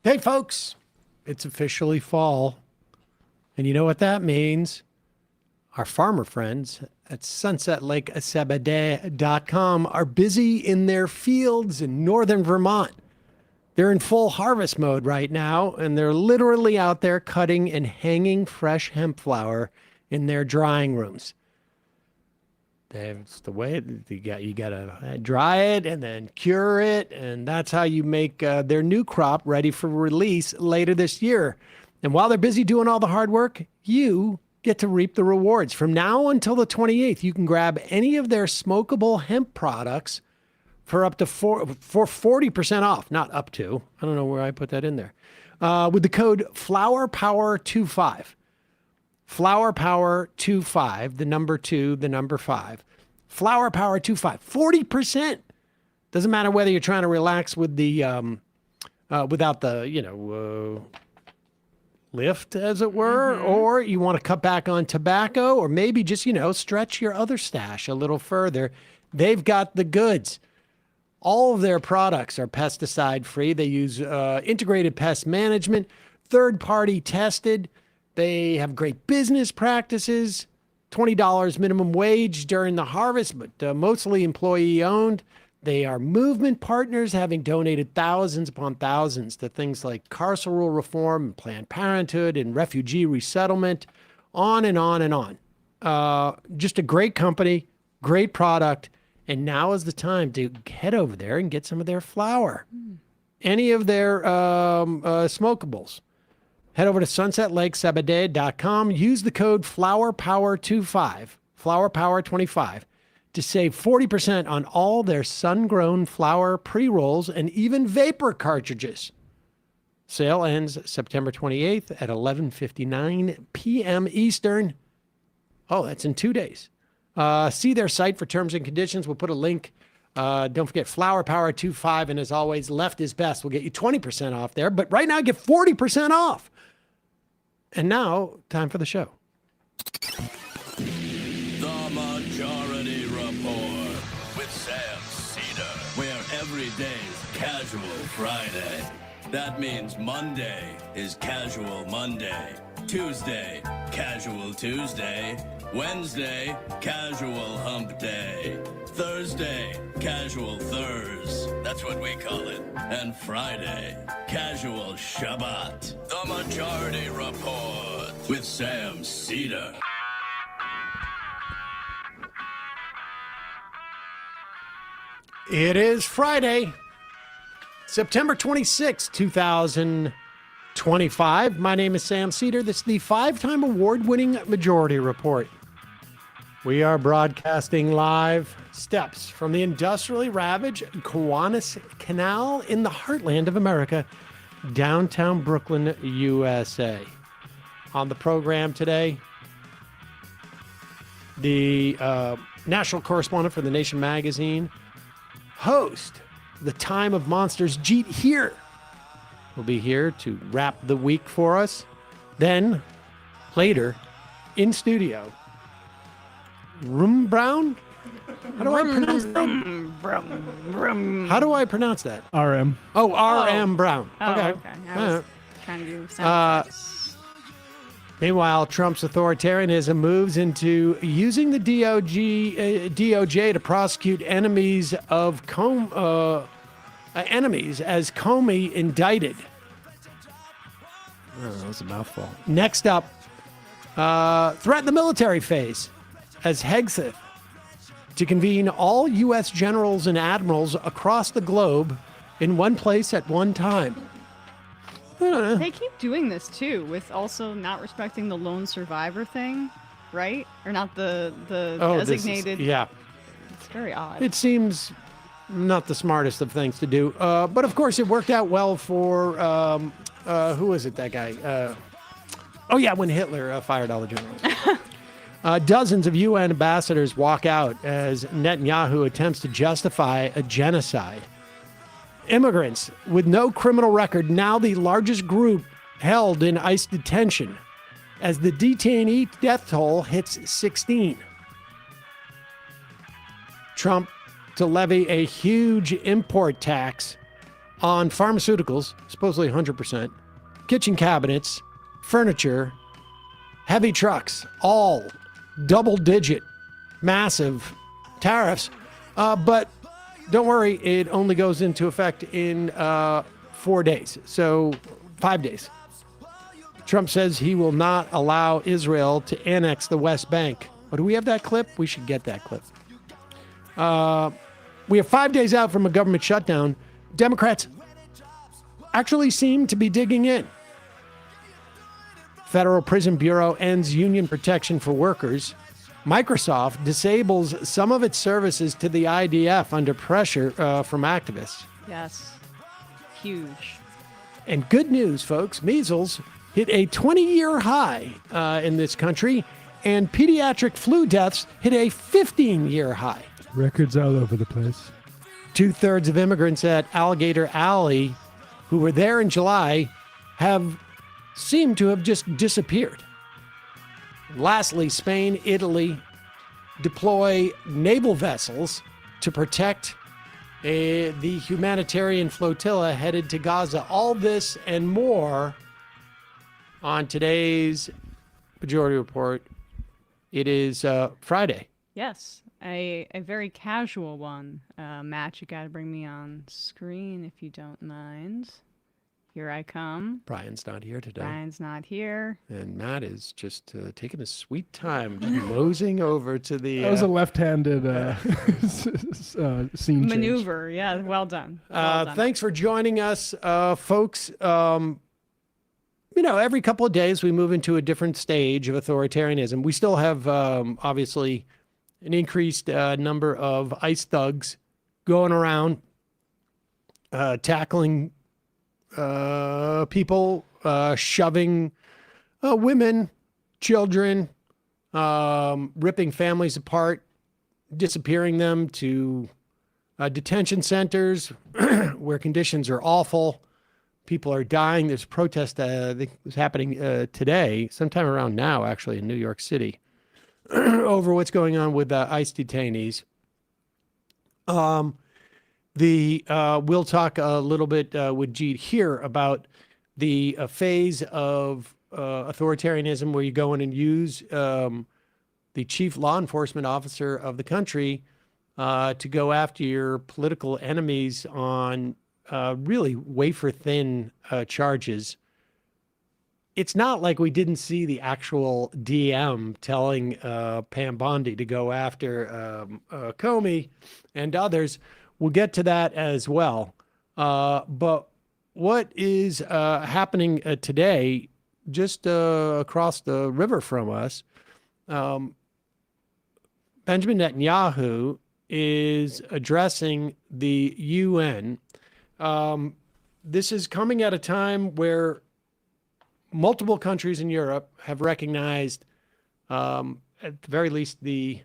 Hey, folks, it's officially fall. And you know what that means? Our farmer friends at sunsetlakesabade.com are busy in their fields in northern Vermont. They're in full harvest mode right now, and they're literally out there cutting and hanging fresh hemp flower in their drying rooms. It's the way you gotta dry it and then cure it, and that's how you make their new crop ready for release later this year. And while they're busy doing all the hard work, you get to reap the rewards. From now until the 28th, you can grab any of their smokable hemp products for up to for 40% off. Not up to. I don't know where I put that in there. With the code FlowerPower25. FlowerPower25, the number 2, the number 5. FlowerPower25, 40%. Doesn't matter whether you're trying to relax with the without the lift, as it were, or you want to cut back on tobacco, or maybe just stretch your other stash a little further. They've got the goods. All of their products are pesticide free. They use integrated pest management, third-party tested. They have great business practices, $20 minimum wage during the harvest, but mostly employee-owned. They are movement partners, having donated thousands upon thousands to things like carceral reform, and Planned Parenthood, and refugee resettlement, on and on and on. Just a great company, great product, and now is the time to head over there and get some of their flour. Any of their smokables. Head over to sunsetlakesabade.com. Use the code FlowerPower25, FlowerPower25, to save 40% on all their sun-grown flower pre-rolls and even vapor cartridges. Sale ends September 28th at 11:59 p.m. Eastern. Oh, that's in 2 days. See their site for terms and conditions. We'll put a link. Don't forget FlowerPower25, and as always, left is best. We'll get you 20% off there, but right now get 40% off. And now, time for the show. The Majority Report with Sam Seder, where every day's Casual Friday. That means Monday is Casual Monday, Tuesday, Casual Tuesday, Wednesday, Casual Hump Day, Thursday, Casual Thurs, that's what we call it, and Friday, Casual Shabbat. The Majority Report with Sam Seder. It is Friday, September 26, 2025. My name is Sam Seder. This is the 5-time award-winning Majority Report. We are broadcasting live steps from the industrially ravaged Kiwanis Canal in the heartland of America, downtown Brooklyn, USA. On the program today, the national correspondent for The Nation magazine, host The Time of Monsters, Jeet Heer, will be here to wrap the week for us. Then, later, in studio, Brown? How do I pronounce that? How do I pronounce that? RM. Oh, R.M. Brown. Oh, Okay. I was trying to do something. Meanwhile, Trump's authoritarianism moves into using the DOJ to prosecute enemies of enemies as Comey indicted. Oh, that was a mouthful. Next up, threaten the military phase as Hegseth to convene all U.S. generals and admirals across the globe in one place at one time. They keep doing this too, with also not respecting the lone survivor thing, right? Or not the designated. Yeah. It's very odd. It seems not the smartest of things to do. But of course, it worked out well for, who was it, that guy? When Hitler fired all the generals. Dozens of UN ambassadors walk out as Netanyahu attempts to justify a genocide. Immigrants with no criminal record, now the largest group held in ICE detention, as the detainee death toll hits 16. Trump to levy a huge import tax on pharmaceuticals, supposedly 100%, kitchen cabinets, furniture, heavy trucks, all double-digit, massive tariffs. But don't worry, it only goes into effect in 4 days, so 5 days. Trump says he will not allow Israel to annex the West Bank. Oh, do we have that clip? We should get that clip. We are 5 days out from a government shutdown. Democrats actually seem to be digging in. Federal Prison Bureau ends union protection for workers. Microsoft disables some of its services to the IDF under pressure from activists. Yes. Huge. And good news, folks, measles hit a 20-year high in this country, and pediatric flu deaths hit a 15-year high. Records all over the place. 2/3 of immigrants at Alligator Alley who were there in July have seemed to have just disappeared. Lastly, Spain, Italy deploy naval vessels to protect the humanitarian flotilla headed to Gaza. All this and more on today's Majority Report. It is Friday. Yes, a very casual one. Matt, you got to bring me on screen if you don't mind. Here I come. Brian's not here today. Brian's not here. And Matt is just taking a sweet time, just moseying over to the... That was a left-handed scene maneuver. Change. Yeah, well done. Well done. Thanks for joining us, folks. Every couple of days we move into a different stage of authoritarianism. We still have, obviously, an increased number of ICE thugs going around tackling people, shoving women, children, ripping families apart, disappearing them to detention centers where conditions are awful. People are dying. There's a protest I think was happening today, sometime around now, actually, in New York City, over what's going on with ICE detainees. We'll talk a little bit with Jeet Heer about the phase of authoritarianism where you go in and use the chief law enforcement officer of the country to go after your political enemies on really wafer-thin charges. It's not like we didn't see the actual DM telling Pam Bondi to go after Comey and others. We'll get to that as well. But what is happening today, just across the river from us, Benjamin Netanyahu is addressing the UN. This is coming at a time where multiple countries in Europe have recognized, at the very least, the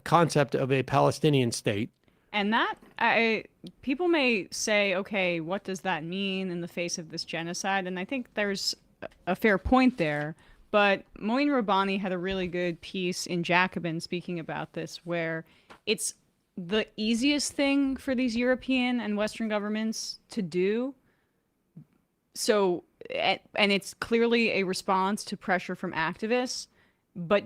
concept of a Palestinian state. And that, people may say, okay, what does that mean in the face of this genocide? And I think there's a fair point there. But Moin Rabbani had a really good piece in Jacobin speaking about this, where it's the easiest thing for these European and Western governments to do. So, and it's clearly a response to pressure from activists, but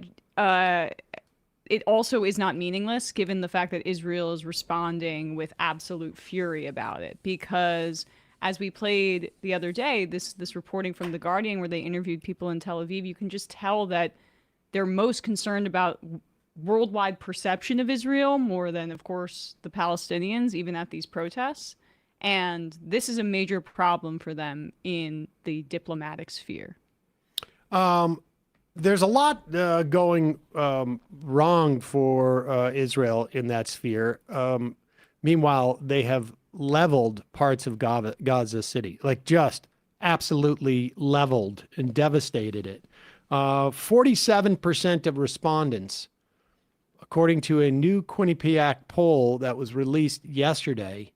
it also is not meaningless given the fact that Israel is responding with absolute fury about it. Because as we played the other day, this reporting from The Guardian where they interviewed people in Tel Aviv, you can just tell that they're most concerned about worldwide perception of Israel more than, of course, the Palestinians, even at these protests. And this is a major problem for them in the diplomatic sphere. There's a lot going wrong for Israel in that sphere. Meanwhile, they have leveled parts of Gaza City, like just absolutely leveled and devastated it. 47% of respondents, according to a new Quinnipiac poll that was released yesterday,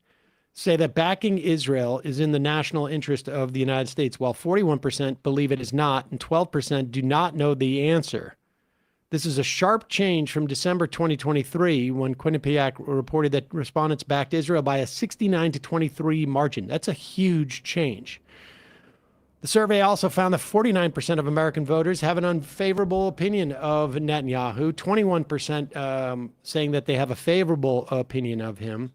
say that backing Israel is in the national interest of the United States, while 41% believe it is not, and 12% do not know the answer. This is a sharp change from December 2023 when Quinnipiac reported that respondents backed Israel by a 69-23 margin. That's a huge change. The survey also found that 49% of American voters have an unfavorable opinion of Netanyahu, 21% saying that they have a favorable opinion of him,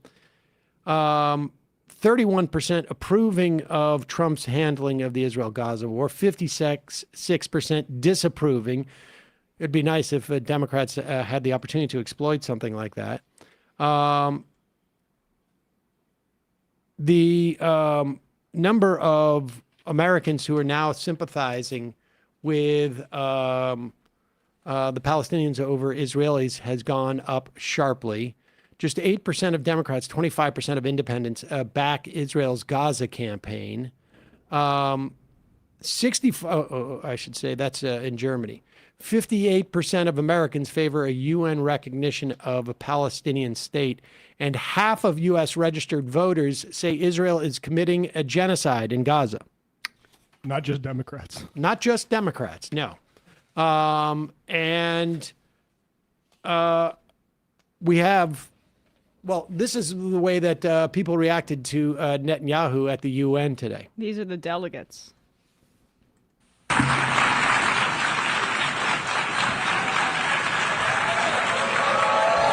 31% approving of Trump's handling of the Israel-Gaza war, 56% disapproving. It'd be nice if Democrats had the opportunity to exploit something like that. The number of Americans who are now sympathizing with the Palestinians over Israelis has gone up sharply. Just 8% of Democrats, 25% of independents back Israel's Gaza campaign. 60, I should say that's in Germany. 58% of Americans favor a UN recognition of a Palestinian state, and half of U.S. registered voters say Israel is committing a genocide in Gaza. Not just Democrats. Not just Democrats, no. We have, well, this is the way that people reacted to Netanyahu at the UN today. These are the delegates.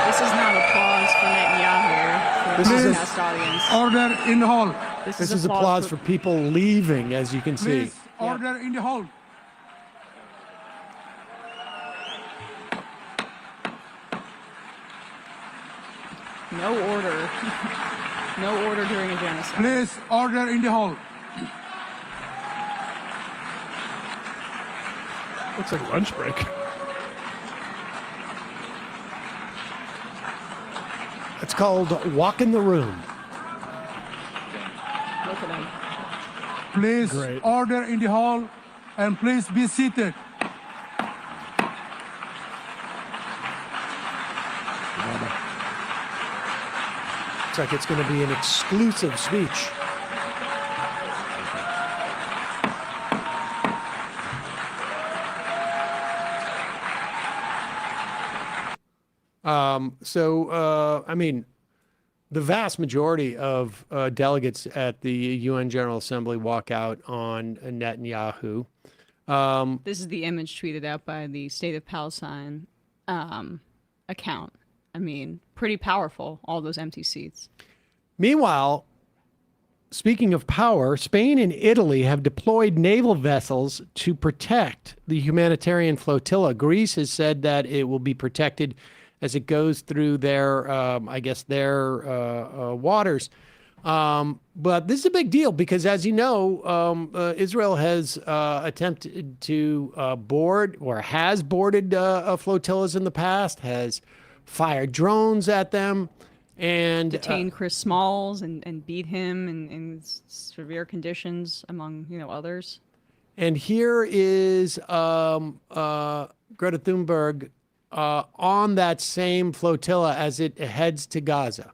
This is not applause for Netanyahu. This is podcast audience. Order in the hall. This is applause for people leaving, as you can see. Please, order in the hall. No order. No order during a genocide. Please, order in the hall. Looks like lunch break. It's called Walk in the Room. Look at him. Please, Great. order in the hall, and please be seated. Looks like it's going to be an exclusive speech. I mean, the vast majority of delegates at the UN General Assembly walk out on Netanyahu. This is the image tweeted out by the State of Palestine account. I mean, pretty powerful, all those empty seats. Meanwhile, speaking of power, Spain and Italy have deployed naval vessels to protect the humanitarian flotilla. Greece has said that it will be protected as it goes through their, waters. But this is a big deal because, as you know, Israel has attempted to board or has boarded flotillas in the past, has fired drones at them, and Detained Chris Smalls and beat him in severe conditions, among others. And here is Greta Thunberg on that same flotilla as it heads to Gaza.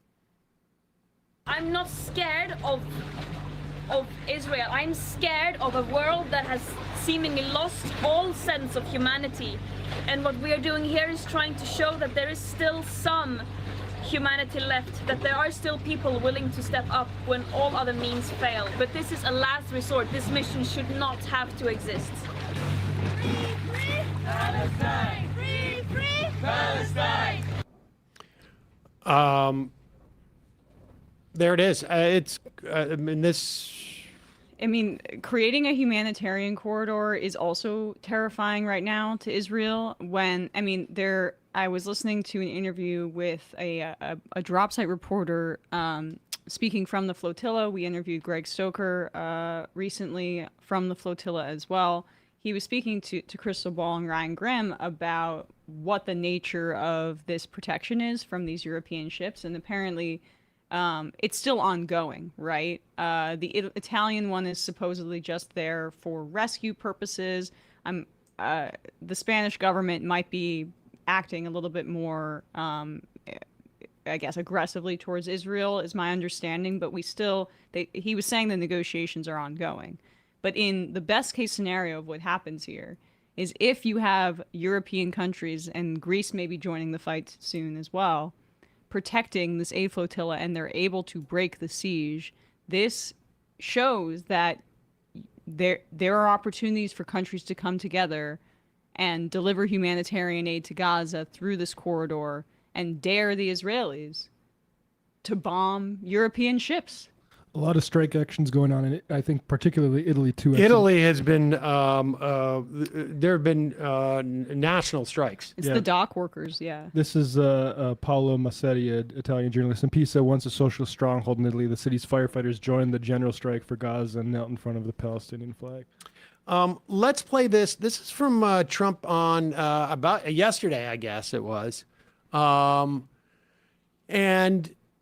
I'm not scared of Israel. I'm scared of a world that has seemingly lost all sense of humanity. And what we are doing here is trying to show that there is still some humanity left, that there are still people willing to step up when all other means fail. But this is a last resort. This mission should not have to exist. Free, free Palestine! Free, free Palestine! There it is. Creating a humanitarian corridor is also terrifying right now to Israel. I was listening to an interview with a drop site reporter speaking from the flotilla. We interviewed Greg Stoker recently from the flotilla as well. He was speaking to Crystal Ball and Ryan Grimm about what the nature of this protection is from these European ships, and apparently it's still ongoing, right? The Italian one is supposedly just there for rescue purposes. The Spanish government might be acting a little bit more, aggressively towards Israel, is my understanding. But he was saying the negotiations are ongoing. But in the best case scenario of what happens here is if you have European countries, and Greece may be joining the fight soon as well, protecting this aid flotilla, and they're able to break the siege, this shows that there are opportunities for countries to come together and deliver humanitarian aid to Gaza through this corridor and dare the Israelis to bomb European ships. A lot of strike actions going on, and I think particularly Italy too. Italy has been there have been national strikes. It's the dock workers, yeah. This is Paolo Massetti, an Italian journalist. In Pisa, once a socialist stronghold in Italy, the city's firefighters joined the general strike for Gaza and knelt in front of the Palestinian flag. Let's play this. This is from Trump on about yesterday, I guess it was, and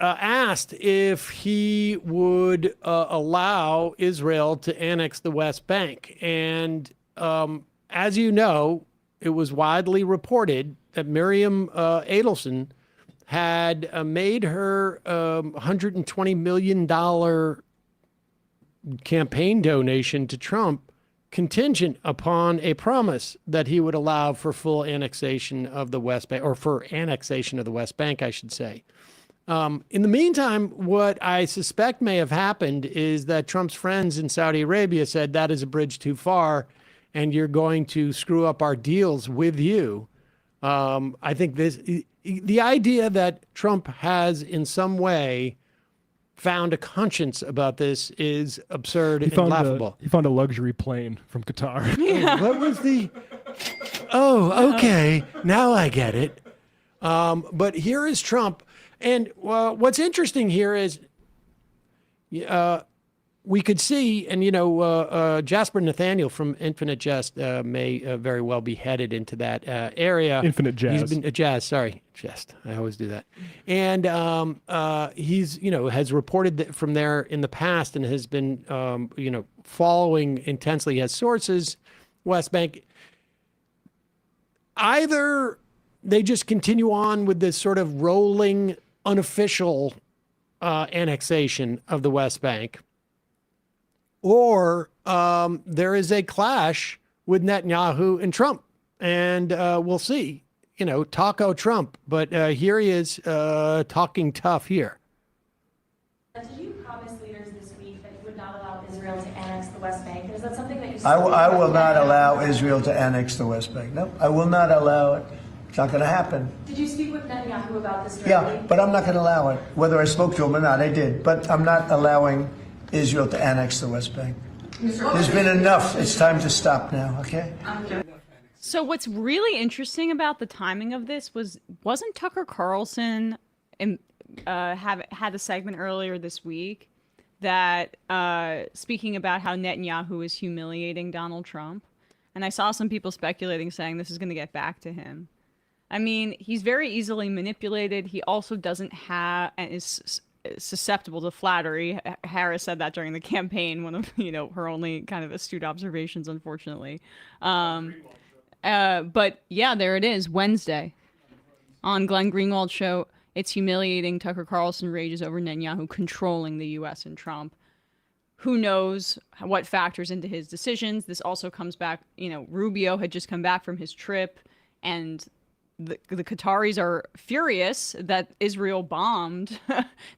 asked if he would allow Israel to annex the West Bank. And as you know, it was widely reported that Miriam Adelson had made her $120 million campaign donation to Trump contingent upon a promise that he would allow for full annexation of the West Bank, or for annexation of the West Bank, I should say. In the meantime, what I suspect may have happened is that Trump's friends in Saudi Arabia said that is a bridge too far, and you're going to screw up our deals with you. I think the idea that Trump has in some way found a conscience about this is absurd and laughable. He found a luxury plane from Qatar. What was the? Oh, okay. Now I get it. But here is Trump. And what's interesting here is we could see, and Jasper Nathaniel from Infinite Jest may very well be headed into that area. Infinite Jazz. He's been Jest. I always do that. And he's has reported from there in the past and has been following intensely. He has sources. West Bank. Either they just continue on with this sort of rolling, unofficial annexation of the West Bank, or there is a clash with Netanyahu and Trump, and we'll see. Taco Trump, but here he is talking tough here. Did you promise leaders this week that you would not allow Israel to annex the West Bank? Is that something that you? I will not allow Israel to annex the West Bank. No, I will not allow it. It's not going to happen. Did you speak with Netanyahu about this directly? Yeah, but I'm not going to allow it. Whether I spoke to him or not, I did. But I'm not allowing Israel to annex the West Bank. There's been enough. It's time to stop now, okay? So what's really interesting about the timing of this wasn't Tucker Carlson had a segment earlier this week that speaking about how Netanyahu is humiliating Donald Trump. And I saw some people speculating, saying this is going to get back to him. I mean, he's very easily manipulated. He also doesn't have, and is susceptible to flattery. Harris said that during the campaign, one of her only kind of astute observations, unfortunately. But yeah, there it is, Wednesday on Glenn Greenwald's show. It's humiliating. Tucker Carlson rages over Netanyahu controlling the U.S. and Trump. Who knows what factors into his decisions? This also comes back, Rubio had just come back from his trip, and the Qataris are furious that Israel bombed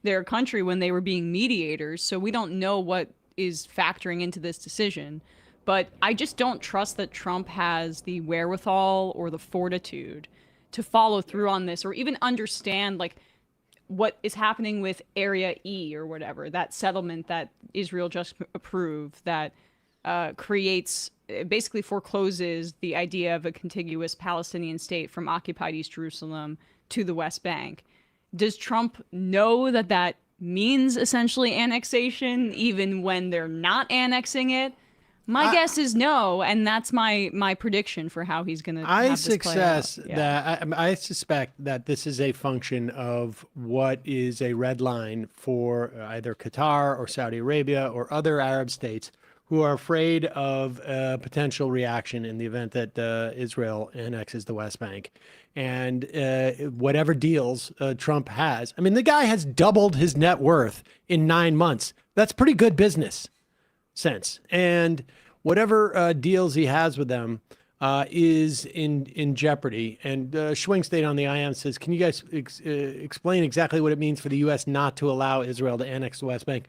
their country when they were being mediators. So we don't know what is factoring into this decision. But I just don't trust that Trump has the wherewithal or the fortitude to follow through on this, or even understand what is happening with Area E or whatever, that settlement that Israel just approved that basically forecloses the idea of a contiguous Palestinian state from occupied East Jerusalem to the West Bank. Does Trump know that that means essentially annexation, even when they're not annexing it? My guess is no, and that's my prediction for how he's going to. I suspect that this is a function of what is a red line for either Qatar or Saudi Arabia or other Arab states who are afraid of a potential reaction in the event that Israel annexes the West Bank. And whatever deals Trump has, I mean, the guy has doubled his net worth in 9 months. That's pretty good business sense. And whatever deals he has with them, is in jeopardy. And Schwing State on the IM says, can you guys explain exactly what it means for the U.S. not to allow Israel to annex the West Bank?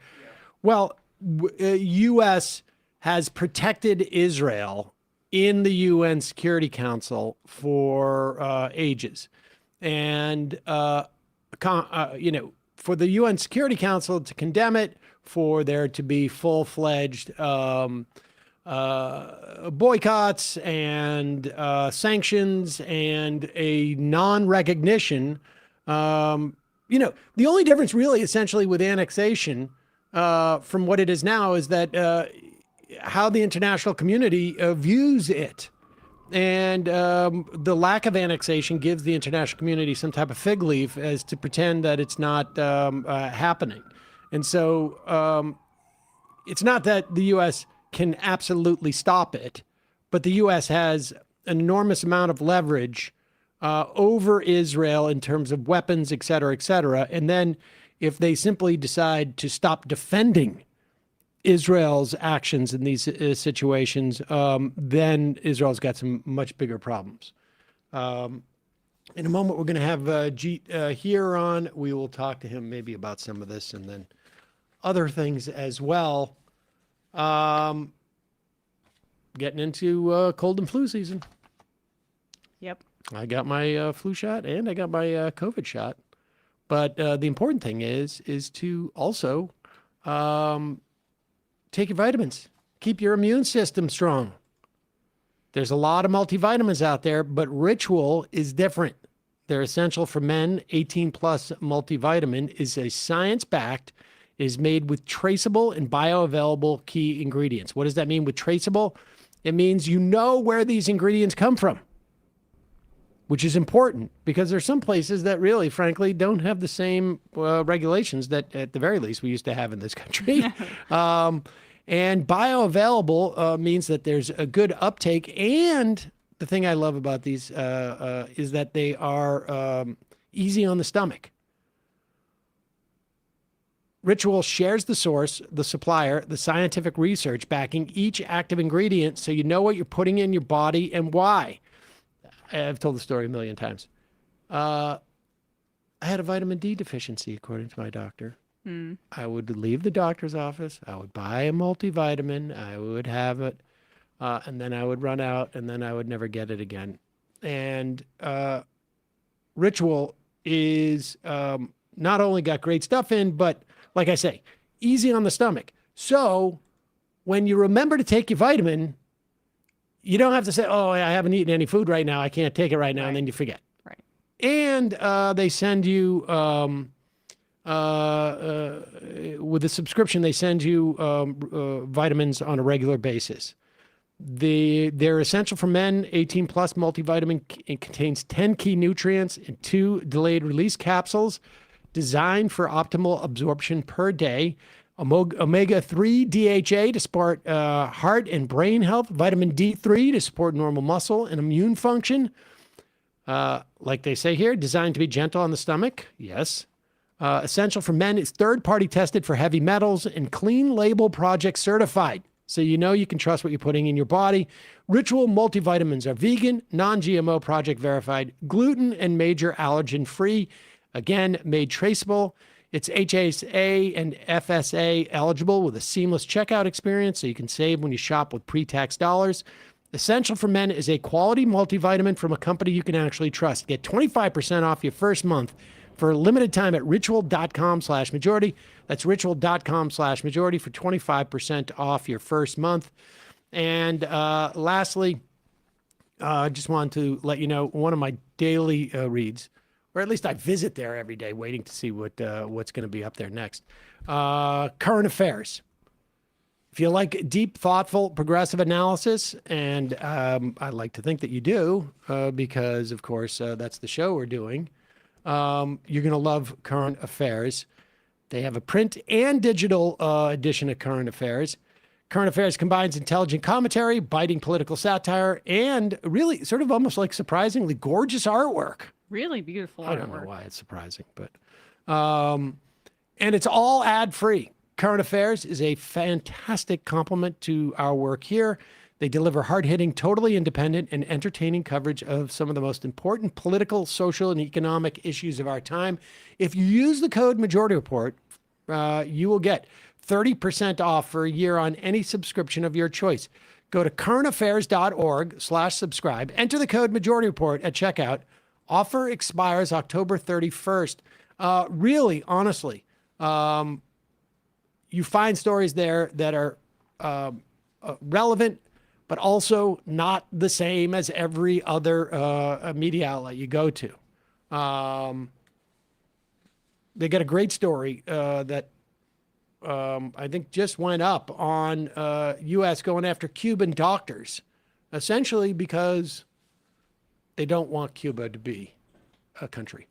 Well, U.S. has protected Israel in the UN Security Council for ages. And, for the UN Security Council to condemn it, for there to be full-fledged boycotts and sanctions and a non-recognition. The only difference really essentially with annexation from what it is now is that how the international community views it. And the lack of annexation gives the international community some type of fig leaf as to pretend that it's not happening. And so it's not that the U.S. can absolutely stop it, but the U.S. has an enormous amount of leverage over Israel in terms of weapons, et cetera, et cetera. And then if they simply decide to stop defending Israel's actions in these situations, then Israel's got some much bigger problems. In a moment, we're going to have Jeet Heer on. We will talk to him maybe about some of this and then other things as well. Getting into cold and flu season. Yep. I got my flu shot and I got my COVID shot. But the important thing is to also take your vitamins. Keep your immune system strong. There's a lot of multivitamins out there, but Ritual is different. They're essential for men. 18 plus multivitamin is a science-backed, is made with traceable and bioavailable key ingredients. What does that mean with traceable? It means you know where these ingredients come from, which is important because there's some places that really, frankly, don't have the same regulations that at the very least we used to have in this country. And bioavailable means that there's a good uptake. And the thing I love about these is that they are easy on the stomach. Ritual shares the source, the supplier, the scientific research backing each active ingredient so you know what you're putting in your body and why. I've told the story a million times. I had a vitamin D deficiency, according to my doctor. I would leave the doctor's office. I would buy a multivitamin. I would have it. And then I would run out and then I would never get it again. And Ritual is not only got great stuff in, but like I say, easy on the stomach. So when you remember to take your vitamin, you don't have to say, oh, I haven't eaten any food right now. I can't take it right now. And then you forget. Right. And they send you, with a subscription, they send you vitamins on a regular basis. They're essential for men. 18 plus multivitamin. It contains 10 key nutrients and 2 delayed release capsules designed for optimal absorption per day. Omega-3 DHA to support heart and brain health. Vitamin D3 to support normal muscle and immune function. Like they say here, designed to be gentle on the stomach. Yes. Essential for men is third-party tested for heavy metals and clean label project certified. So you know you can trust what you're putting in your body. Ritual multivitamins are vegan, non-GMO project verified, gluten and major allergen free. Again, made traceable. It's HSA and FSA eligible with a seamless checkout experience so you can save when you shop with pre-tax dollars. Essential for Men is a quality multivitamin from a company you can actually trust. Get 25% off your first month for a limited time at ritual.com/majority. That's ritual.com/majority for 25% off your first month. And lastly, I just wanted to let you know one of my daily reads, or at least I visit there every day waiting to see what's going to be up there next. Current affairs. If you like deep, thoughtful, progressive analysis, and I like to think that you do, because, of course, that's the show we're doing, you're going to love Current Affairs. They have a print and digital edition of Current Affairs. Current Affairs combines intelligent commentary, biting political satire, and really sort of almost like surprisingly gorgeous artwork. Really beautiful artwork. I don't know why it's surprising, but and it's all ad-free. Current Affairs is a fantastic complement to our work here. They deliver hard-hitting, totally independent, and entertaining coverage of some of the most important political, social, and economic issues of our time. If you use the code Majority Report, you will get 30% off for a year on any subscription of your choice. Go to currentaffairs.org/subscribe. Enter the code Majority Report at checkout. Offer expires October 31st. Really, honestly, you find stories there that are relevant, but also not the same as every other media outlet you go to. They got a great story that I think just went up on U.S. going after Cuban doctors, essentially because they don't want Cuba to be a country.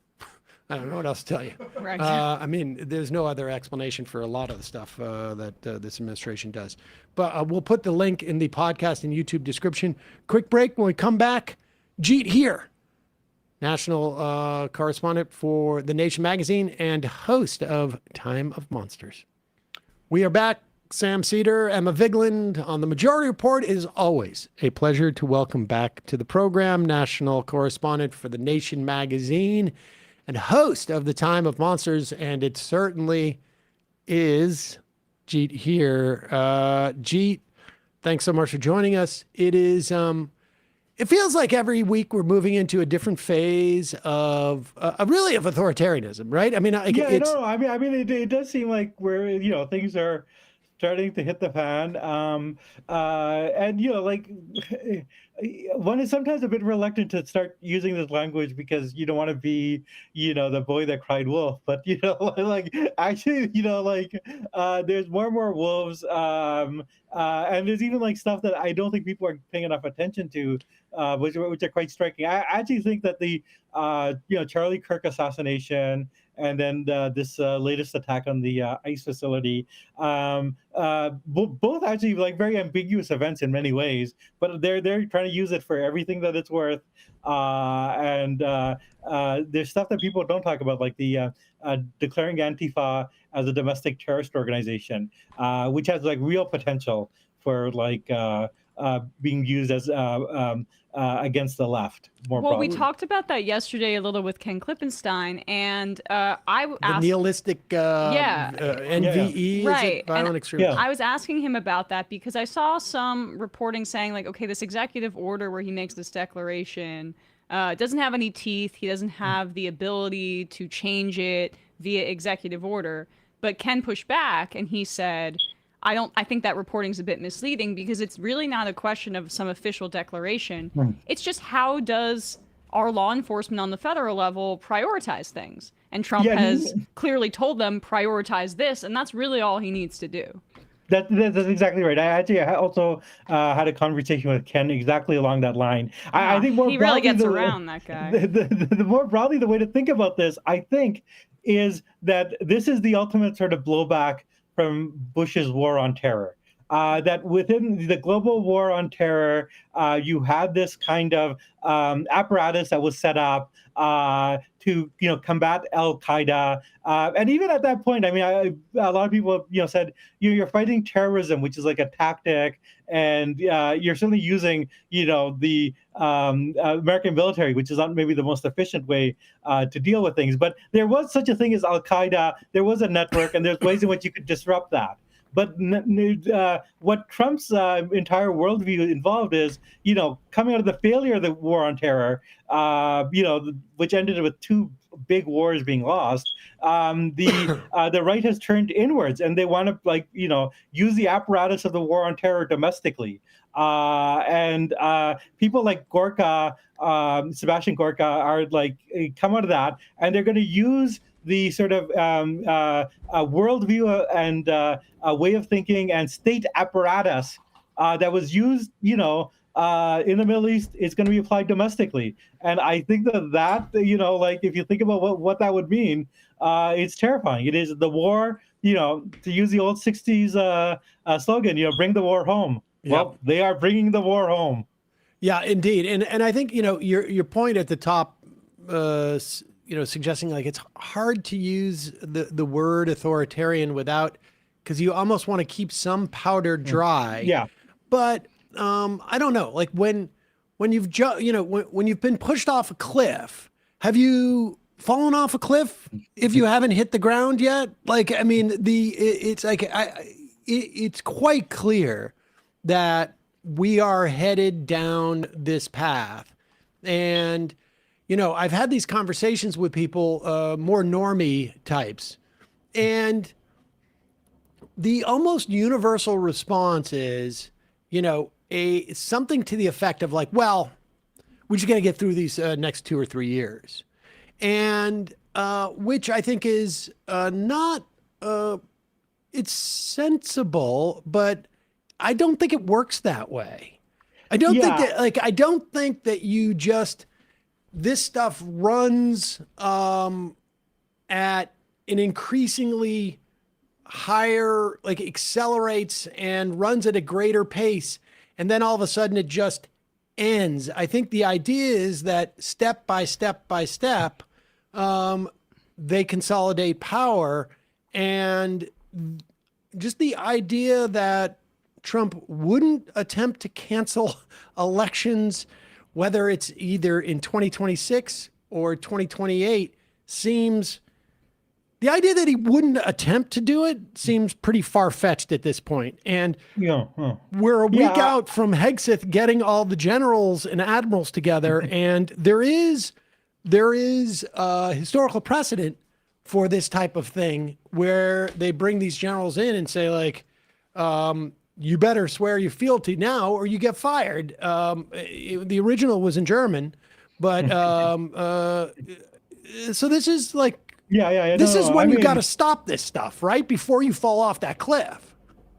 I don't know what else to tell you. Right. I mean, there's no other explanation for a lot of the stuff that this administration does. But we'll put the link in the podcast and YouTube description. Quick break. When we come back, Jeet Heer, national correspondent for The Nation magazine and host of Time of Monsters. We are back. Sam Seder, Emma Vigeland on the Majority Report. It is always a pleasure to welcome back to the program national correspondent for The Nation magazine and host of the Time of Monsters, and it certainly is Jeet Heer. Jeet, thanks so much for joining us. It is, it feels like every week we're moving into a different phase of really of authoritarianism, right? I mean, it does seem like things are starting to hit the fan. One is sometimes a bit reluctant to start using this language because you don't want to be, the boy that cried wolf. But, actually, there's more and more wolves. And there's even stuff that I don't think people are paying enough attention to, which are quite striking. I actually think that the, Charlie Kirk assassination and then this latest attack on the ICE facility, both actually very ambiguous events in many ways, but they're trying to use it for everything that it's worth. And there's stuff that people don't talk about, like the declaring Antifa as a domestic terrorist organization, which has real potential for being used as against the left more broadly. We talked about that yesterday a little with Ken Klippenstein, and I asked... The nihilistic NVE, right. Violent extremism. I was asking him about that because I saw some reporting saying, okay, this executive order where he makes this declaration doesn't have any teeth. He doesn't have the ability to change it via executive order. But Ken pushed back, and he said... I think that reporting is a bit misleading because it's really not a question of some official declaration. It's just how does our law enforcement on the federal level prioritize things? And Trump has clearly told them prioritize this, and that's really all he needs to do. That's exactly right. I also had a conversation with Ken exactly along that line. I think more he really gets around that guy. The more broadly, the way to think about this, I think, is that this is the ultimate sort of blowback from Bush's war on terror. That within the global war on terror, you had this kind of apparatus that was set up to combat Al-Qaeda. And even at that point, a lot of people said you're fighting terrorism, which is like a tactic, and you're certainly using the American military, which is not maybe the most efficient way to deal with things. But there was such a thing as Al-Qaeda. There was a network, and there's ways in which you could disrupt that. But what Trump's entire worldview involved is, coming out of the failure of the war on terror, which ended with two big wars being lost, the right has turned inwards, and they want to use the apparatus of the war on terror domestically. And people like Gorka, Sebastian Gorka, are come out of that, and they're going to use the sort of worldview and way of thinking and state apparatus that was used, in the Middle East, is going to be applied domestically. And I think that if you think about what that would mean, it's terrifying. It is the war, to use the old 60s slogan, bring the war home. Yep. Well, they are bringing the war home. Yeah, indeed. And I think, your point at the top, suggesting it's hard to use the word authoritarian without, because you almost want to keep some powder dry. Yeah. But I don't know, like when you've when you've been pushed off a cliff, have you fallen off a cliff if you haven't hit the ground yet? Like, I mean, it's quite clear that we are headed down this path. And, I've had these conversations with people, more normie types, and the almost universal response is, something to the effect of like, well, we just got to get through these next 2 or 3 years. And which I think is not, it's sensible, but I don't think it works that way. I don't think that you just, this stuff runs at an increasingly higher, like accelerates and runs at a greater pace. And then all of a sudden it just ends. I think the idea is that step by step by step, they consolidate power. And just the idea that Trump wouldn't attempt to cancel elections, whether it's either in 2026 or 2028, seems, the idea that he wouldn't attempt to do it seems pretty far-fetched at this point. And we're a week out from Hegseth getting all the generals and admirals together, and there is historical precedent for this type of thing where they bring these generals in and say, like, you better swear your fealty now or you get fired. The original was in German, but so this is like, this is when you got to stop this stuff, right? Before you fall off that cliff.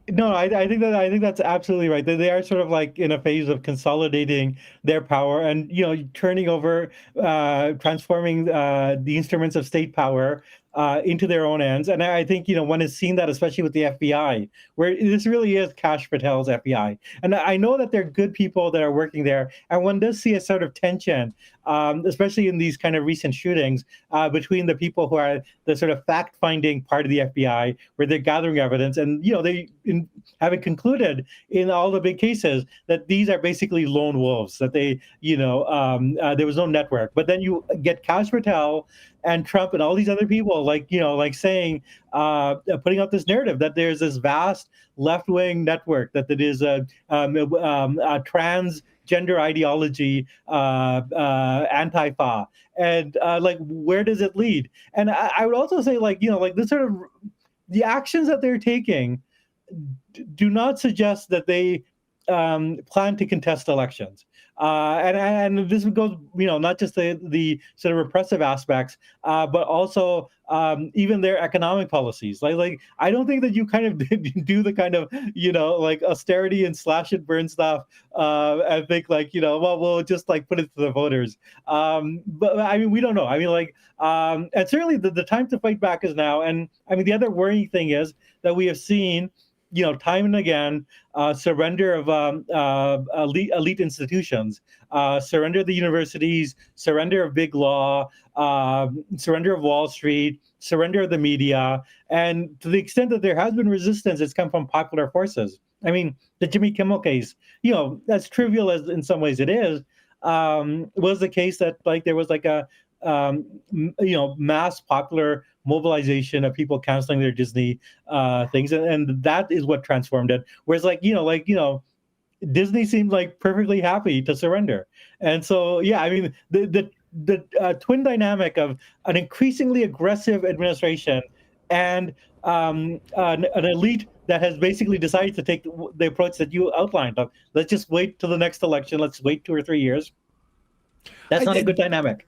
No, I think that's absolutely right. They are sort of like in a phase of consolidating their power and, turning over, transforming the instruments of state power into their own ends. And I think, one has seen that, especially with the FBI, where this really is Kash Patel's FBI. And I know that there are good people that are working there. And one does see a sort of tension, especially in these kind of recent shootings, between the people who are the sort of fact-finding part of the FBI, where they're gathering evidence. And, they having concluded in all the big cases that these are basically lone wolves, that they, there was no network. But then you get Kash Patel and Trump and all these other people, like saying, putting up this narrative that there's this vast left-wing network, that it is a transgender ideology, Antifa, and where does it lead? And I would also say, this sort of, the actions that they're taking do not suggest that they plan to contest elections. And this goes, not just the sort of repressive aspects, but also even their economic policies. Like I don't think that you kind of do the kind of, austerity and slash and burn stuff. I think we'll just put it to the voters. But I mean, we don't know. I mean, and certainly the time to fight back is now. And I mean, the other worrying thing is that we have seen, time and again, surrender of elite institutions, surrender of the universities, surrender of big law, surrender of Wall Street, surrender of the media. And to the extent that there has been resistance, it's come from popular forces. I mean, the Jimmy Kimmel case, as trivial as in some ways it is, was the case that there was a mass popular mobilization of people canceling their Disney things, and that is what transformed it. Whereas Disney seemed perfectly happy to surrender. And so I mean the twin dynamic of an increasingly aggressive administration and an elite that has basically decided to take the approach that you outlined of, let's just wait till the next election, let's wait 2 or 3 years. That's not a good dynamic.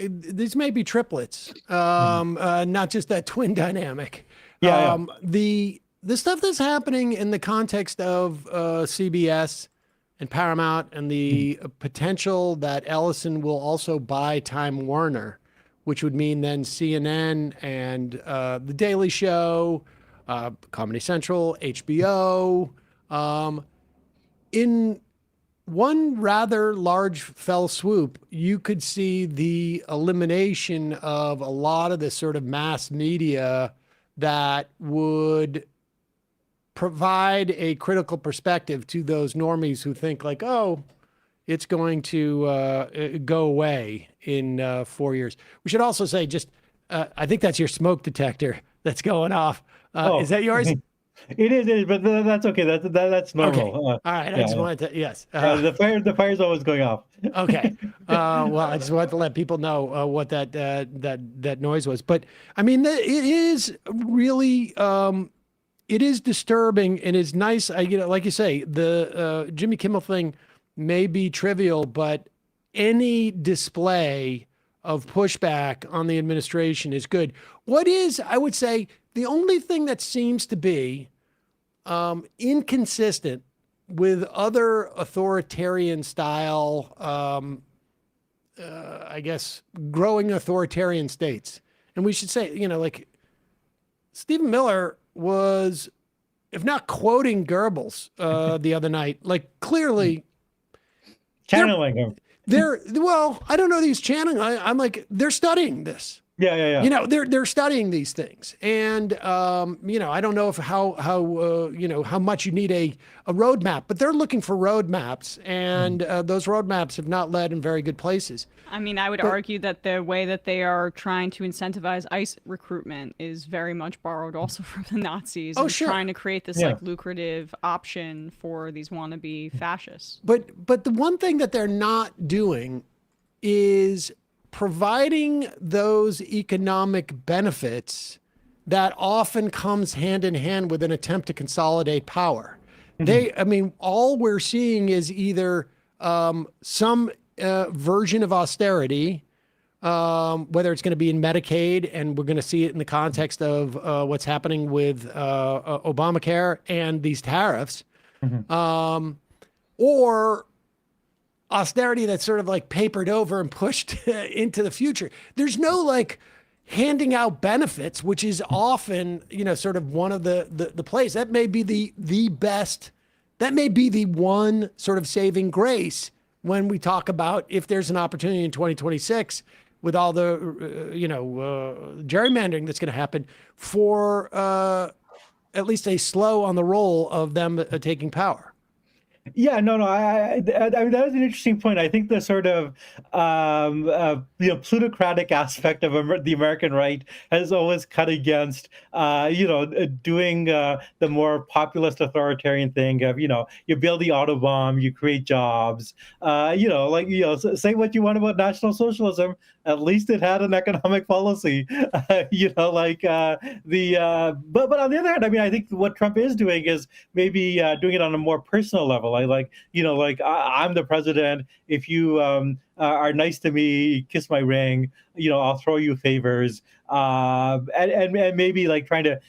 These may be triplets, not just that twin dynamic. The stuff that's happening in the context of CBS and Paramount and the potential that Ellison will also buy Time Warner, which would mean then CNN and The Daily Show, Comedy Central, HBO, in one rather large fell swoop, you could see the elimination of a lot of this sort of mass media that would provide a critical perspective to those normies who think like, oh, it's going to go away in 4 years. We should also say just, I think that's your smoke detector that's going off. Is that yours? It is, but that's okay. That's normal. Okay. All right. I just wanted to, yes. The fire's always going off. Okay. Well, I just wanted to let people know what that noise was. But I mean, it is really, it is disturbing and is nice. Like you say, the Jimmy Kimmel thing may be trivial, but any display of pushback on the administration is good. What is, I would say, the only thing that seems to be inconsistent with other authoritarian style, I guess, growing authoritarian states. And we should say, like Stephen Miller was, if not quoting Goebbels the other night, like clearly channeling him. Well, I don't know that he's channeling. I'm like, they're studying this. Yeah. They're studying these things, and I don't know if how much you need a roadmap, but they're looking for roadmaps, and those roadmaps have not led in very good places. I mean, I would argue that the way that they are trying to incentivize ICE recruitment is very much borrowed also from the Nazis. Oh, and sure. Trying to create this like lucrative option for these wannabe fascists. But the one thing that they're not doing is providing those economic benefits that often comes hand in hand with an attempt to consolidate power. All we're seeing is either some version of austerity, whether it's going to be in Medicaid, and we're going to see it in the context of what's happening with Obamacare and these tariffs, or austerity that's sort of like papered over and pushed into the future. There's no like handing out benefits, which is often, sort of one of the plays. That may be the best, that may be the one sort of saving grace when we talk about if there's an opportunity in 2026 with all the, gerrymandering that's going to happen for at least a slow on the roll of them taking power. Yeah, no. I mean, that was an interesting point. I think the sort of plutocratic aspect of the American right has always cut against doing the more populist authoritarian thing of you build the Autobahn, you create jobs. Say what you want about National Socialism. At least it had an economic policy. But on the other hand, I mean, I think what Trump is doing is maybe doing it on a more personal level. I'm the president. If you are nice to me, kiss my ring, I'll throw you favors. And maybe like trying to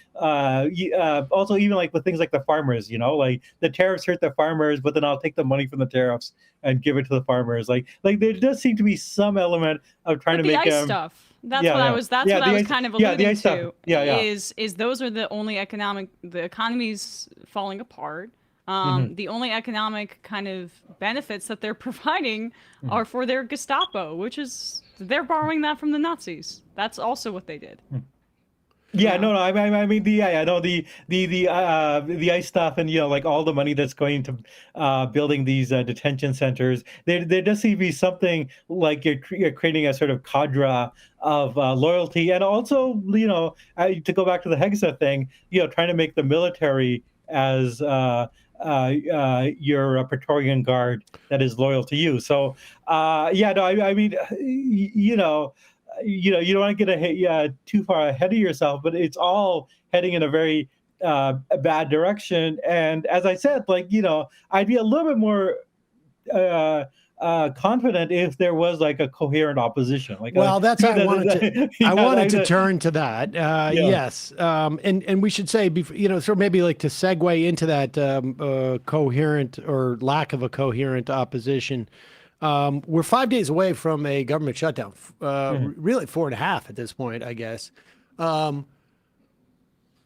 also even like with things like the farmers, like the tariffs hurt the farmers, but then I'll take the money from the tariffs and give it to the farmers. Like there does seem to be some element of trying to make the ICE stuff. That's what I was kind of alluding to. Is those are the only the economy's falling apart. The only economic kind of benefits that they're providing are for their Gestapo, which is they're borrowing that from the Nazis. That's also what they did. Yeah, no. I mean, the ICE stuff, and like all the money that's going to building these detention centers. There does seem to be something like you're creating a sort of cadre of loyalty, and also to go back to the Hexa thing, trying to make the military as your Praetorian Guard that is loyal to you. So, I mean, you don't want to get too far ahead of yourself, but it's all heading in a very bad direction. And as I said, I'd be a little bit more confident if there was like a coherent opposition. That's what I wanted to. I wanted to turn to that. Yes, and we should say, sort of maybe like to segue into that coherent or lack of a coherent opposition. We're 5 days away from a government shutdown. Really 4.5 at this point, I guess. I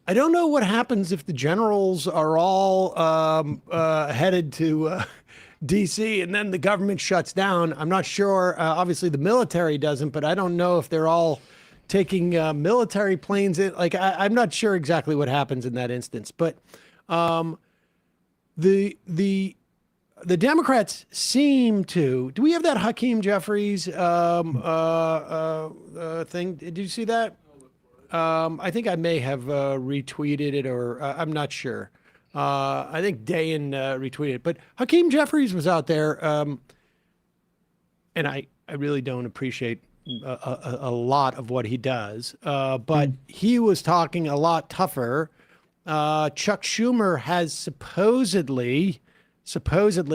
don't know what happens if the generals are all headed to DC and then the government shuts down. I'm not sure. Obviously, the military doesn't, but I don't know if they're all taking military planes in. I'm not sure exactly what happens in that instance. But The Democrats seem to. Do we have that Hakeem Jeffries thing? Did you see that? I think I may have retweeted it, or I'm not sure. I think Dayan retweeted it, but Hakeem Jeffries was out there, and I really don't appreciate a lot of what he does, but he was talking a lot tougher. Chuck Schumer has supposedly,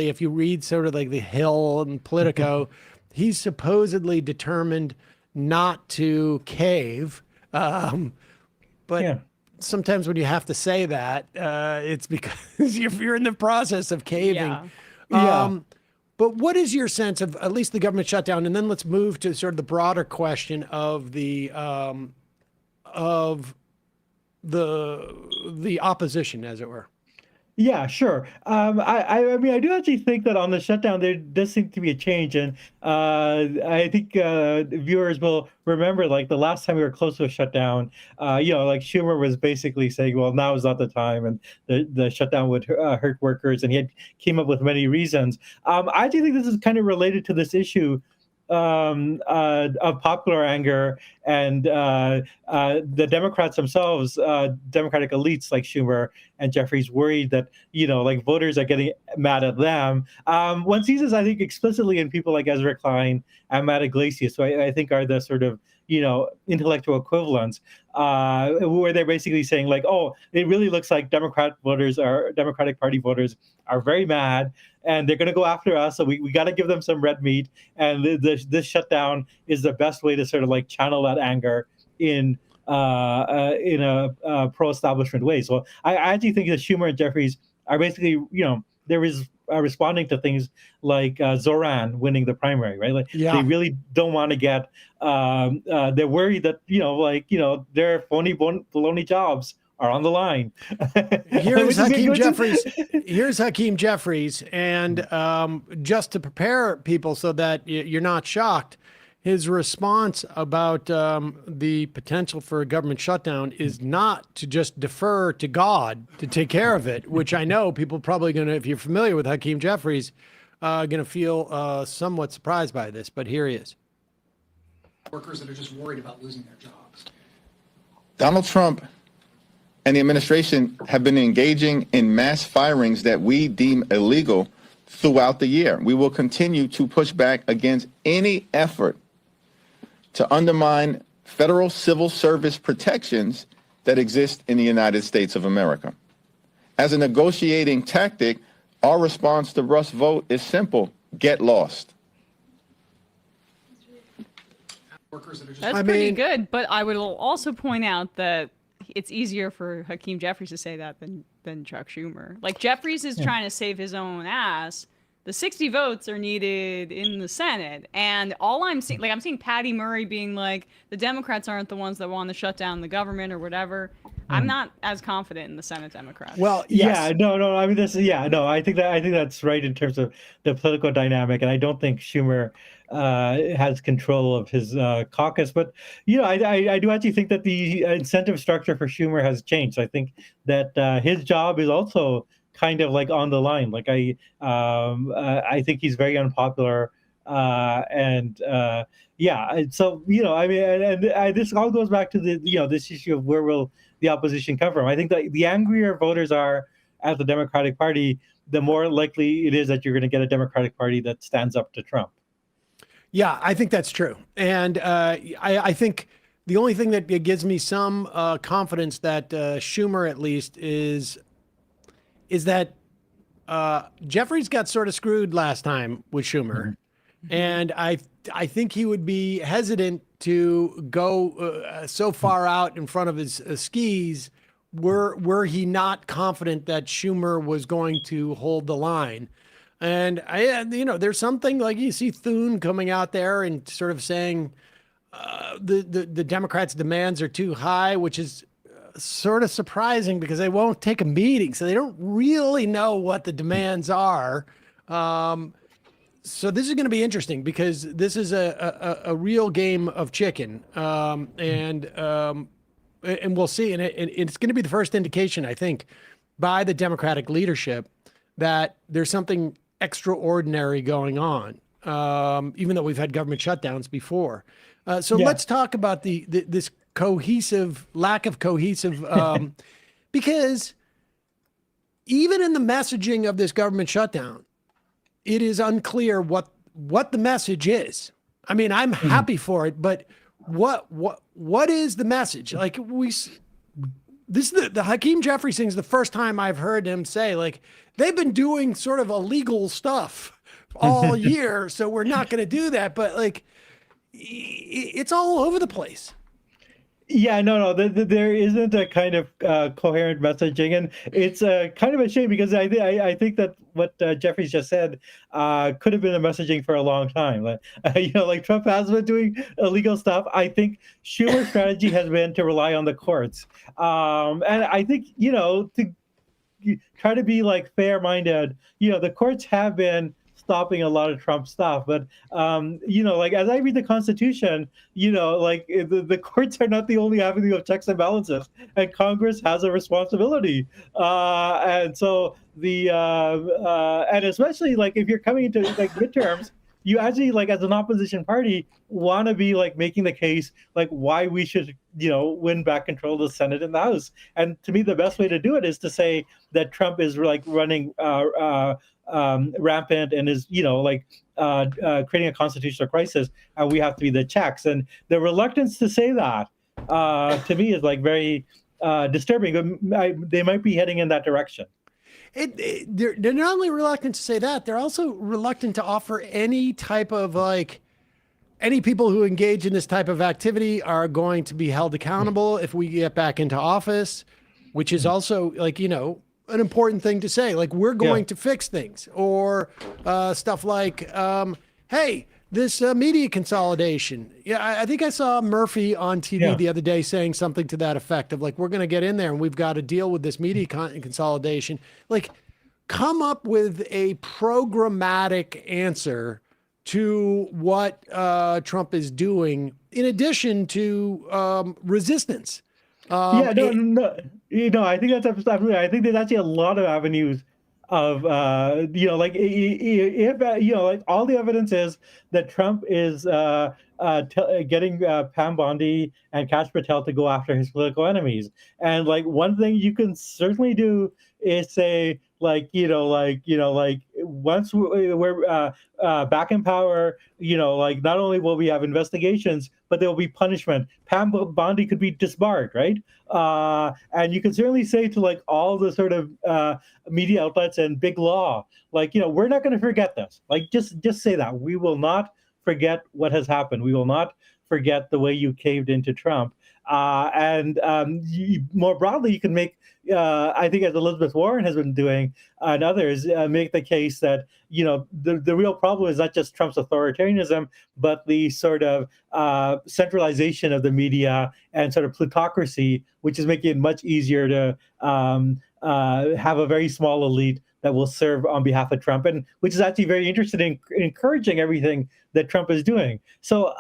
if you read sort of like The Hill and Politico, he's supposedly determined not to cave. But sometimes when you have to say that, it's because you're in the process of caving. But what is your sense of at least the government shutdown? And then let's move to sort of the broader question of the opposition, as it were. Yeah, sure. I mean, I do actually think that on the shutdown, there does seem to be a change. And I think viewers will remember, like, the last time we were close to a shutdown, like Schumer was basically saying, well, now is not the time, and the shutdown would hurt workers. And he came up with many reasons. I do think this is kind of related to this issue of popular anger and the Democrats themselves, Democratic elites like Schumer and Jeffries, worried that like voters are getting mad at them. One sees this, I think, explicitly in people like Ezra Klein and Matt Iglesias, who I think are the sort of intellectual equivalents, where they're basically saying like, oh, it really looks like Democratic Party voters are very mad, and they're going to go after us. So we got to give them some red meat. And this shutdown is the best way to sort of like channel that anger in a pro-establishment way. So I actually think that Schumer and Jeffries are basically, there is responding to things like Zoran winning the primary, right? Like they really don't want to get. They're worried that their phony baloney jobs are on the line. Here's Hakeem Jeffries. Here's Hakeem Jeffries, and just to prepare people so that you're not shocked, his response about the potential for a government shutdown is not to just defer to God to take care of it, which I know people probably going to, if you're familiar with Hakeem Jeffries, going to feel somewhat surprised by this. But here he is. Workers that are just worried about losing their jobs. Donald Trump and the administration have been engaging in mass firings that we deem illegal throughout the year. We will continue to push back against any effort to undermine federal civil service protections that exist in the United States of America. As a negotiating tactic, our response to Russ' vote is simple: get lost. That's pretty good, but I would also point out that it's easier for Hakeem Jeffries to say that than Chuck Schumer. Like, Jeffries is trying to save his own ass. The 60 votes are needed in the Senate, and all I'm seeing, I'm seeing Patty Murray being like, the Democrats aren't the ones that want to shut down the government or whatever. I'm not as confident in the Senate Democrats. Well, yes. No. I mean, I think that's right in terms of the political dynamic, and I don't think Schumer has control of his caucus. But I do actually think that the incentive structure for Schumer has changed. I think that his job is also kind of like on the line. Like I think he's very unpopular, and so I mean, and this all goes back to the this issue of where will the opposition come from. I think that the angrier voters are at the Democratic Party, the more likely it is that you're going to get a Democratic Party that stands up to Trump. Yeah, I think that's true. And I think the only thing that gives me some confidence that Schumer at least is that Jeffries got sort of screwed last time with Schumer. Mm-hmm. And I think he would be hesitant to go so far out in front of his skis were he not confident that Schumer was going to hold the line. And there's something like you see Thune coming out there and sort of saying the Democrats' demands are too high, which is sort of surprising because they won't take a meeting, so they don't really know what the demands are. So this is going to be interesting because this is a real game of chicken, and we'll see. And it's going to be the first indication, I think, by the Democratic leadership that there's something extraordinary going on, even though we've had government shutdowns before. So let's talk about this lack of cohesive, because even in the messaging of this government shutdown, it is unclear what the message is. I mean, I'm happy for it, but what is the message? Like this is the Hakeem Jeffries thing is the first time I've heard him say, like, they've been doing sort of illegal stuff all year, so we're not going to do that. But like, it's all over the place. Yeah, no, there isn't a kind of coherent messaging, and it's kind of a shame because I think that what Jeffries just said could have been a messaging for a long time. Like Trump has been doing illegal stuff. I think Schumer's strategy has been to rely on the courts, and I think to try to be like fair-minded. The courts have been stopping a lot of Trump stuff. But, like as I read the Constitution, like the courts are not the only avenue of checks and balances, and Congress has a responsibility. And so and especially like if you're coming into like midterms, you actually like as an opposition party want to be like making the case like why we should win back control of the Senate and the House. And to me, the best way to do it is to say that Trump is like running rampant and is creating a constitutional crisis, and we have to be the checks. And the reluctance to say that to me is like very disturbing. But they might be heading in that direction. They're not only reluctant to say that, they're also reluctant to offer any type of like, any people who engage in this type of activity are going to be held accountable if we get back into office, which is also like, an important thing to say. Like, we're going to fix things, or stuff like, hey, this media consolidation. Yeah, I think I saw Murphy on TV the other day saying something to that effect of like, we're going to get in there and we've got to deal with this media consolidation. Like, come up with a programmatic answer to what Trump is doing, in addition to resistance. I think that's absolutely. I think there's actually a lot of avenues of if all the evidence is that Trump is getting Pam Bondi and Kash Patel to go after his political enemies. And like one thing you can certainly do is say once we're back in power, not only will we have investigations, but there will be punishment. Pam Bondi could be disbarred, right? And you can certainly say to like all the sort of media outlets and big law, we're not going to forget this. Like just say that we will not forget what has happened. We will not forget the way you caved into Trump. More broadly, you can make, I think as Elizabeth Warren has been doing and others, make the case that, the real problem is not just Trump's authoritarianism, but the sort of centralization of the media and sort of plutocracy, which is making it much easier to have a very small elite that will serve on behalf of Trump, and which is actually very interested in encouraging everything that Trump is doing. So,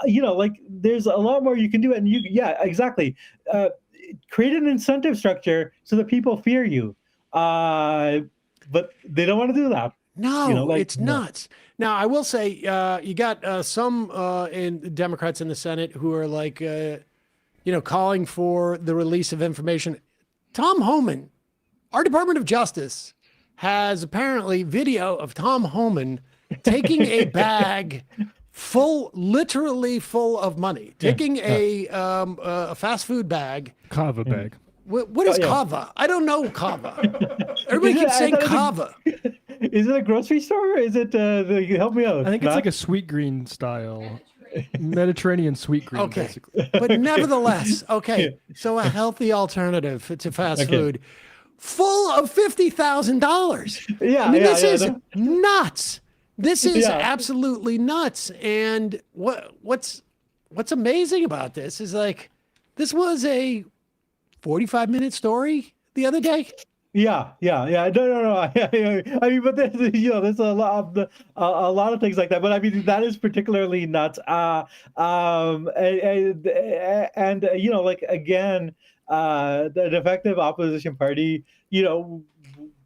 there's a lot more you can do. And exactly. Create an incentive structure so that people fear you. But they don't want to do that. No, it's nuts. Now, I will say, you got some in Democrats in the Senate who are like, calling for the release of information. Tom Homan, our Department of Justice, has apparently video of Tom Homan taking a bag literally full of money, taking a fast food bag. Kava bag. What is kava? I don't know kava. Everybody keeps saying kava. Is it a grocery store? Or is it, help me out. I think it's like a sweet green style. Mediterranean sweet green, basically. But nevertheless, so a healthy alternative to fast food. Full of $50,000. This is nuts. This is absolutely nuts. And what's amazing about this is like, this was a 45-minute story the other day. No. I mean, but there's a lot of things like that. But I mean, that is particularly nuts. Again, the effective opposition party,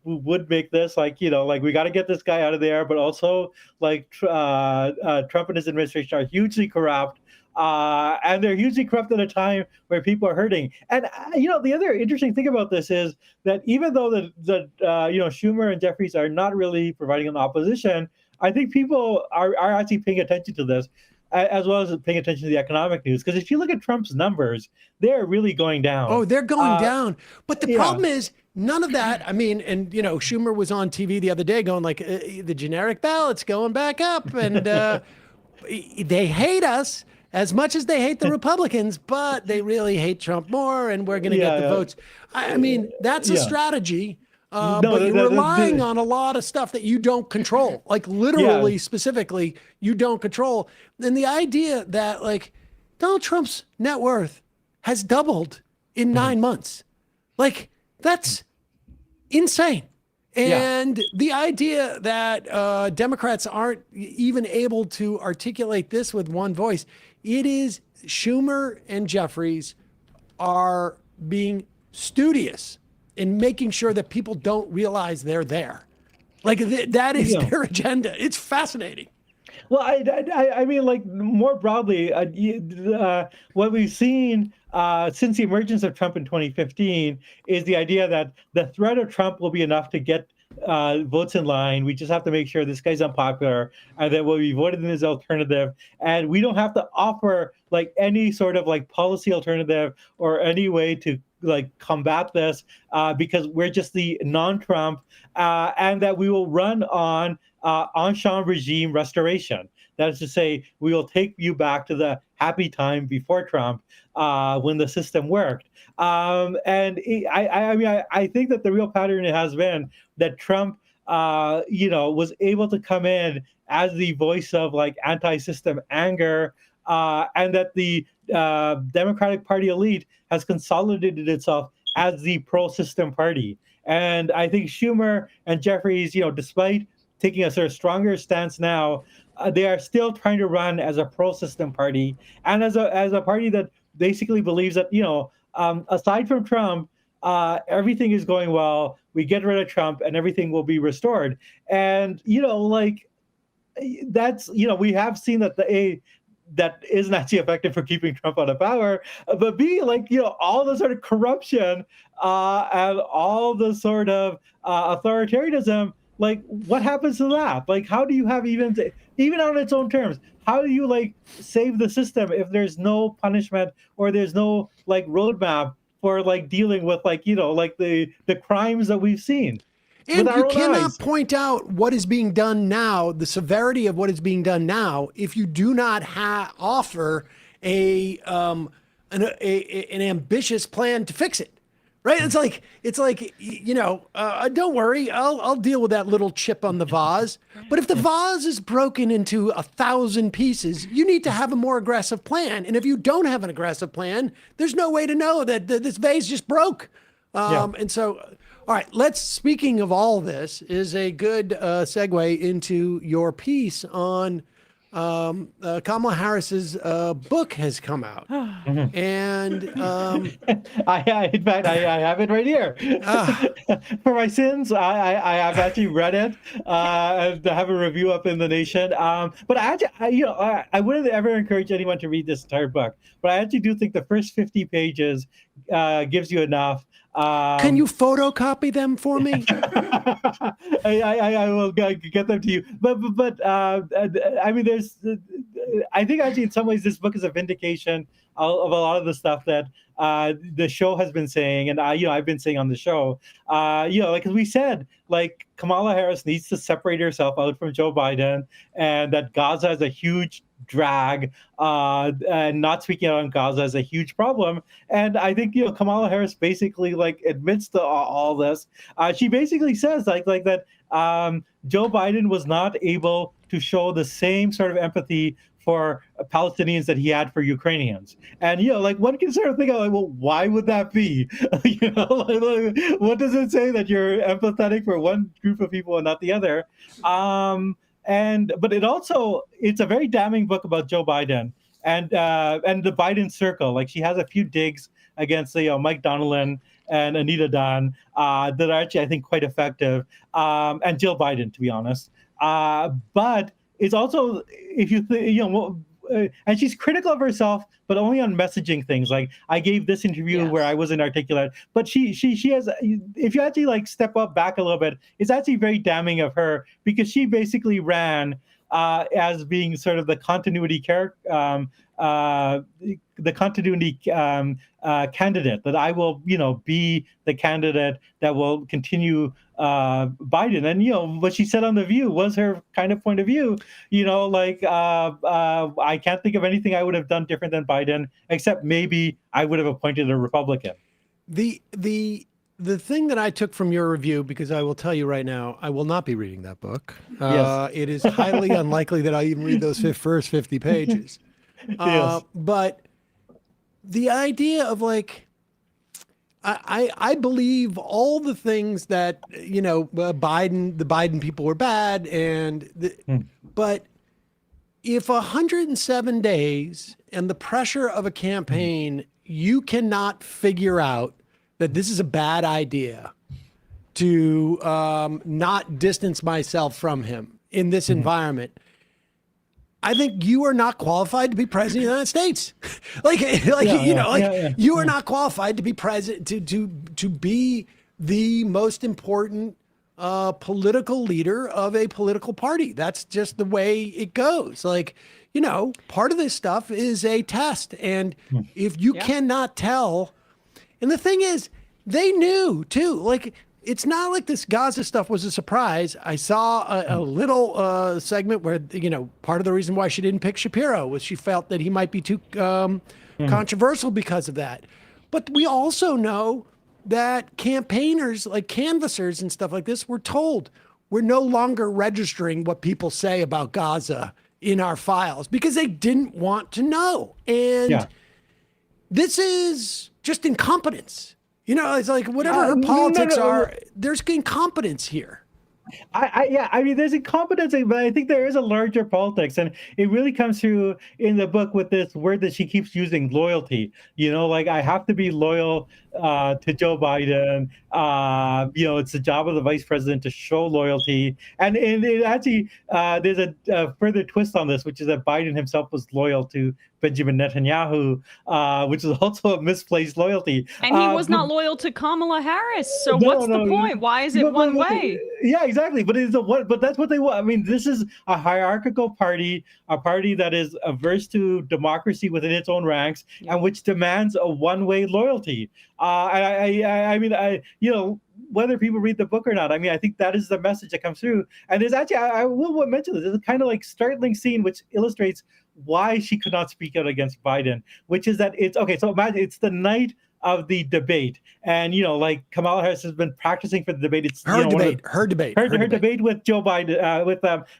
would make this like, like we got to get this guy out of there, but also like Trump and his administration are hugely corrupt. And they're hugely corrupt at a time where people are hurting. And the other interesting thing about this is that even though the Schumer and Jeffries are not really providing an opposition, I think people are actually paying attention to this, as well as paying attention to the economic news. Because if you look at Trump's numbers, they're really going down. Oh, they're going down. But the problem is none of that. I mean, and Schumer was on TV the other day going like the generic ballot's going back up, and they hate us as much as they hate the Republicans, but they really hate Trump more, and we're going to get the votes. I mean, that's a strategy, but you're relying on a lot of stuff that you don't control, like literally, specifically, you don't control. And the idea that like Donald Trump's net worth has doubled in 9 months, like that's insane. And the idea that Democrats aren't even able to articulate this with one voice, it is Schumer and Jeffries are being studious in making sure that people don't realize they're there. Like that is their agenda. It's fascinating. Well, I mean, like more broadly, what we've seen since the emergence of Trump in 2015 is the idea that the threat of Trump will be enough to get votes in line. We just have to make sure this guy's unpopular and that we'll be voted in his alternative. And we don't have to offer like any sort of like policy alternative or any way to like combat this because we're just the non-Trump and that we will run on ancien regime restoration. That is to say, we will take you back to the happy time before Trump when the system worked. And I think that the real pattern has been that Trump, was able to come in as the voice of like anti-system anger, and that the Democratic Party elite has consolidated itself as the pro-system party. And I think Schumer and Jeffries, despite taking a sort of stronger stance now, they are still trying to run as a pro-system party and as a party that basically believes that, aside from Trump, everything is going well. We get rid of Trump and everything will be restored. And, that's, we have seen that that isn't actually effective for keeping Trump out of power, but B, all the sort of corruption and all the sort of authoritarianism, like what happens to that? Like, how do you have even on its own terms, how do you like save the system if there's no punishment or there's no like roadmap for like dealing with the crimes that we've seen? And you cannot point out what is being done now, the severity of what is being done now, if you do not offer an ambitious plan to fix it, right? It's like don't worry, I'll deal with that little chip on the vase. But if the vase is broken into 1,000 pieces, you need to have a more aggressive plan. And if you don't have an aggressive plan, there's no way to know that this vase just broke. And so. All right, speaking of all this, is a good segue into your piece on Kamala Harris's book has come out. And in fact, I have it right here. For my sins, I have actually read it and have a review up in the Nation. But I wouldn't ever encourage anyone to read this entire book. But I actually do think the first 50 pages gives you enough. Can you photocopy them for me? I will get them to you. But I mean, I think actually in some ways this book is a vindication of a lot of the stuff that the show has been saying, and I've been saying on the show. Like as we said, like Kamala Harris needs to separate herself out from Joe Biden, and that Gaza is a huge drag, and not speaking out on Gaza is a huge problem. And I think Kamala Harris basically like admits to all this. She basically says like that Joe Biden was not able to show the same sort of empathy for Palestinians that he had for Ukrainians. And, like one can sort of think, like, well, why would that be? What does it say that you're empathetic for one group of people and not the other? But it's a very damning book about Joe Biden and the Biden circle. Like she has a few digs against Mike Donilon and Anita Dunn that are actually, I think, quite effective, and Jill Biden, to be honest. But it's also, if you and she's critical of herself, but only on messaging things. Like, I gave this interview where I wasn't articulate, but she has. If you actually like step back a little bit, it's actually very damning of her, because she basically ran as being sort of the continuity candidate, that I will, be the candidate that will continue Biden. And, what she said on The View was her kind of point of view, I can't think of anything I would have done different than Biden, except maybe I would have appointed a Republican. The thing that I took from your review, because I will tell you right now, I will not be reading that book. Yes. It is highly unlikely that I even read those first 50 pages. Yes. But the idea of like, I believe all the things that, the Biden people were bad. But if 107 days and the pressure of a campaign, you cannot figure out that this is a bad idea to not distance myself from him in this environment, I think you are not qualified to be president of the United States. You are not qualified to be president, to be the most important political leader of a political party. That's just the way it goes. Part of this stuff is a test. And if you cannot tell, and the thing is, they knew too. It's not like this Gaza stuff was a surprise. I saw a little segment where, part of the reason why she didn't pick Shapiro was she felt that he might be too controversial because of that. But we also know that campaigners, like canvassers and stuff like this, were told we're no longer registering what people say about Gaza in our files because they didn't want to know. And this is just incompetence. It's like whatever her politics are, there's incompetence here. There's incompetence, but I think there is a larger politics, and it really comes through in the book with this word that she keeps using, loyalty. I have to be loyal to Joe Biden. It's the job of the vice president to show loyalty, and it actually there's a further twist on this, which is that Biden himself was loyal to Benjamin Netanyahu, which is also a misplaced loyalty. And he was not loyal to Kamala Harris. So what's the point? Why is it one way? Yeah, exactly. But but that's what they want. I mean, this is a hierarchical party, a party that is averse to democracy within its own ranks, and which demands a one-way loyalty. Whether people read the book or not, I think that is the message that comes through. And there's actually, I will mention this, there's a kind of like startling scene which illustrates why she could not speak out against Biden, which is that so imagine it's the night of the debate, and Kamala Harris has been practicing for the debate. It's her debate with Joe Biden,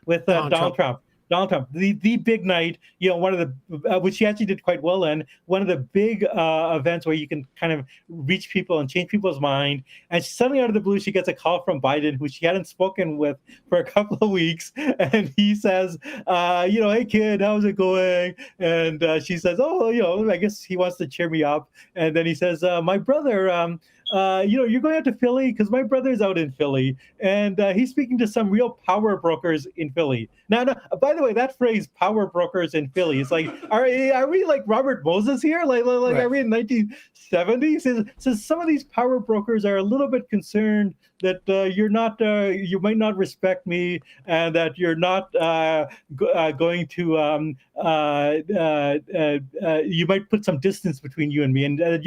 with Donald Trump. Donald Trump, the big night, one of the, which she actually did quite well in, one of the big events where you can kind of reach people and change people's mind. And suddenly out of the blue, she gets a call from Biden, who she hadn't spoken with for a couple of weeks. And he says, hey kid, how's it going? And she says, I guess he wants to cheer me up. And then he says, my brother, you're going out to Philly because my brother's out in Philly, and he's speaking to some real power brokers in Philly. Now, by the way, that phrase "power brokers in Philly" is like, are we like Robert Moses here? Like are we in 1970s? So some of these power brokers are a little bit concerned that you might not respect me, and that you're not going to you might put some distance between you and me, and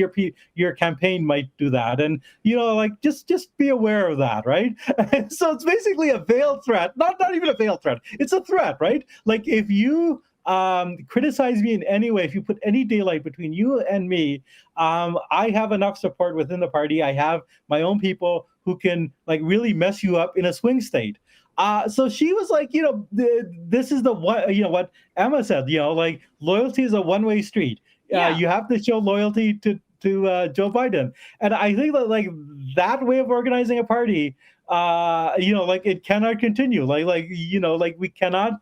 your campaign might do that, and just be aware of that, right? And so it's basically a veiled threat, not even a veiled threat. It's a threat, right? Like if you criticize me in any way, if you put any daylight between you and me, I have enough support within the party. I have my own people who can really mess you up in a swing state. So she was like, this is what Emma said, loyalty is a one-way street. You have to show loyalty to Joe Biden. And I think that that way of organizing a party, it cannot continue. We cannot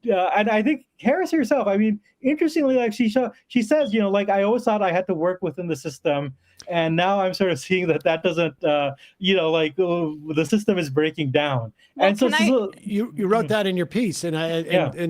and I think Harris herself, I mean, interestingly, like she says, like I always thought I had to work within the system, and now I'm sort of seeing that doesn't, the system is breaking down. Well, and so, you wrote that in your piece, and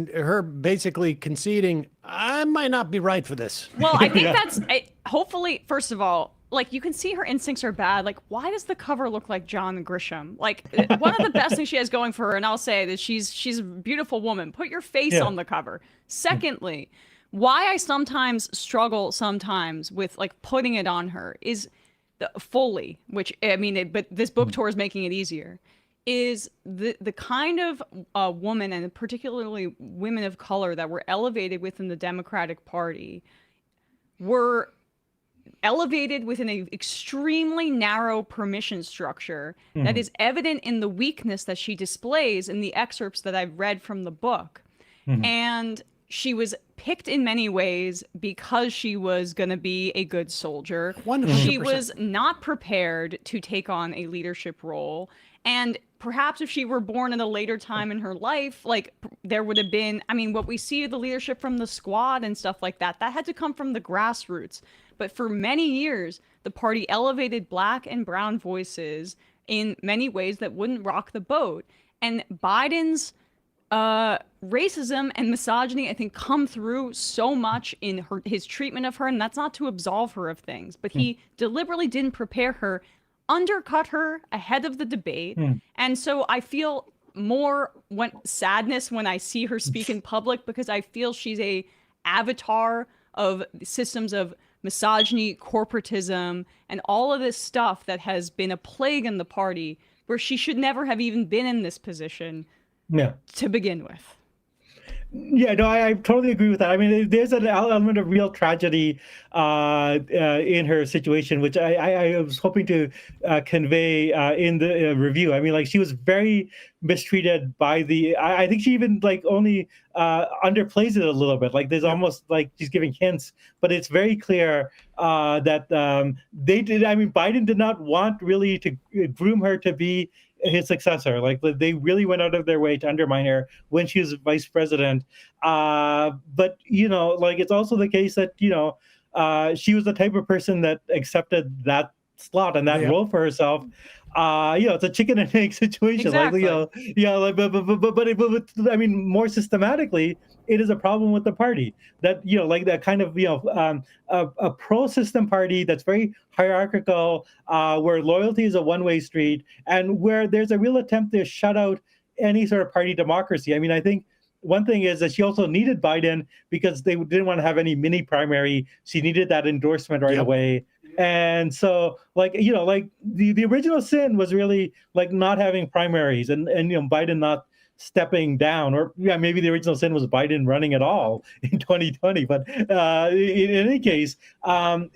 her basically conceding, I might not be right for this. Well, I think that's hopefully, first of all, like you can see her instincts are bad. Like, why does the cover look like John Grisham? Like, one of the best things she has going for her, and I'll say that she's a beautiful woman. Put your face on the cover. Secondly, why I sometimes struggle with like putting it on her is fully, which I mean, but this book tour is making it easier. Is the kind of woman, and particularly women of color, that were elevated within the Democratic Party were elevated within an extremely narrow permission structure that is evident in the weakness that she displays in the excerpts that I've read from the book. And she was picked in many ways because she was going to be a good soldier. 100%. She was not prepared to take on a leadership role. And perhaps if she were born at a later time in her life, like there would have been, I mean, what we see the leadership from the squad and stuff like that had to come from the grassroots. But for many years, the party elevated Black and brown voices in many ways that wouldn't rock the boat. And Biden's racism and misogyny, I think, come through so much in his treatment of her. And that's not to absolve her of things, but he deliberately didn't prepare her, undercut her ahead of the debate. And so I feel more sadness when I see her speak in public, because I feel she's a avatar of systems of misogyny, corporatism, and all of this stuff that has been a plague in the party, where she should never have even been in this position to begin with. Yeah, no, I totally agree with that. I mean, there's an element of real tragedy in her situation, which I was hoping to convey in the review. I mean, like, she was very mistreated by I think she even like only underplays it a little bit. Like, there's almost like she's giving hints, but it's very clear that Biden did not want really to groom her to be his successor. Like, they really went out of their way to undermine her when she was vice president. But like, it's also the case that she was the type of person that accepted that slot and that role for herself. It's a chicken and egg situation. Exactly. But I mean, more systematically, it is a problem with the party that like that kind of a pro-system party that's very hierarchical, where loyalty is a one-way street, and where there's a real attempt to shut out any sort of party democracy. I mean, I think one thing is that she also needed Biden because they didn't want to have any mini primary. She needed that endorsement right away. And so, like, like the original sin was really like not having primaries and Biden not stepping down, or maybe the original sin was Biden running at all in 2020. But in any case, unless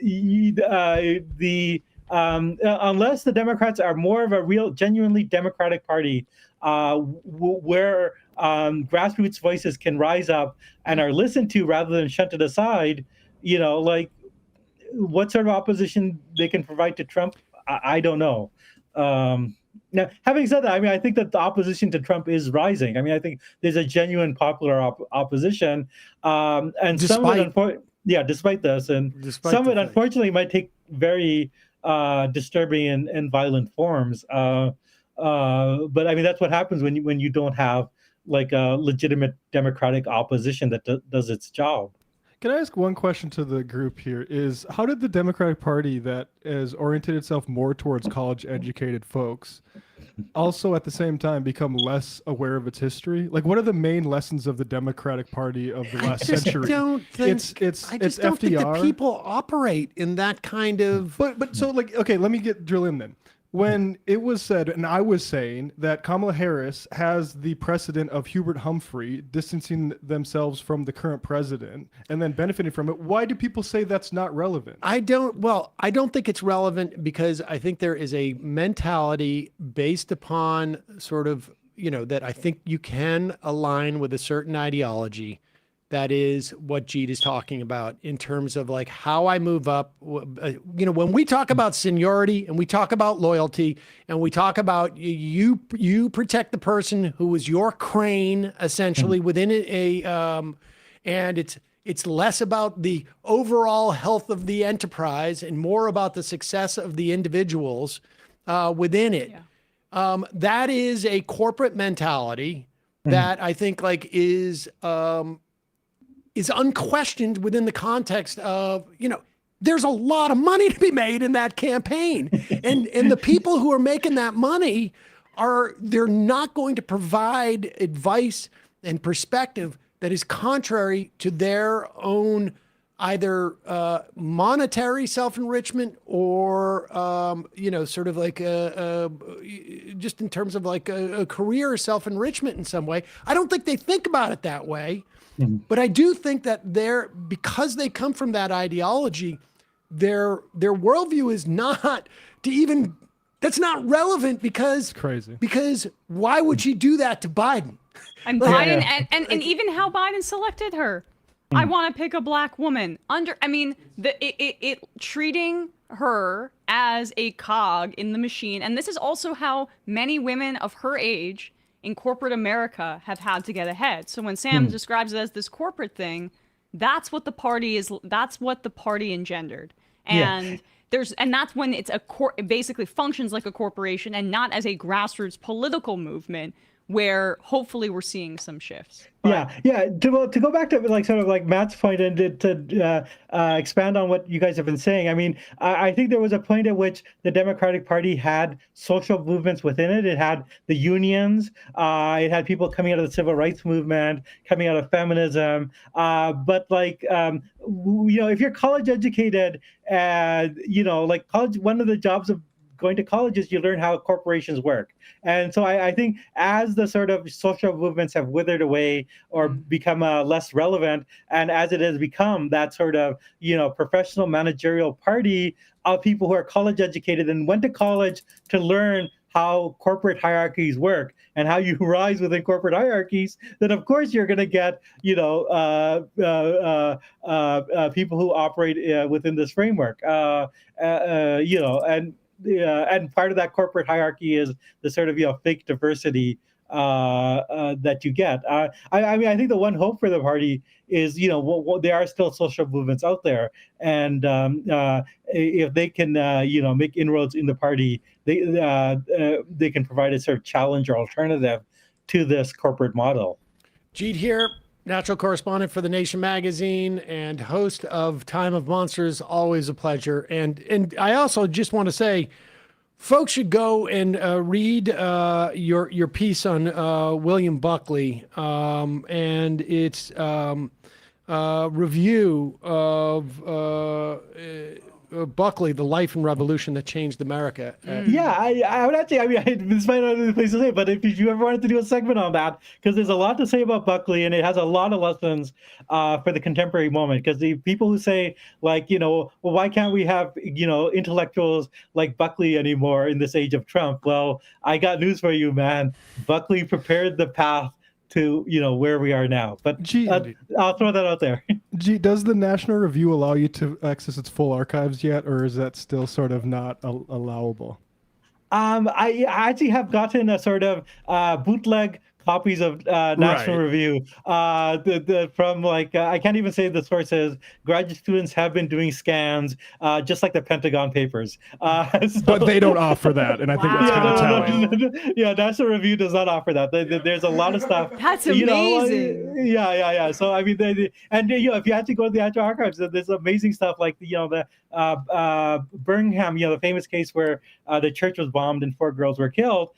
the Democrats are more of a real, genuinely Democratic party, where grassroots voices can rise up and are listened to rather than shunted aside, like, what sort of opposition they can provide to Trump, I don't know. Now, having said that, I mean, I think that the opposition to Trump is rising. I mean, I think there's a genuine popular opposition, and despite this, and some of it unfortunately might take very disturbing and violent forms. But I mean, that's what happens when you don't have like a legitimate Democratic opposition that does its job. Can I ask one question to the group here? Is how did the Democratic Party that has oriented itself more towards college-educated folks also at the same time become less aware of its history? Like, what are the main lessons of the Democratic Party of the last century? Don't think, I just don't think that FDR. people operate in that kind of... But so, like, okay, let me drill in then. When it was said, and I was saying, that Kamala Harris has the precedent of Hubert Humphrey distancing themselves from the current president and then benefiting from it, why do people say that's not relevant? I don't think it's relevant because I think there is a mentality based upon sort of, that I think you can align with a certain ideology that is what Jeet is talking about in terms of like how I move up. When we talk about seniority and we talk about loyalty and we talk about you protect the person who is your crane essentially within and it's less about the overall health of the enterprise and more about the success of the individuals within it. That is a corporate mentality that I think like is unquestioned within the context of, there's a lot of money to be made in that campaign. And the people who are making that money they're not going to provide advice and perspective that is contrary to their own either monetary self-enrichment or, sort of like just in terms of like a career self-enrichment in some way. I don't think they think about it that way. But I do think that because they come from that ideology, their worldview is not that's not relevant because crazy. Because why would she do that to Biden? And Biden and even how Biden selected her. I want to pick a black woman treating her as a cog in the machine. And this is also how many women of her age in corporate America have had to get ahead. So when Sam describes it as this corporate thing, that's what the party is. That's what the party engendered. And that's when it's it basically functions like a corporation and not as a grassroots political movement where hopefully we're seeing some shifts. To go back to like sort of like Matt's point and to expand on what you guys have been saying. I mean, I think there was a point at which the Democratic Party had social movements within it. It had the unions. It had people coming out of the civil rights movement, coming out of feminism. But if you're college educated, like college, one of the jobs of going to college is you learn how corporations work. And so I think as the sort of social movements have withered away or become less relevant, and as it has become that sort of, professional managerial party of people who are college educated and went to college to learn how corporate hierarchies work and how you rise within corporate hierarchies, then of course you're going to get, people who operate within this framework, and part of that corporate hierarchy is the sort of fake diversity that you get. I think the one hope for the party is there are still social movements out there, and if they can make inroads in the party, they can provide a sort of challenge or alternative to this corporate model. Jeet Heer, natural correspondent for The Nation magazine and host of Time of Monsters. Always a pleasure. And I also just want to say, folks should go and read your piece on William Buckley and its review of Buckley, The Life and Revolution That Changed America. I would actually, this might not be the place to say, but if you ever wanted to do a segment on that, because there's a lot to say about Buckley, and it has a lot of lessons for the contemporary moment. Because the people who say, why can't we have, intellectuals like Buckley anymore in this age of Trump? Well, I got news for you, man. Buckley prepared the path to where we are now. But I'll throw that out there. Does the National Review allow you to access its full archives yet, or is that still sort of not allowable? I actually have gotten a sort of bootleg copies of National Review from I can't even say the sources. Graduate students have been doing scans, just like the Pentagon Papers. But they don't offer that, and I think that's kind of telling. Yeah, National Review does not offer that. There's a lot of stuff. That's amazing. Yeah. So I mean, if you actually go to the actual archives, there's amazing stuff like the Birmingham, the famous case where the church was bombed and 4 girls were killed.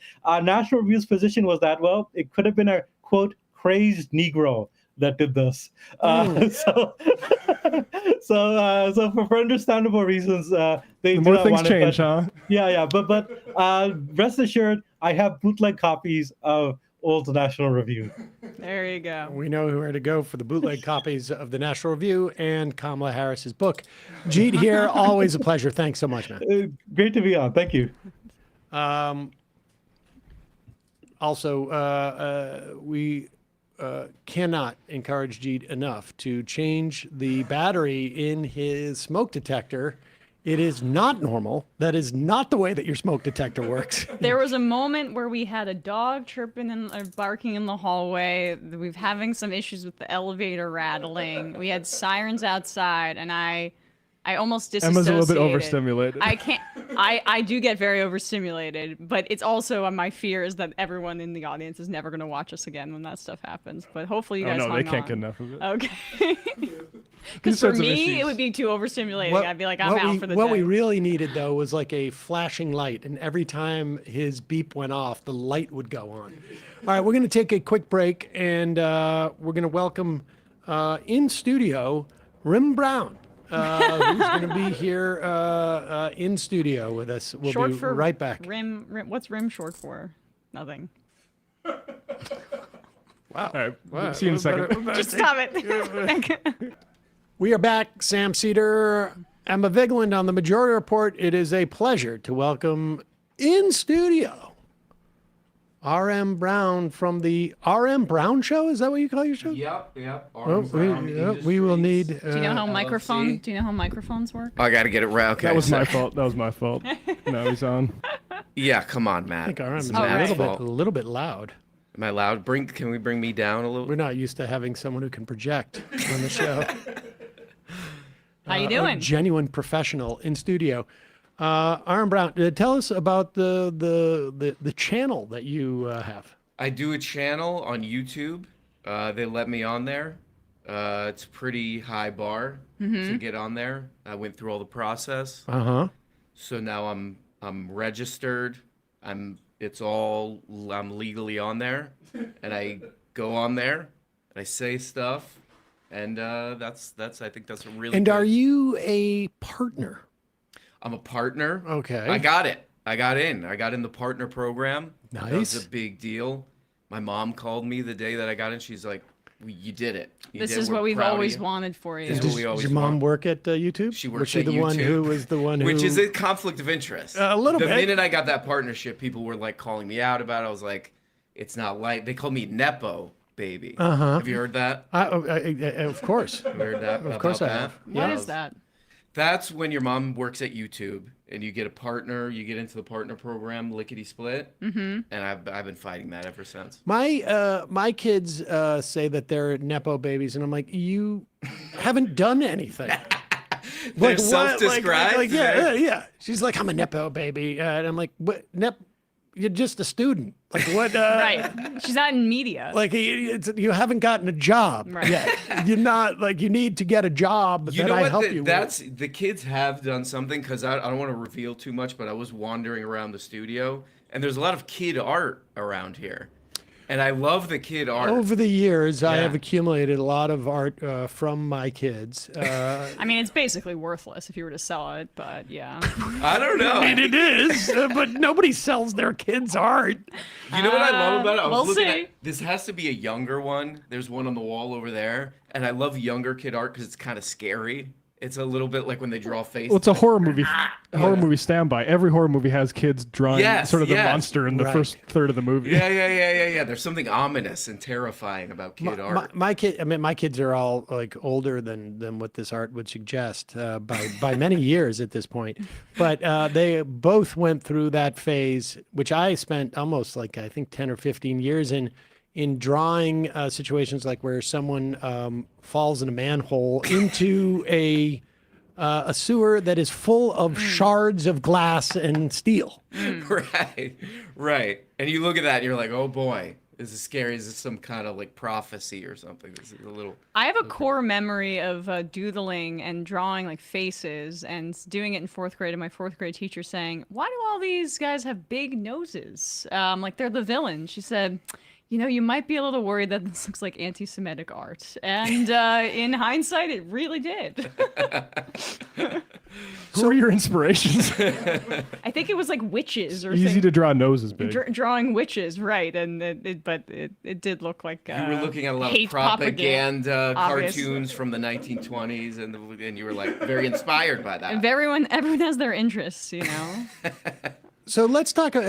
National Review's position was that, well, it could have been a, quote, crazed Negro that did this. So for understandable reasons, they more do not things want change, it, huh? Yeah. But rest assured, I have bootleg copies of old National Review. There you go. We know where to go for the bootleg copies of the National Review and Kamala Harris's book. Jeet Heer, always a pleasure. Thanks so much, man. Great to be on. Thank you. Also, we cannot encourage Jeet enough to change the battery in his smoke detector. It is not normal. That is not the way that your smoke detector works. There was a moment where we had a dog chirping and barking in the hallway. We're having some issues with the elevator rattling. We had sirens outside, and I almost disassociated. Emma's a little bit overstimulated. I can't. I do get very overstimulated, but it's also my fear is that everyone in the audience is never going to watch us again when that stuff happens. But hopefully you guys no, hung they can't on. get enough of it. Okay. These Because for sorts of me, issues. it would be too overstimulating. I'd be like, I'm out for the what day. we really needed, though, was like a flashing light. And every time his beep went off, the light would go on. All right, we're going to take a quick break, and we're going to welcome in studio Rim Brown, who's going to be here in studio with us. We'll Short be for right back. Rim. What's Rim short for? Nothing. Wow. All right, Wow. see you in a second. Just stop it. We are back. Sam Seder, Emma Vigeland on the Majority Report. It is a pleasure to welcome in studio R.M. Brown from the R.M. Brown Show. Is that what you call your show? Yep. Well, we will need. Do you know how microphones work? I got to get it right. Okay. That was my fault. That was my fault. Now he's on. Yeah, come on, Matt. I think R.M. is It's a Matt's little fault. bit, little bit loud. Am I loud? Can we bring me down a little? We're not used to having someone who can project on the show. How you A doing? genuine professional in studio. R.M. Brown, tell us about the channel that you have. I do a channel on YouTube. They let me on there. It's a pretty high bar to get on there. I went through all the process. So now I'm registered. I'm legally on there, and I go on there and I say stuff, and that's I think that's a really. And good... are you a partner? I'm a partner. Okay. I got it. I got in the partner program. Nice. That was a big deal. My mom called me the day that I got in. She's like, "You did it. This is what we've always wanted for you." This is what we always Does your mom want." work at YouTube? She works Was she at the one YouTube, who was the one who? Which is a conflict of interest. A little the bit. minute I got that partnership, people were like calling me out about it. I was like, it's not like, they called me Nepo baby. Have you heard that? Of course. Have you heard that? Of course I about have. that? What is that? That's when your mom works at YouTube and you get a partner, you get into the partner program, lickety split. And I've been fighting that ever since. My kids say that they're Nepo babies, and I'm like, you haven't done anything. They're what? self-described? Yeah. She's like, I'm a Nepo baby. And I'm like, what? You're just a student. Like what? Right. She's not in media. Like you haven't gotten a job Right. yet. You're not like you need to get a job You that know I what? help you That's with. the kids have done something, because I don't want to reveal too much, but I was wandering around the studio and there's a lot of kid art around here. And I love the kid art. Over the years, I Yeah. have accumulated a lot of art from my kids. I mean, it's basically worthless if you were to sell it, but yeah. I don't know. I mean, it is, but nobody sells their kids' art. You know what I love about it? I was we'll looking see. at, this has to be a younger one. There's one on the wall over there. And I love younger kid art because it's kind of scary. It's a little bit like when they draw faces. Well, it's a horror movie. Horror movie standby. Every horror movie has kids drawing Yes, sort of the yes. monster in the Right. first third of the movie. Yeah. There's something ominous and terrifying about kid art. My kids are all like older than what this art would suggest by many years at this point. But they both went through that phase, which I spent almost like I think 10 or 15 years in drawing situations like where someone falls in a manhole into a sewer that is full of shards of glass and steel. Right. And you look at that and you're like, oh boy, this is scary. Is this some kind of like prophecy or something? This is a little. I have a core memory of doodling and drawing like faces and doing it in fourth grade, and my fourth grade teacher saying, "Why do all these guys have big noses? Like they're the villain." She said, "You know, you might be a little worried that this looks like anti-Semitic art." And in hindsight, it really did. Who are your inspirations? I think it was like witches or Easy something. to draw noses big. Drawing witches, right? And it did look like You were looking at a lot of hate propaganda obvious. cartoons from the 1920s, and you were like very inspired by that. And everyone has their interests, you know. So let's talk. You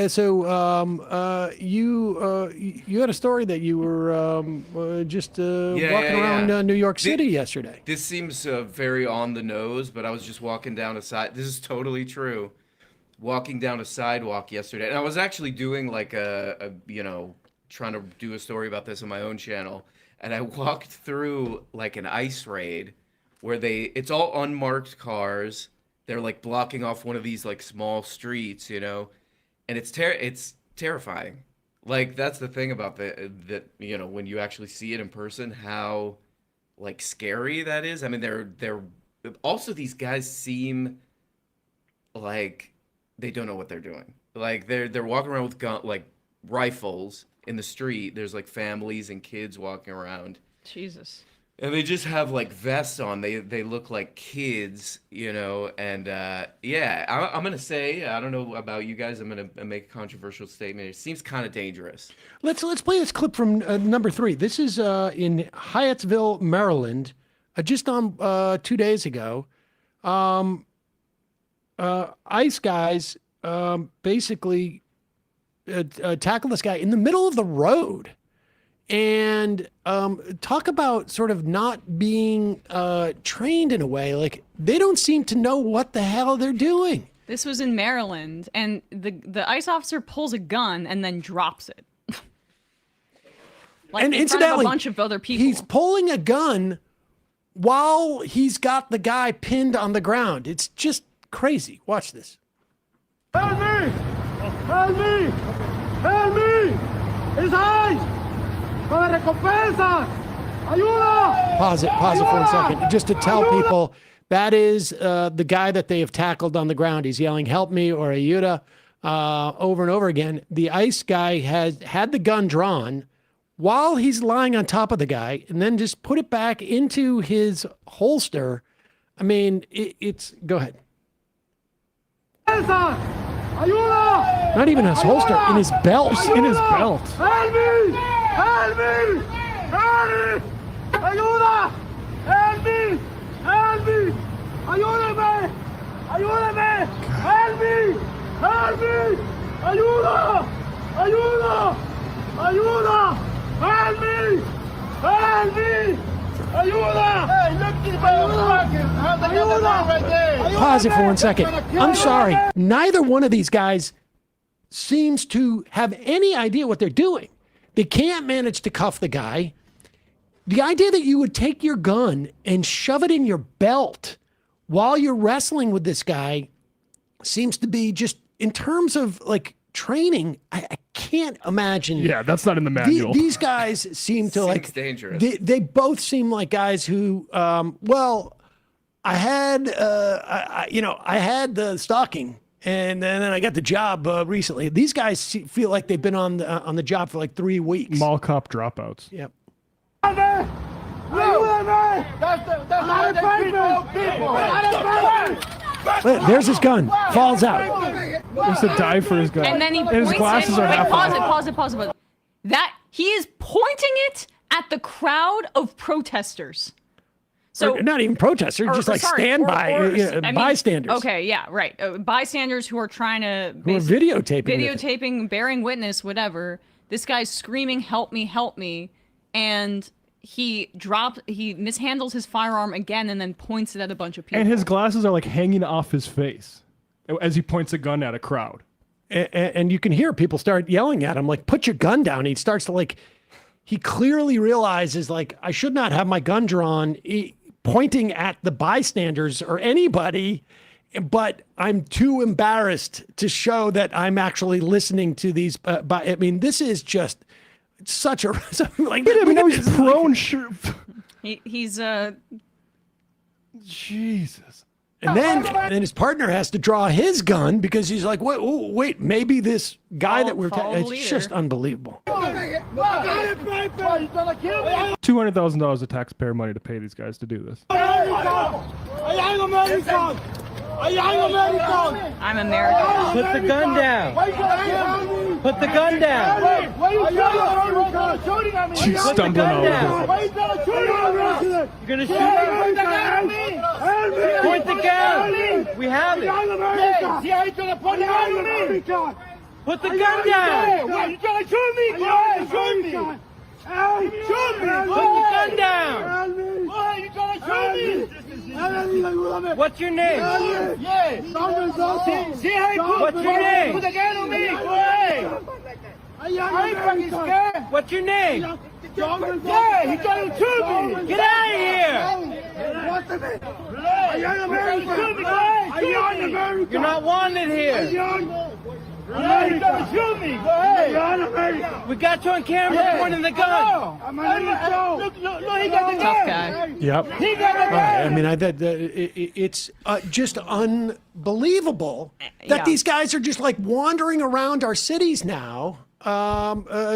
had a story that you were just walking around New York City yesterday. This seems very on the nose, but I was just walking down a side. This is totally true. Walking down a sidewalk yesterday, and I was actually doing like trying to do a story about this on my own channel, and I walked through like an ICE raid where it's all unmarked cars. They're like blocking off one of these like small streets, and it's terrifying. Like that's the thing about that when you actually see it in person, how like scary that is. I mean, they're also, these guys seem like they don't know what they're doing. Like they're walking around with rifles in the street. There's like families and kids walking around. Jesus. And they just have like vests on. They look like kids, and I'm gonna say, I don't know about you guys, I'm gonna make a controversial statement. It seems kind of dangerous. Let's play this clip from number 3. This is in Hyattsville, Maryland, just on 2 days ago. ICE guys basically tackled this guy in the middle of the road. And talk about sort of not being trained in a way. Like, they don't seem to know what the hell they're doing. This was in Maryland, and the ICE officer pulls a gun and then drops it. And in front of a bunch of other people. He's pulling a gun while he's got the guy pinned on the ground. It's just crazy. Watch this. Help me! Help me! Help me! It's high! Pause it for a second, just to tell people that is the guy that they have tackled on the ground. He's yelling, "Help me!" or "Ayuda," over and over again. The ICE guy has had the gun drawn while he's lying on top of the guy, and then just put it back into his holster. I mean, it's go ahead. Not even his holster, in his belt. In his belt. Help me! Help me! Help me! Ayuda! Help me! Help me! Ayúdame! Ayúdame! Help me! Help me! Ayuda! Ayuda! Ayuda! Help me! Help me! Ayuda! Hey, look at the Ayuda! Right there! Pause it for 1 second. I'm sorry. Neither one of these guys seems to have any idea what they're doing. They can't manage to cuff the guy. The idea that you would take your gun and shove it in your belt while you're wrestling with this guy seems to be just, in terms of like training, I can't imagine. Yeah, that's not in the manual. These guys seem to Seems dangerous. They both seem like guys who, I had the stalking. And then I got the job recently. These guys feel like they've been on the job for like 3 weeks. Mall cop dropouts. Yep. There's his gun. Falls out. There's a dive for his gun. And then he his points glasses it. are half Pause it. That he is pointing it at the crowd of protesters. So Or not even protesters, just like bystanders. Okay, yeah, right. Bystanders who are trying to Who are videotaping, bearing witness, whatever. This guy's screaming, "Help me, help me." And he mishandles his firearm again and then points it at a bunch of people. And his glasses are like hanging off his face as he points a gun at a crowd. And you can hear people start yelling at him, like, "Put your gun down." He starts to he clearly realizes, like, I should not have my gun drawn, pointing at the bystanders or anybody, but I'm too embarrassed to show that I'm actually listening to these. I mean, this is just such a like. I mean, he's prone. He's Jesus. And then his partner has to draw his gun because he's like, wait, maybe this guy that we're it's just unbelievable. $200,000 of taxpayer money to pay these guys to do this. I'm American. Put the gun down. Put the gun down. She's stumbling all over. You're gonna shoot me? Point the gun. We have it. Yeah, see how he's gonna point the gun at me? Put the gun down. What, you trying to shoot me? Go ahead, shoot me. Shoot me. Put the gun down. What, you trying to shoot me? What's your name? Yeah. See how he What's your name? Put the gun on me. Go ahead. I ain't fucking scared. What's your name? Yeah, he's trying to shoot me. Get out of here. You're not wanted here. Yeah, he's trying to shoot me. Go ahead. We got you on camera pointing the gun. Look, he got the gun. Tough guy. Yep. He got the gun. I mean, it's just unbelievable that these guys are just like wandering around our cities now,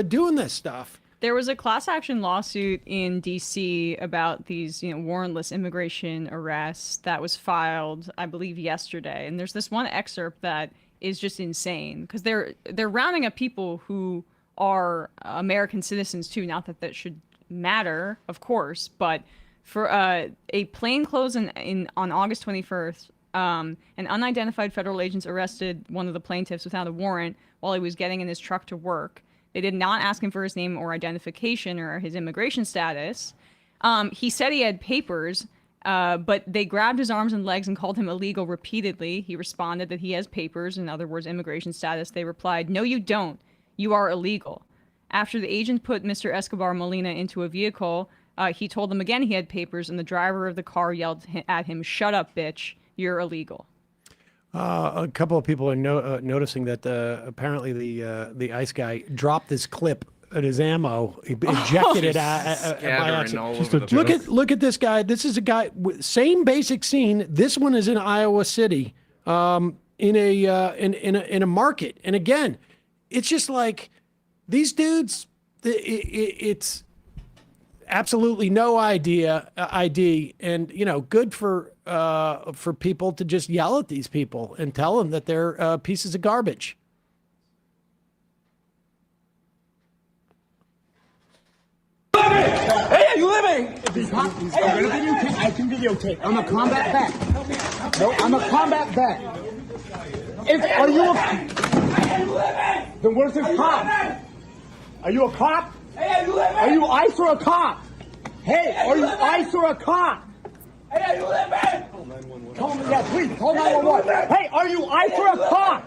doing this stuff. There was a class action lawsuit in D.C. about these, warrantless immigration arrests that was filed, I believe, yesterday. And there's this one excerpt that is just insane because they're rounding up people who are American citizens too. Not that should matter, of course, but for a plainclothes on August 21st, an unidentified federal agents arrested one of the plaintiffs without a warrant while he was getting in his truck to work. They did not ask him for his name or identification or his immigration status. He said he had papers, but they grabbed his arms and legs and called him illegal repeatedly. He responded that he has papers, in other words, immigration status. They replied, "No, you don't. You are illegal." After the agent put Mr. Escobar Molina into a vehicle, he told them again he had papers, and the driver of the car yelled at him, "Shut up, bitch. You're illegal." A couple of people are noticing that apparently the ICE guy dropped this clip at his ammo, ejected it by accident. Look at this guy. This is a guy. Same basic scene. This one is in Iowa City, in a market. And again, it's just like these dudes. It's absolutely no ID, and good for people to just yell at these people and tell them that they're pieces of garbage. Hey, are you living? I can videotape. I'm a combat vet. No, I'm a combat vet. Are you a... Then where's this cop? Are you a cop? Hey, are you living? Are you ICE or a cop? Hey, are you ICE or a cop? Hey, are you living? Call me, yeah, please, call 911. Hey, are you ICE or a cop?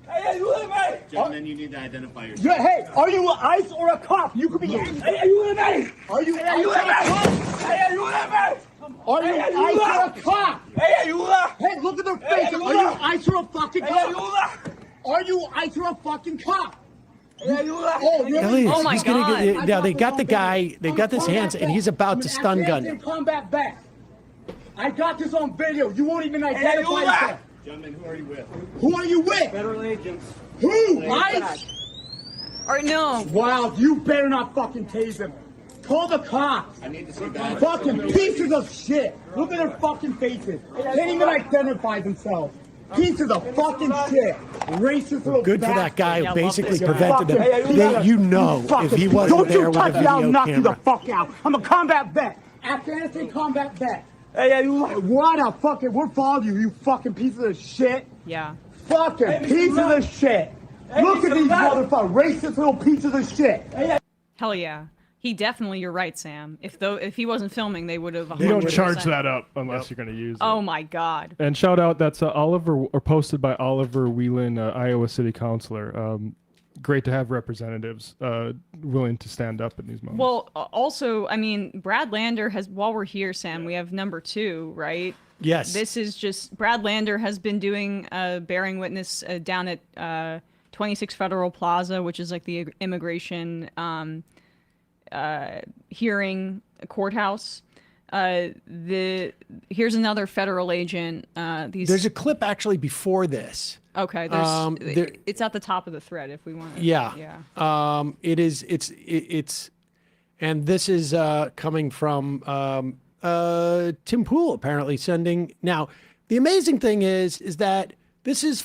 Hey, are you living? Gentlemen, you need to identify yourself. Yeah, hey, are you ICE or a cop? You could be... Hey, are you living? Are you ICE or a cop? Hey, are you living? Are you ICE or a cop? Hey, are you living? Hey, look at their face. Are you ICE or a fucking cop? Are you ICE or a fucking cop? Oh, really? Oh my God. Now they got the guy, they got his hands, and he's about to stun gun him. Combat vet. I got this on video. You won't even identify yourself. Gentlemen, who are you with? Who are you with? Federal agents. Who? ICE? Or no. Wow, you better not fucking tase them. Call the cops. I need to see that. Fucking pieces of shit. Look at their fucking faces. Can't even identify themselves. Pieces of fucking shit. Racist little Good for that guy who basically prevented them. Fucking If he wasn't there with a touch me, I'll video knock you the camera. fuck out. I'm a combat vet. Afghanistan combat vet. Hey, what a fucking, we're following you, you fucking pieces of shit. Yeah. Fucking pieces of shit. Look at these motherfuckers, racist little pieces of shit. Hell yeah. He definitely, you're right, Sam. If he wasn't filming, they would have. They don't charge that up unless you're going to use it. Oh my God. And shout out, that's posted by Oliver Whelan, Iowa City Councilor. Great to have representatives willing to stand up in these moments. Well, also, I mean, Brad Lander has, while we're here, Sam, we have number 2, right? Yes. This is just, Brad Lander has been doing bearing witness down at 26 Federal Plaza, which is like the immigration hearing courthouse. Here's another federal agent. There's a clip actually before this. Okay, it's at the top of the thread if we want to. Yeah. It is. It's, and this is coming from Tim Pool apparently sending. Now, the amazing thing is that this is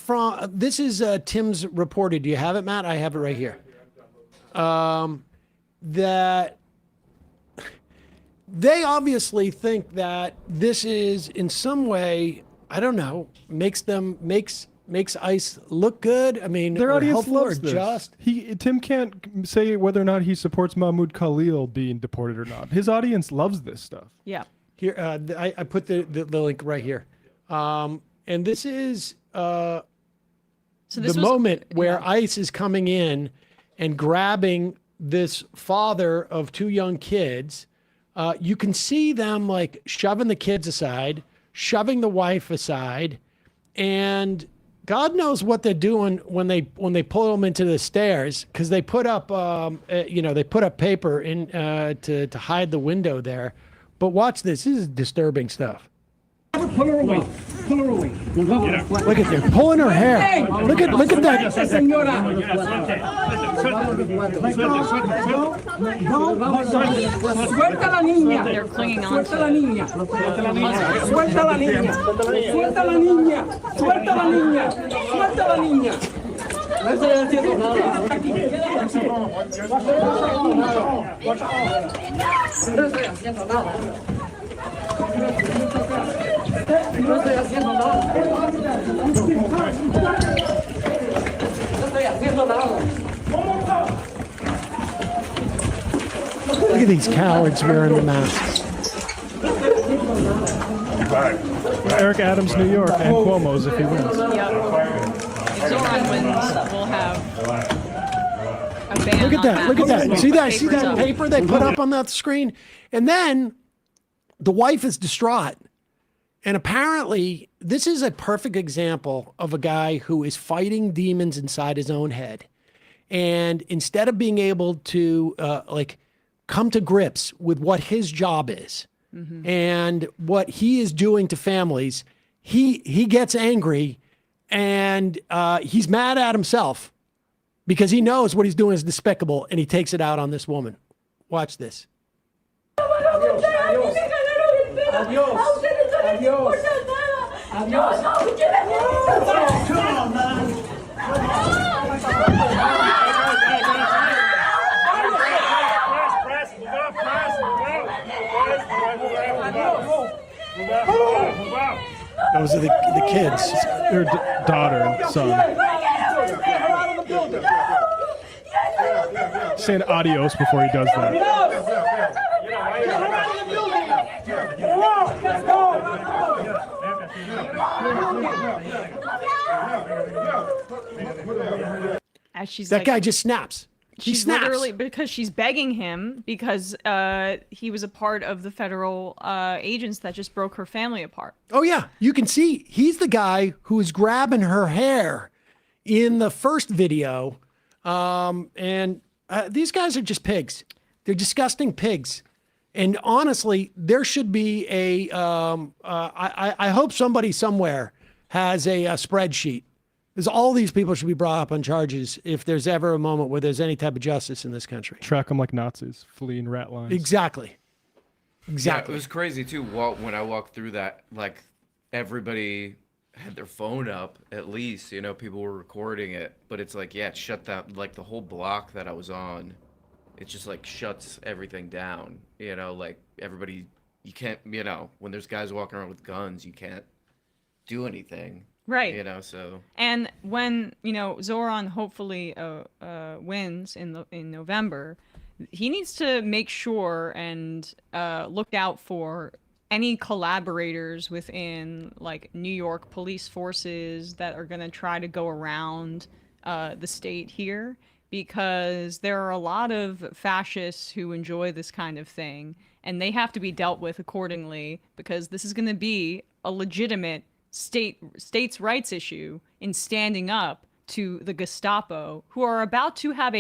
Tim's reported. Do you have it, Matt? I have it right here. That they obviously think that this is in some way, I don't know, makes ICE look good. I mean, Their or audience helpful or loves this. just. Tim can't say whether or not he supports Mahmoud Khalil being deported or not. His audience loves this stuff. Yeah. Here, I put the link right here, and this is the moment where ICE is coming in and grabbing this father of 2 young kids. You can see them like shoving the kids aside, shoving the wife aside, and God knows what they're doing when they pull them into the stairs, because they put up they put up paper in to hide the window there. But watch this. This is disturbing stuff. Pull her away. Pull her away. Look at they're pulling her hair. Look at that. Suelta la niña. They're clinging on Suelta la niña. Suelta la niña. Suelta la niña. Suelta la niña. Suelta la niña. No estoy haciendo nada. No estoy haciendo nada. No estoy haciendo nada. No estoy haciendo nada. Look at these cowards wearing the masks. Eric Adams, New York, and Cuomo's if he wins. If Zoran wins, we'll have a ban. Look at that. Look at that. See that? See Papers that up. paper they put up on that screen? And then the wife is distraught. And apparently, this is a perfect example of a guy who is fighting demons inside his own head. And instead of being able to come to grips with what his job is and what he is doing to families, he gets angry and he's mad at himself because he knows what he's doing is despicable, and he takes it out on this woman. Watch this. Those are the kids. Their daughter and son. Saying adios before he does that. As she's That like, guy just snaps. He she's snaps. literally, because she's begging him because he was a part of the federal agents that just broke her family apart. Oh, yeah. You can see he's the guy who is grabbing her hair in the first video. And these guys are just pigs. They're disgusting pigs. And honestly, there should be a, I hope somebody somewhere has a spreadsheet. Because all these people should be brought up on charges if there's ever a moment where there's any type of justice in this country. Track them like Nazis, fleeing rat lines. Exactly. Yeah, it was crazy too. When I walked through that, like everybody had their phone up, at least, you know, people were recording it. But it's like, yeah, it shut down, like the whole block that I was on. It just like shuts everything down. You know, like everybody, you can't, you know, when there's guys walking around with guns, you can't do anything. Right. You know, so. And when, you know, Zoran hopefully wins in November, he needs to make sure and look out for any collaborators within like New York police forces that are going to try to go around the state here, because there are a lot of fascists who enjoy this kind of thing, and they have to be dealt with accordingly, because this is going to be a legitimate states' rights issue in standing up to the Gestapo, who are about to have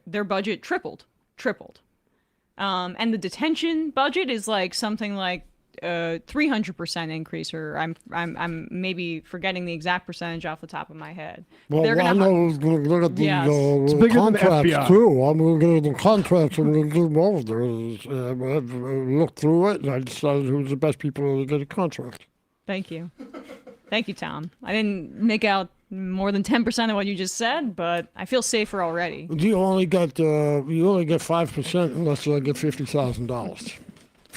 their budget tripled. And the detention budget is like something like 300% increase, or I'm maybe forgetting the exact percentage off the top of my head. Well, They're I gonna know look at the It's bigger than the contracts FBI. too. I'm looking at the contracts and looking over there. I've looked through it and I decided who's the best people to get a contract. Thank you. Thank you, Tom. I didn't make out more than 10% of what you just said, but I feel safer already. You only get 5% unless I get $50,000.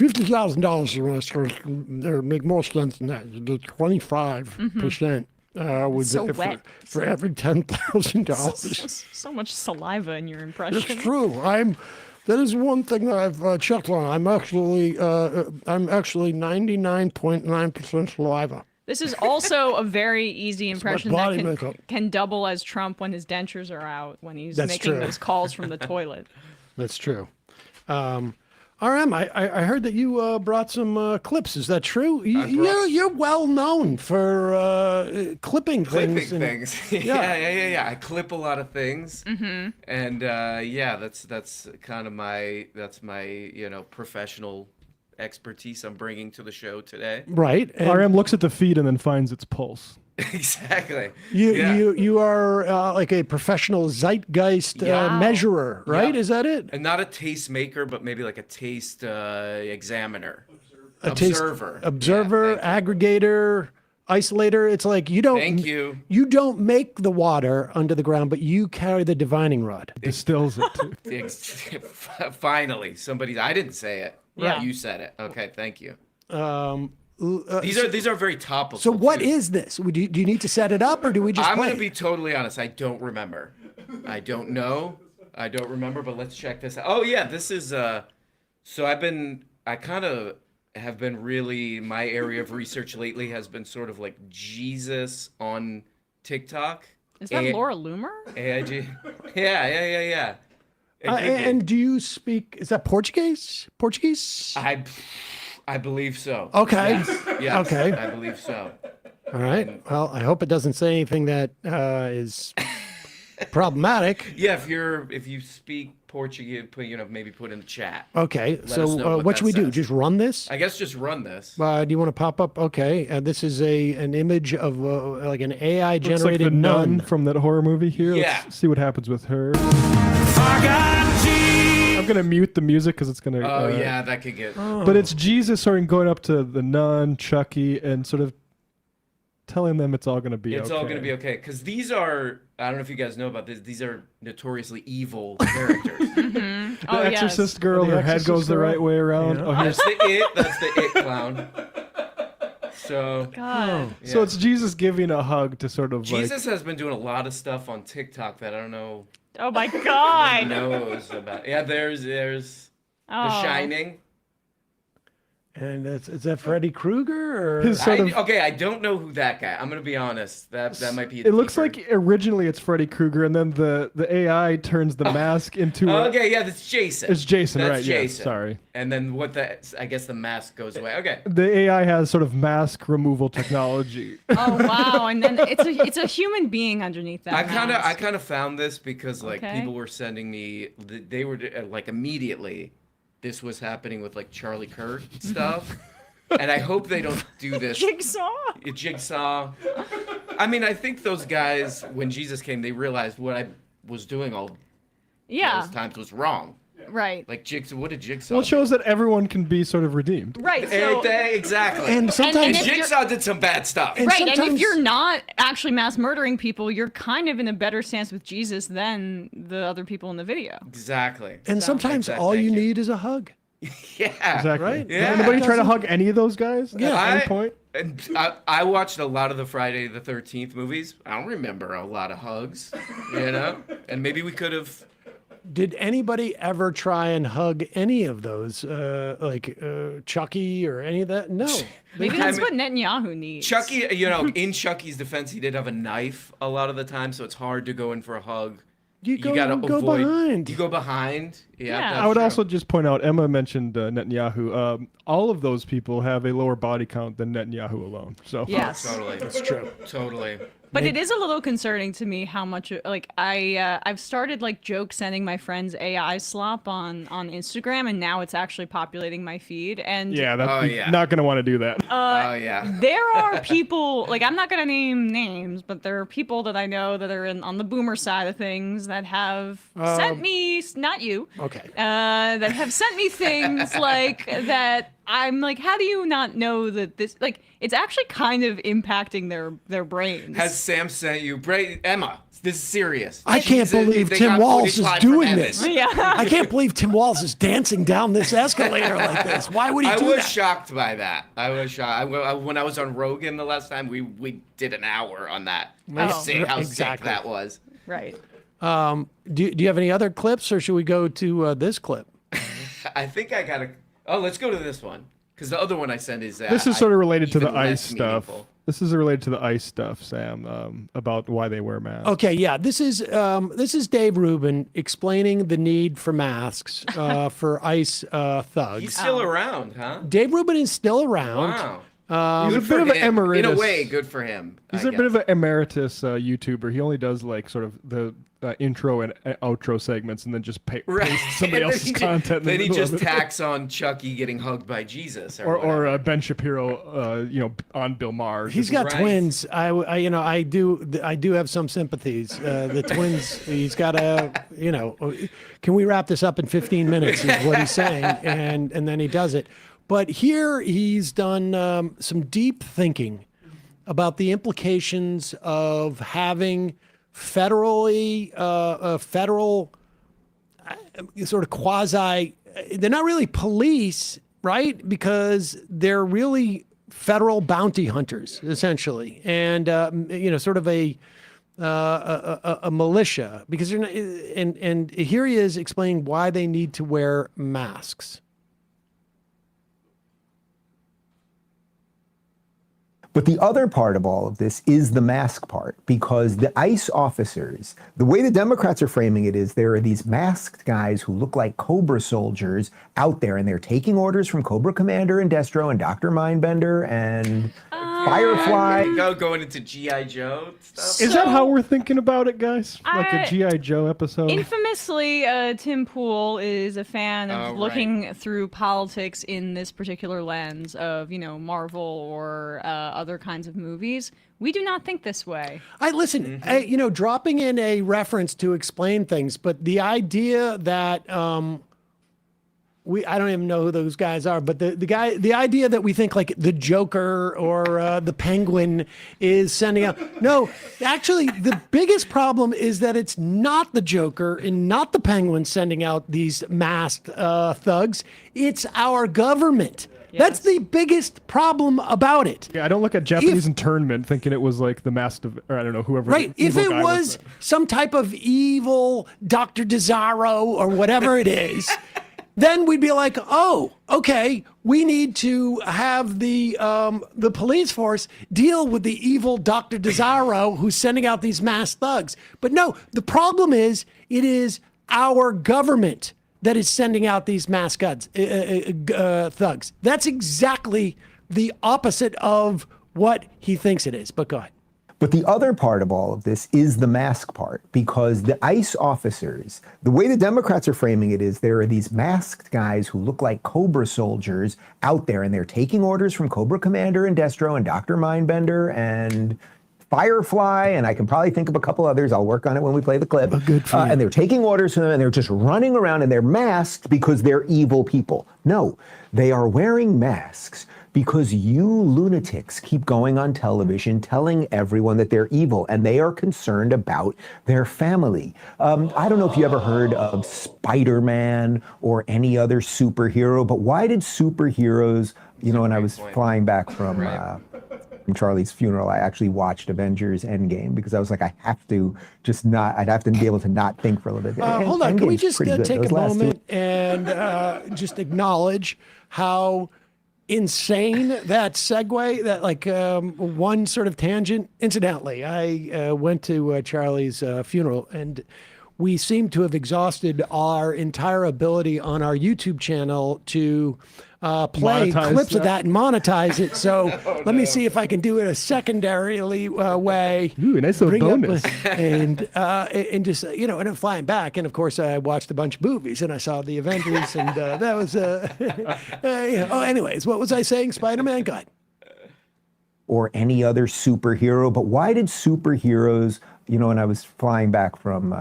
$50,000 in Wisconsin, there make more sense than that. You do 25%. Would So be wet. for every $10,000. So much saliva in your impression. It's true. That is one thing that I've checked on. I'm actually 99.9% saliva. This is also a very easy impression that body makeup. can double as Trump when his dentures are out, when he's That's making true. those calls from the toilet. That's true. RM, I heard that you brought some clips. Is that true? You're well known for clipping things. Yeah. I clip a lot of things, and that's kind of my professional expertise I'm bringing to the show today. Right. And RM looks at the feed and then finds its pulse. Exactly. You are like a professional zeitgeist measurer, right? Yeah. Is that it? And not a taste maker, but maybe like a taste examiner, Observer, Yeah, aggregator, isolator. It's like you don't. Thank you. You don't make the water under the ground, but you carry the divining rod. Distills it. Finally, somebody. I didn't say it. Yeah. You said it. Okay, thank you. These are very topical. So what too. is this? Do you need to set it up, or do we just I'm play? going to be totally honest. I don't remember. I don't know. I don't remember, but let's check this out. Oh yeah, this is so I kind of have been really, my area of research lately has been sort of like Jesus on TikTok. Is that Laura Loomer? Yeah. And do you speak? Is that Portuguese? Portuguese? I believe so. Okay. Yes, Okay. I believe so. All right. Well, I hope it doesn't say anything that is problematic. Yeah, if you speak Portuguese, maybe put in the chat. Okay. Let us So know what should we that do? says. Just run this? I guess just run this. Do you want to pop up? Okay. This is an image of like an AI Looks like generated the nun from that horror movie here. Yeah. Let's see what happens with her. I'm gonna mute the music because it's gonna. Oh yeah, that could get. But it's Jesus sort of going up to the nun, Chucky, and sort of telling them it's all gonna be okay. It's all gonna be okay, because these are, I don't know if you guys know about this, these are notoriously evil characters. The Exorcist girl, her head goes the right way around. Yeah. Oh, here's That's the it clown. So God. So it's Jesus giving a hug to sort of Jesus has been doing a lot of stuff on TikTok that I don't know Oh my who God. knows about. Yeah, there's The Shining. And is that Freddy Krueger or His sort of. Okay, I don't know who that guy. I'm gonna be honest. That might be. It looks like originally it's Freddy Krueger, and then the AI turns the mask into. Okay, yeah, that's Jason. It's Jason, That's right? Yeah, Jason. sorry. And then I guess the mask goes away. Okay. The AI has sort of mask removal technology. Oh wow! And then it's a human being underneath that. I mask. kind of found this because Okay. people were sending me. They were like immediately. This was happening with like Charlie Kirk stuff. And I hope they don't do this. Jigsaw. I mean, I think those guys, when Jesus came, they realized what I was doing all those times was wrong. Right. Like Jigsaw, what did Jigsaw? Well, it shows that everyone can be sort of redeemed. Right. So, exactly. And sometimes and if Jigsaw did some bad stuff. right, and if you're not actually mass murdering people, you're kind of in a better stance with Jesus than the other people in the video. Exactly. And sometimes all you need is a hug. Yeah. Exactly. Right? Yeah. Did anybody try to hug any of those guys? Yeah. At any point? And I watched a lot of the Friday the 13th movies. I don't remember a lot of hugs, And maybe we could have. Did anybody ever try and hug any of those, like Chucky or any of that? No. Maybe that's what Netanyahu needs. Chucky, in Chucky's defense, he did have a knife a lot of the time, so it's hard to go in for a hug. You gotta avoid. Behind. You go behind. Yeah. I would also just point out, Emma mentioned Netanyahu. All of those people have a lower body count than Netanyahu alone. So Yes. Totally. That's true. Totally. But it is a little concerning to me how much I've started like joke sending my friends AI slop on Instagram, and now it's actually populating my feed. And yeah, that's not gonna want to do that. there are people like I'm not gonna name names, but there are people that I know that are on the boomer side of things that have sent me, not you, that have sent me things like that. I'm like, how do you not know that this, like, it's actually kind of impacting their brains? Has Sam sent you, Emma, This is serious. I can't believe they Tim got Walz footage is live from doing heaven. this. Yeah. I can't believe Tim Walz is dancing down this escalator like this. Why would he do I was that? shocked by that. I was shocked. When I was on Rogan the last time, we did an hour on that. Oh, Saying how exactly. sick that was. Right. Do you have any other clips, or should we go to this clip? I think I gotta. Oh, let's go to this one because the other one I sent is. This is sort of related to the even ICE less stuff. meaningful. This is related to the ICE stuff, Sam, about why they wear masks. Okay, yeah, this is Dave Rubin explaining the need for masks for ICE thugs. He's still around, huh? Dave Rubin is still around. Wow. He's Good a for bit of an him. emeritus. In a way, good for him. He's I a bit of guess. an emeritus YouTuber. He only does like sort of the intro and outro segments, and then just pastes somebody And then else's he content. in the Then he middle of just it. tacks on Chucky getting hugged by Jesus, or Ben Shapiro, on Bill Maher. He's got twins. I do have some sympathies. The twins. He's got a. Can we wrap this up in 15 minutes? Is what he's saying, and then he does it. But here he's done some deep thinking about the implications of having federal sort of quasi. They're not really police, right? Because they're really federal bounty hunters, essentially, and sort of a militia. Because they're not, and here he is explaining why they need to wear masks. But the other part of all of this is the mask part, because the ICE officers, the way the Democrats are framing it is there are these masked guys who look like Cobra soldiers out there, and they're taking orders from Cobra Commander and Destro and Dr. Mindbender and Firefly. Going into G.I. Joe stuff. Is that how we're thinking about it, guys? Like I- a G.I. Joe episode? Infamously, Tim Pool is a fan of Oh, looking through politics in this particular lens of, Marvel or other kinds of movies. We do not think this way. Dropping in a reference to explain things, but the idea that I don't even know who those guys are, but the idea that we think like the Joker or the Penguin is sending out. No, actually, the biggest problem is that it's not the Joker and not the Penguin sending out these masked thugs. It's our government. That's the biggest problem about it. Yeah, I don't look at Japanese internment thinking it was like the masked, or I don't know, whoever. Right. the If evil it guy was some type of evil Dr. Desaro or whatever it is, then we'd be like, oh, okay, we need to have the police force deal with the evil Dr. Desaro who's sending out these masked thugs. But no, the problem is it is our government that is sending out these masked thugs. That's exactly the opposite of what he thinks it is. But go ahead. But the other part of all of this is the mask part, because the ICE officers, the way the Democrats are framing it is there are these masked guys who look like Cobra soldiers out there, and they're taking orders from Cobra Commander and Destro and Dr. Mindbender and Firefly, and I can probably think of a couple others. I'll work on it when we play the clip. And they're taking orders from them, and they're just running around, and they're masked because they're evil people. No, they are wearing masks because you lunatics keep going on television telling everyone that they're evil, and they are concerned about their family. I don't know if you ever heard of Spider-Man or any other superhero, but why did superheroes, when I was flying back from Charlie's funeral, I actually watched Avengers Endgame because I was like, I'd have to be able to not think for a little bit. Hold on, can we just pretty good. take Those a last two- moment and just acknowledge how insane that segue, that one sort of tangent. Incidentally, I went to Charlie's funeral, and we seem to have exhausted our entire ability on our YouTube channel to play Monetize clips of that. that and monetize it. So let me see if I can do it a secondarily way. Ooh, a nice little Bring up bonus. and just and I'm flying back, and of course I watched a bunch of movies, and I saw the Avengers, and that was anyways, what was I saying? Spider-Man? God. Or any other superhero, but why did superheroes, when I was flying back from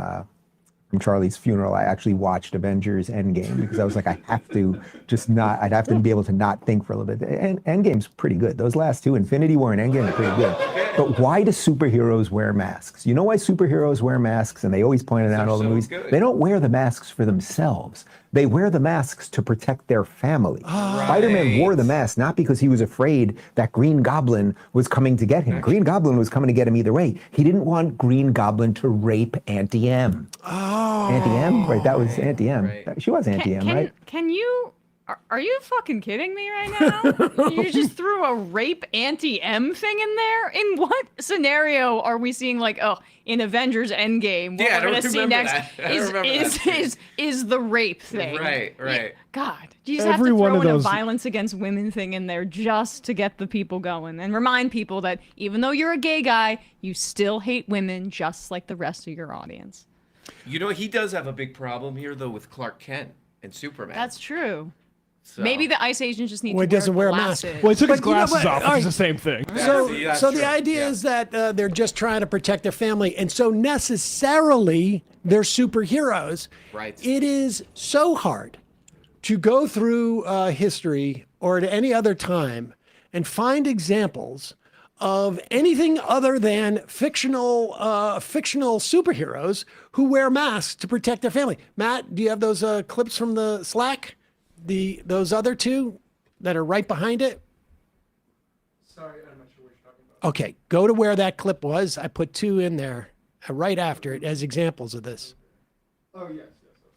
from Charlie's funeral, I actually watched Avengers Endgame because I was like, I'd have to be able to not think for a little bit. And Endgame's pretty good. Those last two, Infinity War and Endgame, are pretty good. But why do superheroes wear masks? You know why superheroes wear masks? And they always point it out in all the movies. Good. They don't wear the masks for themselves. They wear the masks to protect their family. Spider-Man wore the mask not because he was afraid that Green Goblin was coming to get him. Green Goblin was coming to get him either way. He didn't want Green Goblin to rape Auntie M. Auntie M? Right, that was Auntie M. Right. She was Auntie M, right? Can you... Are you fucking kidding me right now? You just threw a rape anti-M thing in there? In what scenario are we seeing, like, in Avengers Endgame, what we're going to see next is the rape thing? Right. Yeah, God. You just have to throw in a violence against women thing in there just to get the people going and remind people that even though you're a gay guy, you still hate women just like the rest of your audience. You know, he does have a big problem here, though, with Clark Kent and Superman. That's true. So. Maybe the ice agents just need Well, to he doesn't wear a mask. Well, he took his glasses off, which is the same thing. So the idea is that they're just trying to protect their family, and so necessarily they're superheroes. Right. It is so hard to go through history or at any other time and find examples of anything other than fictional superheroes who wear masks to protect their family. Matt, do you have those clips from the Slack? Those other two that are right behind it? Sorry, I'm not sure what you're talking about. Okay, go to where that clip was. I put two in there right after it as examples of this. Oh, yes.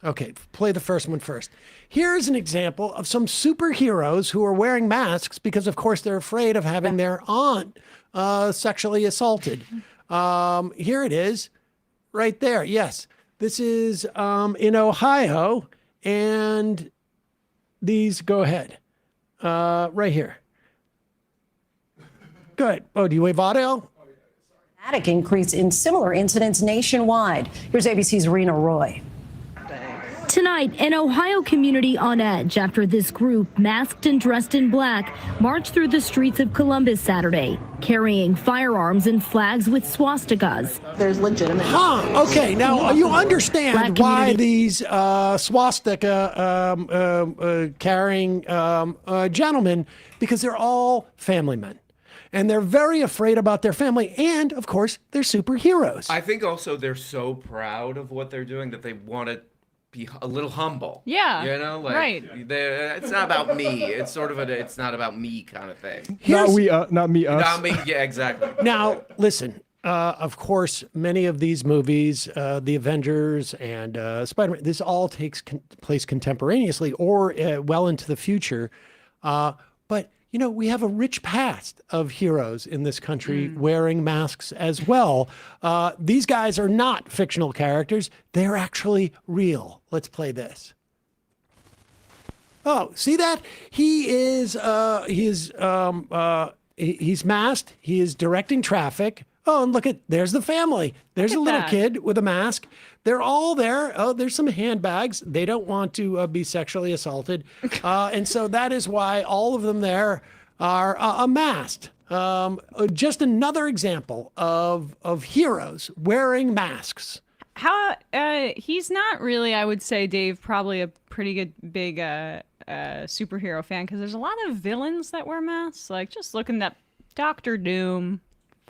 Okay, play the first one first. Here's an example of some superheroes who are wearing masks because, of course, they're afraid of having their aunt sexually assaulted. Here it is, right there. Yes, this is in Ohio, and these, go ahead, right here. Good. Oh, do you wave audio? Dramatic increase in similar incidents nationwide. Here's ABC's Rena Roy. Tonight, an Ohio community on edge after this group, masked and dressed in black, marched through the streets of Columbus Saturday, carrying firearms and flags with swastikas. There's legitimate. Okay. Now you understand why these swastika carrying gentlemen, because they're all family men. And they're very afraid about their family. And, of course, they're superheroes. I think also they're so proud of what they're doing that they want to be a little humble. Yeah. You know, like, right. It's not about me. It's sort of it's not about me kind of thing. Not me, us. Not me, yeah, exactly. Now, listen, of course, many of these movies, The Avengers and Spider-Man, this all takes place contemporaneously or well into the future. But you know, we have a rich past of heroes in this country wearing masks as well. These guys are not fictional characters. They're actually real. Let's play this. Oh, see that? He is, he's masked. He is directing traffic. Oh, and there's the family. There's a little kid with a mask. They're all there. Oh, there's some handbags. They don't want to be sexually assaulted. And so that is why all of them there are masked. Just another example of heroes wearing masks. How he's not really, I would say, Dave, probably a pretty good big superhero fan, because there's a lot of villains that wear masks. Like, just looking at Dr. Doom,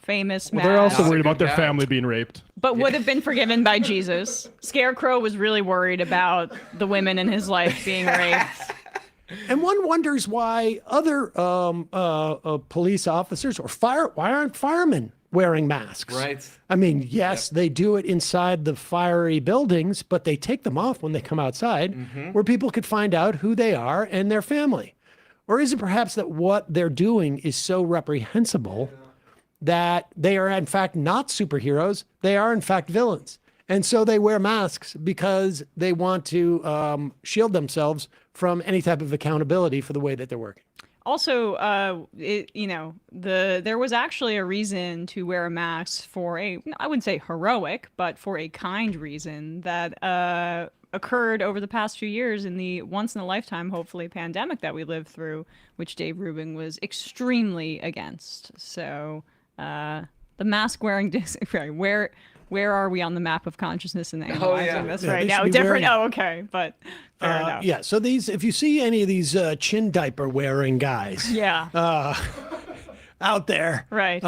famous mask. They're also worried about their family being raped. But would have been forgiven by Jesus. Scarecrow was really worried about the women in his life being raped. And one wonders why other police officers or why aren't firemen wearing masks? Right. I mean, yes, they do it inside the fiery buildings, but they take them off when they come outside, where people could find out who they are and their family. Or is it perhaps that what they're doing is so reprehensible that they are in fact not superheroes, they are in fact villains? And so they wear masks because they want to shield themselves from any type of accountability for the way that they're working. Also, there was actually a reason to wear a mask for I wouldn't say heroic, but for a kind reason that occurred over the past few years in the once-in-a-lifetime, hopefully, pandemic that we lived through, which Dave Rubin was extremely against. So the mask wearing Where are we on the map of consciousness and yeah. analyzing this Yeah, right they now? should be Different. very- Oh, okay, but fair enough. Yeah. So if you see any of these chin diaper wearing guys, Yeah. out there, Right.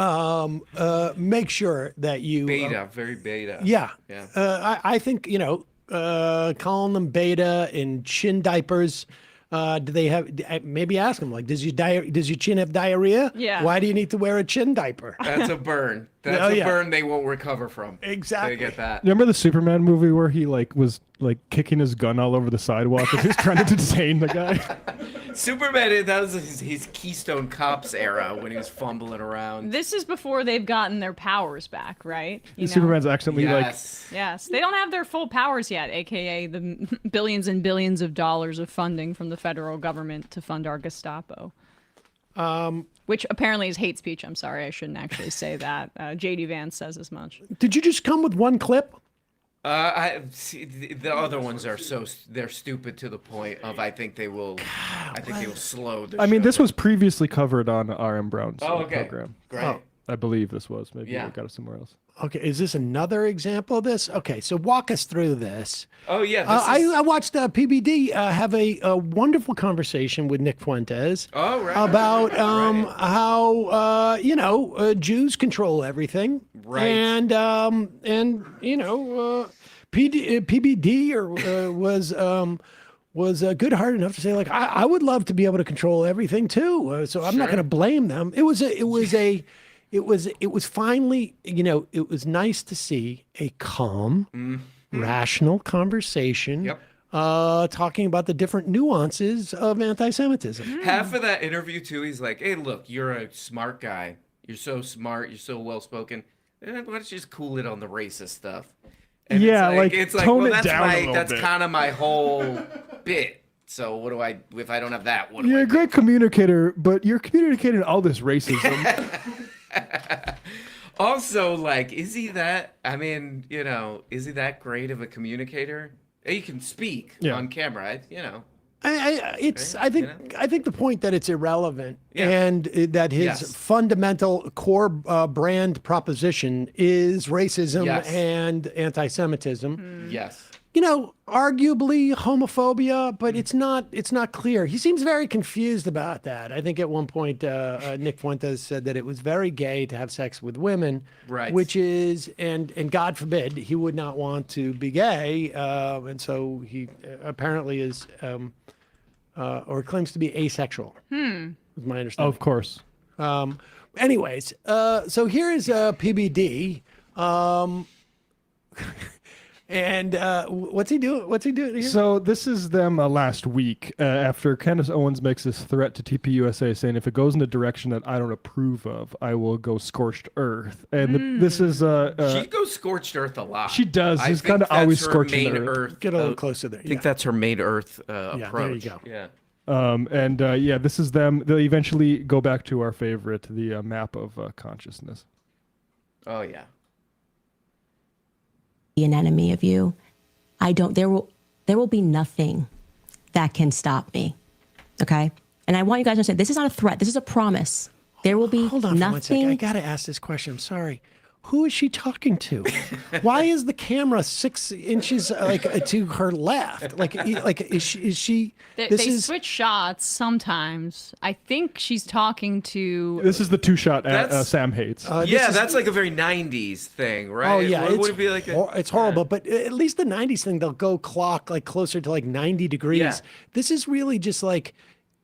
make sure that you Beta, very beta. Yeah. Yeah. I think, calling them beta and chin diapers. Do they have? Maybe ask them like, does your chin have diarrhea? Yeah. Why do you need to wear a chin diaper? That's a burn. That's Oh, a yeah. burn they won't recover from. Exactly. They get that. Remember the Superman movie where he was kicking his gun all over the sidewalk and he was trying to detain the guy? Superman, that was his Keystone Cops era when he was fumbling around. This is before they've gotten their powers back, right? You know? Superman's accidentally Yes. Yes, they don't have their full powers yet, aka the billions and billions of dollars of funding from the federal government to fund our Gestapo. Which apparently is hate speech. I'm sorry, I shouldn't actually say that. J.D. Vance says as much. Did you just come with one clip? I see, the other ones are they're stupid to the point of I think they will slow the I mean, show this down. was previously covered on R.M. Brown's okay. program. Great. Oh. I believe this was. Maybe Yeah. we got it somewhere else. Okay, is this another example of this? Okay, so walk us through this. Oh yeah, I watched PBD have a wonderful conversation with Nick Fuentes about how Jews control everything, Right. and PBD was good hearted enough to say like I would love to be able to control everything too. So I'm not going to blame them. It was finally, it was nice to see a calm, rational conversation talking about the different nuances of anti-Semitism. Half of that interview too, he's like, "Hey, look, you're a smart guy. You're so smart. You're so well spoken. Why don't you just cool it on the racist stuff?" And Yeah, it's like, tone well, it that's down a little that's bit. kind of my whole bit. So what do I if I don't have that? What do You're I a great communicator, but you're communicating all this racism. Also, like, is he that? I mean, is he that great of a communicator? He can speak on camera, I think the point that it's irrelevant and that his Yes. fundamental core brand proposition is racism Yes. and anti-Semitism. Yes. Arguably homophobia, but it's not clear. He seems very confused about that. I think at one point Nick Fuentes said that it was very gay to have sex with women, Right. which is and God forbid he would not want to be gay, and so he apparently is or claims to be asexual. Is my understanding. Of course. Anyways, so here is PBD. And what's he doing? What's he doing here? So this is them last week after Candace Owens makes this threat to TPUSA saying if it goes in a direction that I don't approve of, I will go scorched earth. And this is She goes scorched earth a lot. She does. I She's think kinda always that's her scorching main the earth. Get a little closer there. I think that's her main earth approach. there you go. Yeah. this is them. They'll eventually go back to our favorite, the map of consciousness. Oh yeah. Be an enemy of you. There will be nothing that can stop me. Okay? And I want you guys to understand this is not a threat. This is a promise. There will be Hold on for 1 second. I nothing. got to ask this question. I'm sorry. Who is she talking to? Why is the camera 6 inches to her left? Is she? They switch shots sometimes. I think she's talking to. This is the two-shot That's- Sam hates. That's like a very 90s thing, right? Oh yeah, Would it be like it's horrible. But at least the 90s thing, they'll go clock like closer to like 90 degrees. Yeah. This is really just like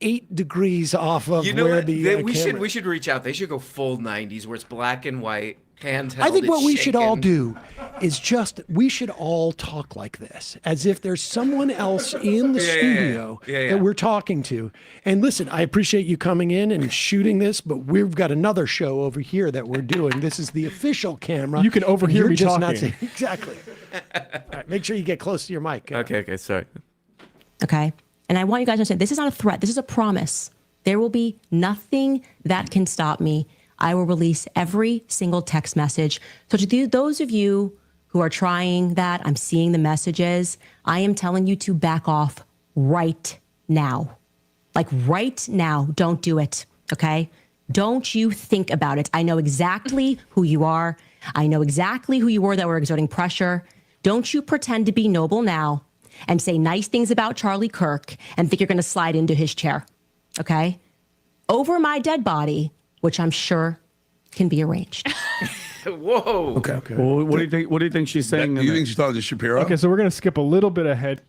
8 degrees off of You know where what? the We camera. should reach out. They should go full 90s where it's black and white, handheld. I think it's what we should all shaking. do is we should all talk like this, as if there's someone else in the studio that we're talking to. And listen, I appreciate you coming in and shooting this, but we've got another show over here that we're doing. This is the official camera. You can overhear You're me just not talking. saying- exactly. All right, make sure you get close to your mic. Okay, sorry. Okay? And I want you guys to understand this is not a threat. This is a promise. There will be nothing that can stop me. I will release every single text message. So to those of you who are trying that, I'm seeing the messages. I am telling you to back off right now. Like right now. Don't do it. Okay? Don't you think about it. I know exactly who you are. I know exactly who you were that were exerting pressure. Don't you pretend to be noble now and say nice things about Charlie Kirk and think you're going to slide into his chair, okay? Over my dead body, which I'm sure can be arranged. Whoa. Okay. Well, what do you think? What do you think she's saying? Do you think she's talking to Shapiro? Okay, so we're gonna skip a little bit ahead.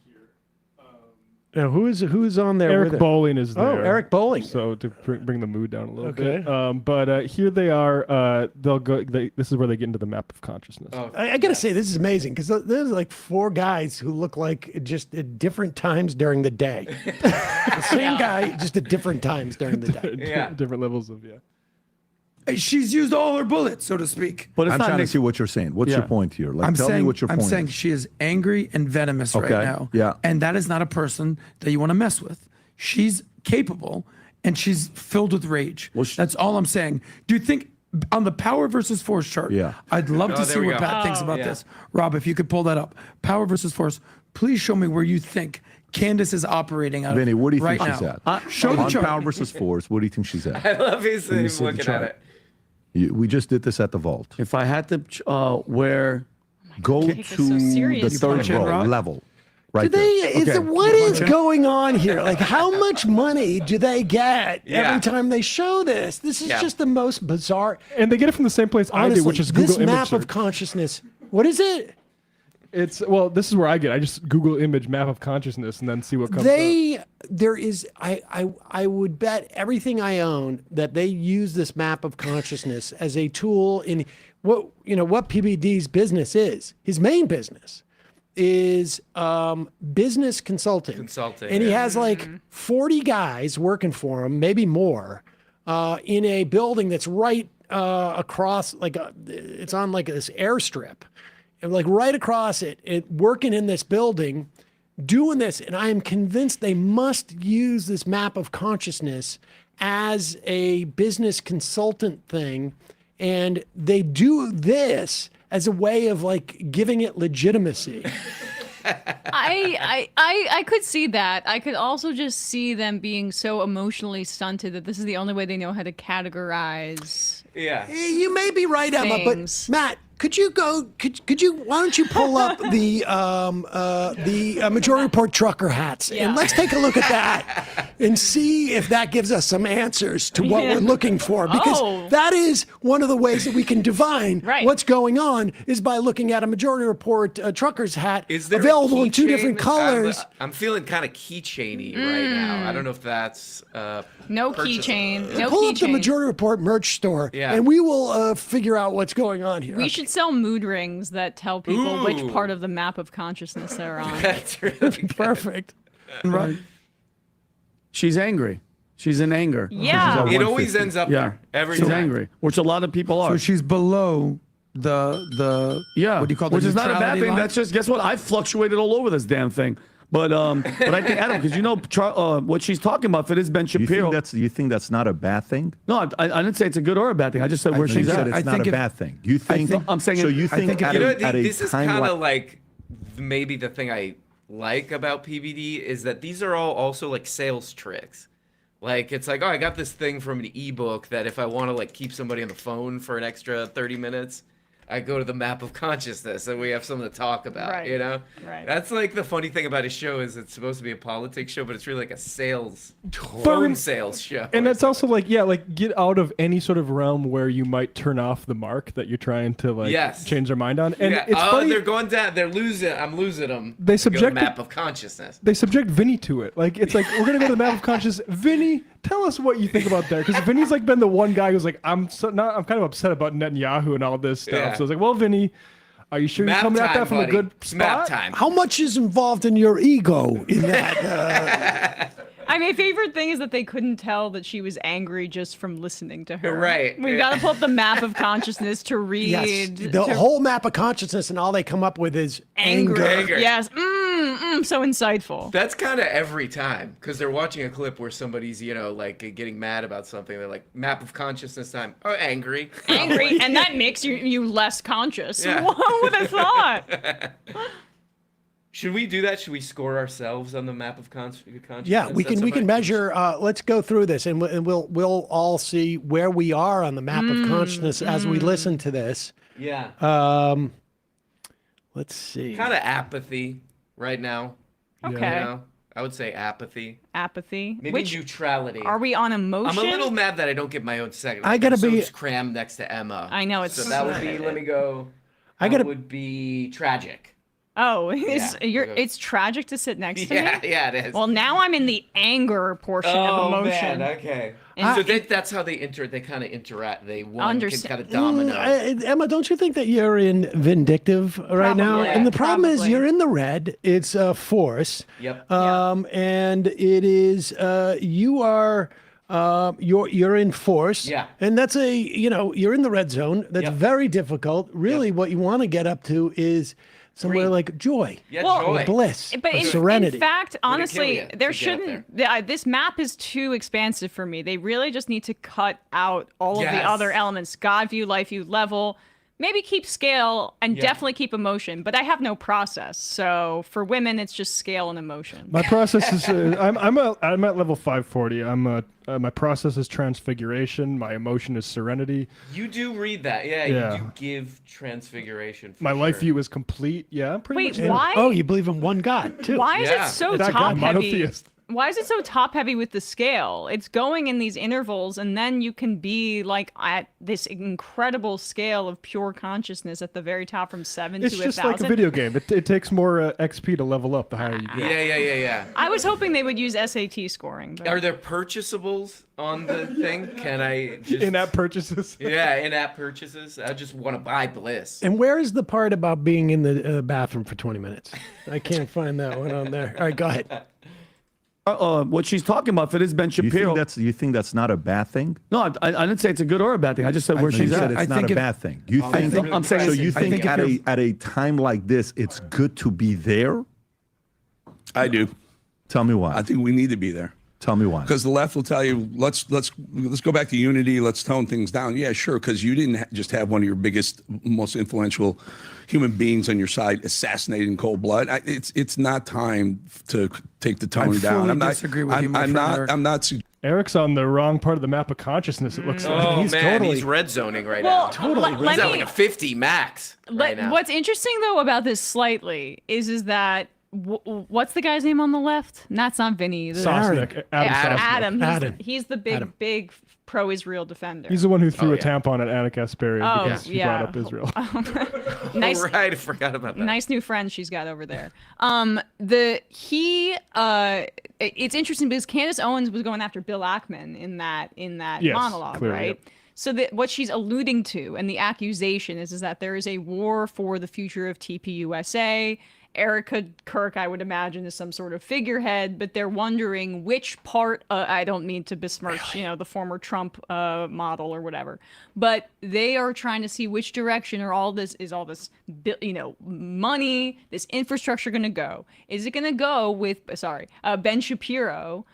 Now, who's on there? Eric with her? Bowling is there. Oh, Eric Bowling. So to bring the mood down a little bit. Okay. But here they are. They'll go. This is where they get into the map of consciousness. Oh, I gotta say, this is amazing because there's like 4 guys who look like just at different times during the day. The same guy, just at different times during the day. Yeah. Different levels of She's used all her bullets, so to speak. But I'm trying to see what you're saying. What's your point here? Like, tell me what your point is. I'm saying she is angry and venomous right now. Yeah. And that is not a person that you want to mess with. She's capable and she's filled with rage. That's all I'm saying. Do you think on the power versus force chart? Yeah. I'd love Oh, to there see we what go. Pat thinks about Yeah. this. Rob, if you could pull that up. Power versus force. Please show me where you think Candace is operating out Vinny, what do you right think she's now. at? Show the On chart. power versus force, what do you think she's at? I love his Let me see the looking at chart. it. We just did this at the vault. If I had to where Go Take this so to the serious. third Punch in, row Rob? level. Do Right they? there. What is going on here? Like, how much money do they get Yeah. every time they show this? This is Yeah. just the most bizarre. And they get it from the same place I Honestly, do, which is Google this image map search. of consciousness. What is it? It's this is where I get. I just Google image map of consciousness and then see what comes up. There is. I would bet everything I own that they use this map of consciousness as a tool in what PBD's business is. His main business is business consulting. And he has like 40 guys working for him, maybe more, in a building that's right across, it's on like this airstrip, and like right across it, working in this building, doing this. And I am convinced they must use this map of consciousness as a business consultant thing. And they do this as a way of like giving it legitimacy. I could see that. I could also just see them being so emotionally stunted that this is the only way they know how to categorize. Yeah. You may be right, Emma, things. but Matt, could you why don't you pull up the Majority Report trucker hats and let's take a look at that and see if that gives us some answers to what we're looking for, because that is one of the ways that we can divine what's going on is by looking at a Majority Report trucker's hat Is there a available in 2 keychain? different colors. I'm feeling kind of keychainy right now. I don't know if that's No purchasable. keychain. No Pull up the keychain. Majority Report merch store, Yeah. and we will figure out what's going on here. We should sell mood rings that tell people which Ooh. part of the map of consciousness they're on. That's really good. Perfect. Right. She's angry. She's in anger. Yeah. It always ends up there. Every She's time. angry, which a lot of people are. Oh, So she's below the yeah. what do you call it? Which The is not a bad neutrality thing. line? That's just, guess what? I've fluctuated all over this damn thing. But I think, Adam, because what she's talking about for this Ben Shapiro. You think that's not a bad thing? No, I didn't say it's a good or a bad thing. I just said where You she's said at. it's not a bad thing. You think? I'm saying so. it- You I think? think at You know, a, at a this is time kind of like like maybe the thing I like about PBD is that these are all also like sales tricks. Like it's like, oh, I got this thing from an ebook that if I want to like keep somebody on the phone for an extra 30 minutes, I go to the map of consciousness and we have something to talk about, Right. you know? Right. That's like the funny thing about his show is it's supposed to be a politics show, but it's really like a sales, But- phone sales show. And that's also like get out of any sort of realm where you might turn off the mark that you're trying to like Yes. change their mind on. And yeah. it's funny, they're going down. They're losing. I'm losing them. They Go to subject the map of consciousness. they subject Vinny to it. Like it's like we're gonna go to the map of consciousness. Vinny, tell us what you think about there, because Vinny's like been the one guy who's like I'm kind of upset about Netanyahu and all this stuff. Yeah. So I was like, well, Vinny, are you sure you're Map coming at time, that from buddy. a good It's map spot? time. How much is involved in your ego in that? My favorite thing is that they couldn't tell that she was angry just from listening to her. Right. We've got to pull up the map of consciousness to read. Yes, the whole map of consciousness, and all they come up with is anger. Anger. Yes. So insightful. That's kind of every time because they're watching a clip where somebody's, like getting mad about something. They're like, map of consciousness time. Oh, angry. Angry, and that makes you less conscious. Yeah. Who would have thought? Should we do that? Should we score ourselves on the map of consciousness? Yeah, we That's can something- measure. Let's go through this, and we'll all see where we are on the map of consciousness as we listen to this. Yeah. Let's see. Kind of apathy right now. Okay. You know? I would say apathy. Apathy. Maybe Which neutrality. are we on emotion? I'm a little mad that I don't get my own segment. I gotta be crammed next to Emma. I know, it's so that would be. Let me go. That would be tragic. Oh, Yeah. it's tragic to sit next to me. Yeah, it is. Well, now I'm in the anger portion of emotion. Man, okay. And So that's how they kind of interact. They one can Understand. kind of domino. Emma, don't you think that you're in vindictive right now? Probably. And the problem is Probably. you're in the red. It's force. Yep. And it is you are you're in force. Yeah. And that's you're in the red zone. That's very difficult. Really, what you want to get up to is somewhere like joy. Yeah, or joy. bliss. But or in serenity. fact, honestly, you to there get up shouldn't. This map is too expansive for me. They really just need to cut out all of the Yes. other elements: God view, life view, level. Maybe keep scale and definitely keep emotion. But I have no process, so for women, it's just scale and emotion. My process is I'm at level 540. My process is transfiguration. My emotion is serenity. You do read that, yeah. Yeah. You do give transfiguration. For My sure. life view is complete. Yeah, I'm pretty Wait, much. why? Oh, you believe in one God too. Why is Yeah. it so That guy, top heavy? monotheist. Why is it so top heavy with the scale? It's going in these intervals, and then you can be like at this incredible scale of pure consciousness at the very top from 7 It's to just 1,000. like a video game. It takes more XP to level up the higher you get. Yeah. I was hoping they would use SAT scoring. But... Are there purchasables on the thing? Can I just In-app purchases. Yeah, in-app purchases. I just want to buy bliss. And where is the part about being in the bathroom for 20 minutes? I can't find that one on there. All right, go ahead. What she's talking about, if it is Ben Shapiro. You think that's not a bad thing? No, I didn't say it's a good or a bad thing. I just said where You she's said at. it's not a bad thing. You think? I'm saying. So you I think if you're- at a time like this, it's good to be there? I do. Tell me why. I think we need to be there. Tell me why. Because the left will tell you, let's go back to unity. Let's tone things down. Yeah, sure. Because you didn't just have one of your biggest, most influential human beings on your side assassinated in cold blood. It's not time to take the tone down. fully disagree with you, my friend Eric. I'm not. Eric's on the wrong part of the map of consciousness. It looks like Oh He's man, totally- he's red zoning right Well, now. Totally let He's at me- like a 50 max right now. What's interesting though about this slightly is that what's the guy's name on the left? That's not Vinny. Sosnick. Adam. Adam. He's the big, Adam. big pro-Israel defender. He's the one who threw Oh, a yeah. tampon at Anna Kasparian Oh, because he yeah. brought up Israel. nice, Oh, right, I forgot about that. nice new friend she's got over there. It's interesting because Candace Owens was going after Bill Ackman in that Yes, monologue, clearly, right? yep. So that what she's alluding to and the accusation is that there is a war for the future of TPUSA. Erica Kirk, I would imagine, is some sort of figurehead, but they're wondering which part. I don't mean to besmirch, the former Trump model or whatever, but they are trying to see which direction all this money, this infrastructure going to go. Is it going to go with Ben Shapiro,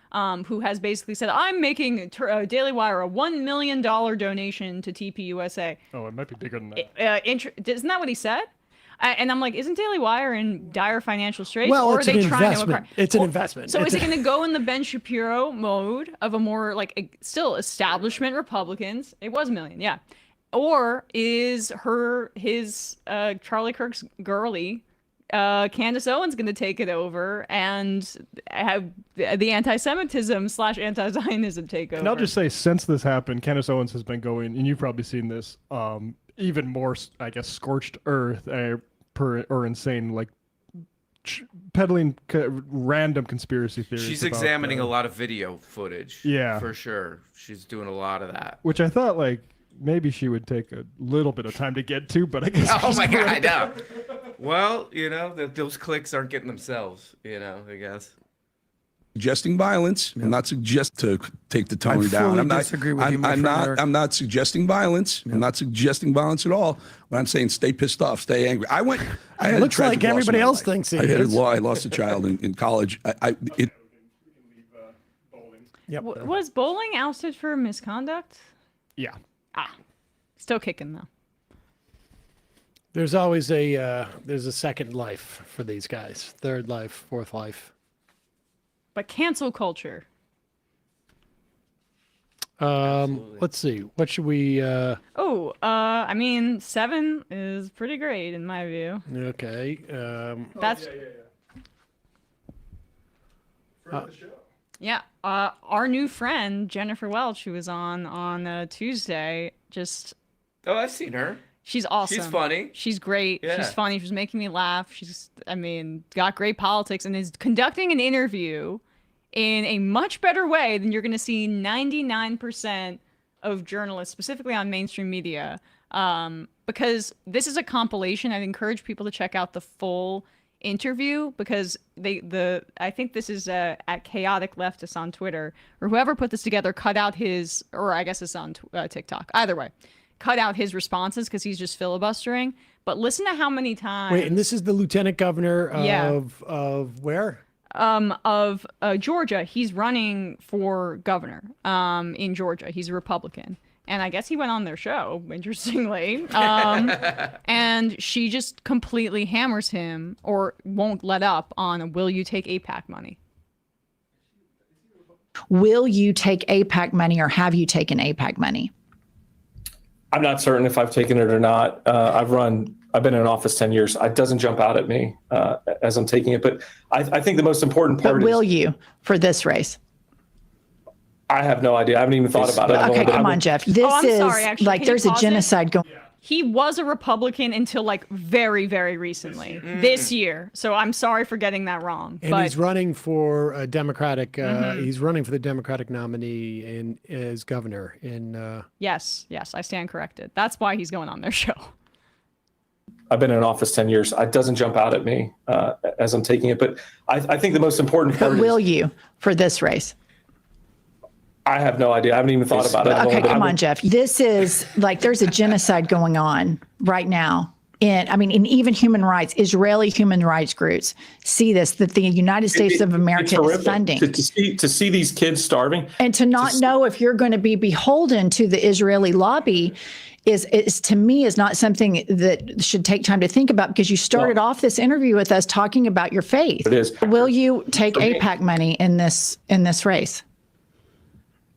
who has basically said, "I'm making Daily Wire a $1 million donation to TPUSA." Oh, it might be bigger than that. Isn't that what he said? And I'm like, isn't Daily Wire in dire financial straits? Well, or it's are they an trying investment. to It's an investment. So It's is it going to go in the Ben Shapiro mode of a more still establishment Republicans? It was a million, yeah. Or is his Charlie Kirk's girly, Candace Owens, going to take it over and have the anti-Semitism / anti-Zionism take over? And I'll just say, since this happened, Candace Owens has been going, and you've probably seen this, even more, I guess, scorched earth or insane, peddling random conspiracy theories. She's about, examining a lot of video footage. Yeah. For sure. She's doing a lot of that. Which I thought, maybe she would take a little bit of time to get to, but I guess. Oh my God, I know. Well, those clicks aren't getting themselves, I guess. Suggesting violence. I'm not to take the tone down. fully disagree with you, my friend Eric. I'm not suggesting violence. I'm not suggesting violence at all. But I'm saying stay pissed off, stay angry. I had a Looks tragic like loss in everybody my else life. thinks it I had is. I lost a child in college. Yep. Was bowling ousted for misconduct? Yeah. Still kicking though. There's always a second life for these guys. Third life, fourth life. But cancel culture. Let's see. What should we? I mean, 7 is pretty great in my view. Okay. That's yeah. Our new friend Jennifer Welch, who was on Tuesday, just Oh, I've seen her. she's awesome. She's funny. She's great. Yeah. She's funny. She's making me laugh. Got great politics and is conducting an interview in a much better way than you're going to see 99% of journalists, specifically on mainstream media. Because this is a compilation. I'd encourage people to check out the full interview because I think this is at Chaotic Leftist on Twitter, or whoever put this together cut out his, or I guess it's on TikTok. Either way, cut out his responses because he's just filibustering. But listen to how many times. Wait, and this is the lieutenant governor of where? Of Georgia. He's running for governor in Georgia. He's a Republican. And I guess he went on their show, interestingly. And she just completely hammers him or won't let up on, will you take AIPAC money? Will you take AIPAC money or have you taken AIPAC money? I'm not certain if I've taken it or not. I've been in office 10 years. It doesn't jump out at me as I'm taking it. But I think the most important part but will you for this race? I have no idea. I haven't even thought about it. Okay, come on, Jeff. This is sorry, actually. like Can there's you a pause genocide going. He was a Republican until like very, very recently, this year. So I'm sorry for getting that wrong. And but he's running for a Democratic. He's running for the Democratic nominee as governor in. yes, I stand corrected. That's why he's going on their show. I've been in office 10 years. It doesn't jump out at me as I'm taking it. But I think the most important part But will you for this race? I have no idea. I haven't even thought about it. Okay, come on, Jeff. This is like there's a genocide going on right now. In even human rights, Israeli human rights groups see this, that the United States of America is funding. To see these kids starving. And to not know if you're going to be beholden to the Israeli lobby is to me is not something that should take time to think about, because you started off this interview with us talking about your faith. It is. Will you take AIPAC money in this race?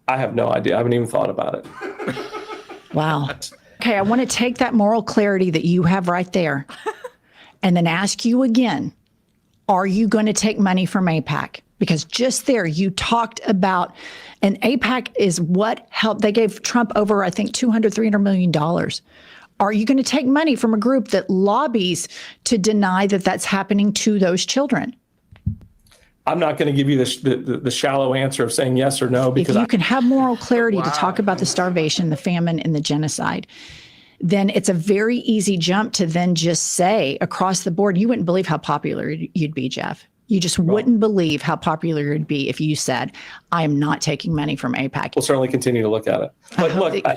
I have no idea. I haven't even thought about it. Wow. Okay, I want to take that moral clarity that you have right there and then ask you again, are you going to take money from AIPAC? Because just there you talked about, and AIPAC is what helped. They gave Trump over, I think, $200-300 million. Are you going to take money from a group that lobbies to deny that that's happening to those children? I'm not going to give you the shallow answer of saying yes or no, because if you can have moral clarity to talk about the starvation, the famine, and the genocide, then it's a very easy jump to then just say across the board, you wouldn't believe how popular you'd be, Jeff. You just wouldn't believe how popular you'd be if you said, I am not taking money from AIPAC. We'll certainly continue to look at it. But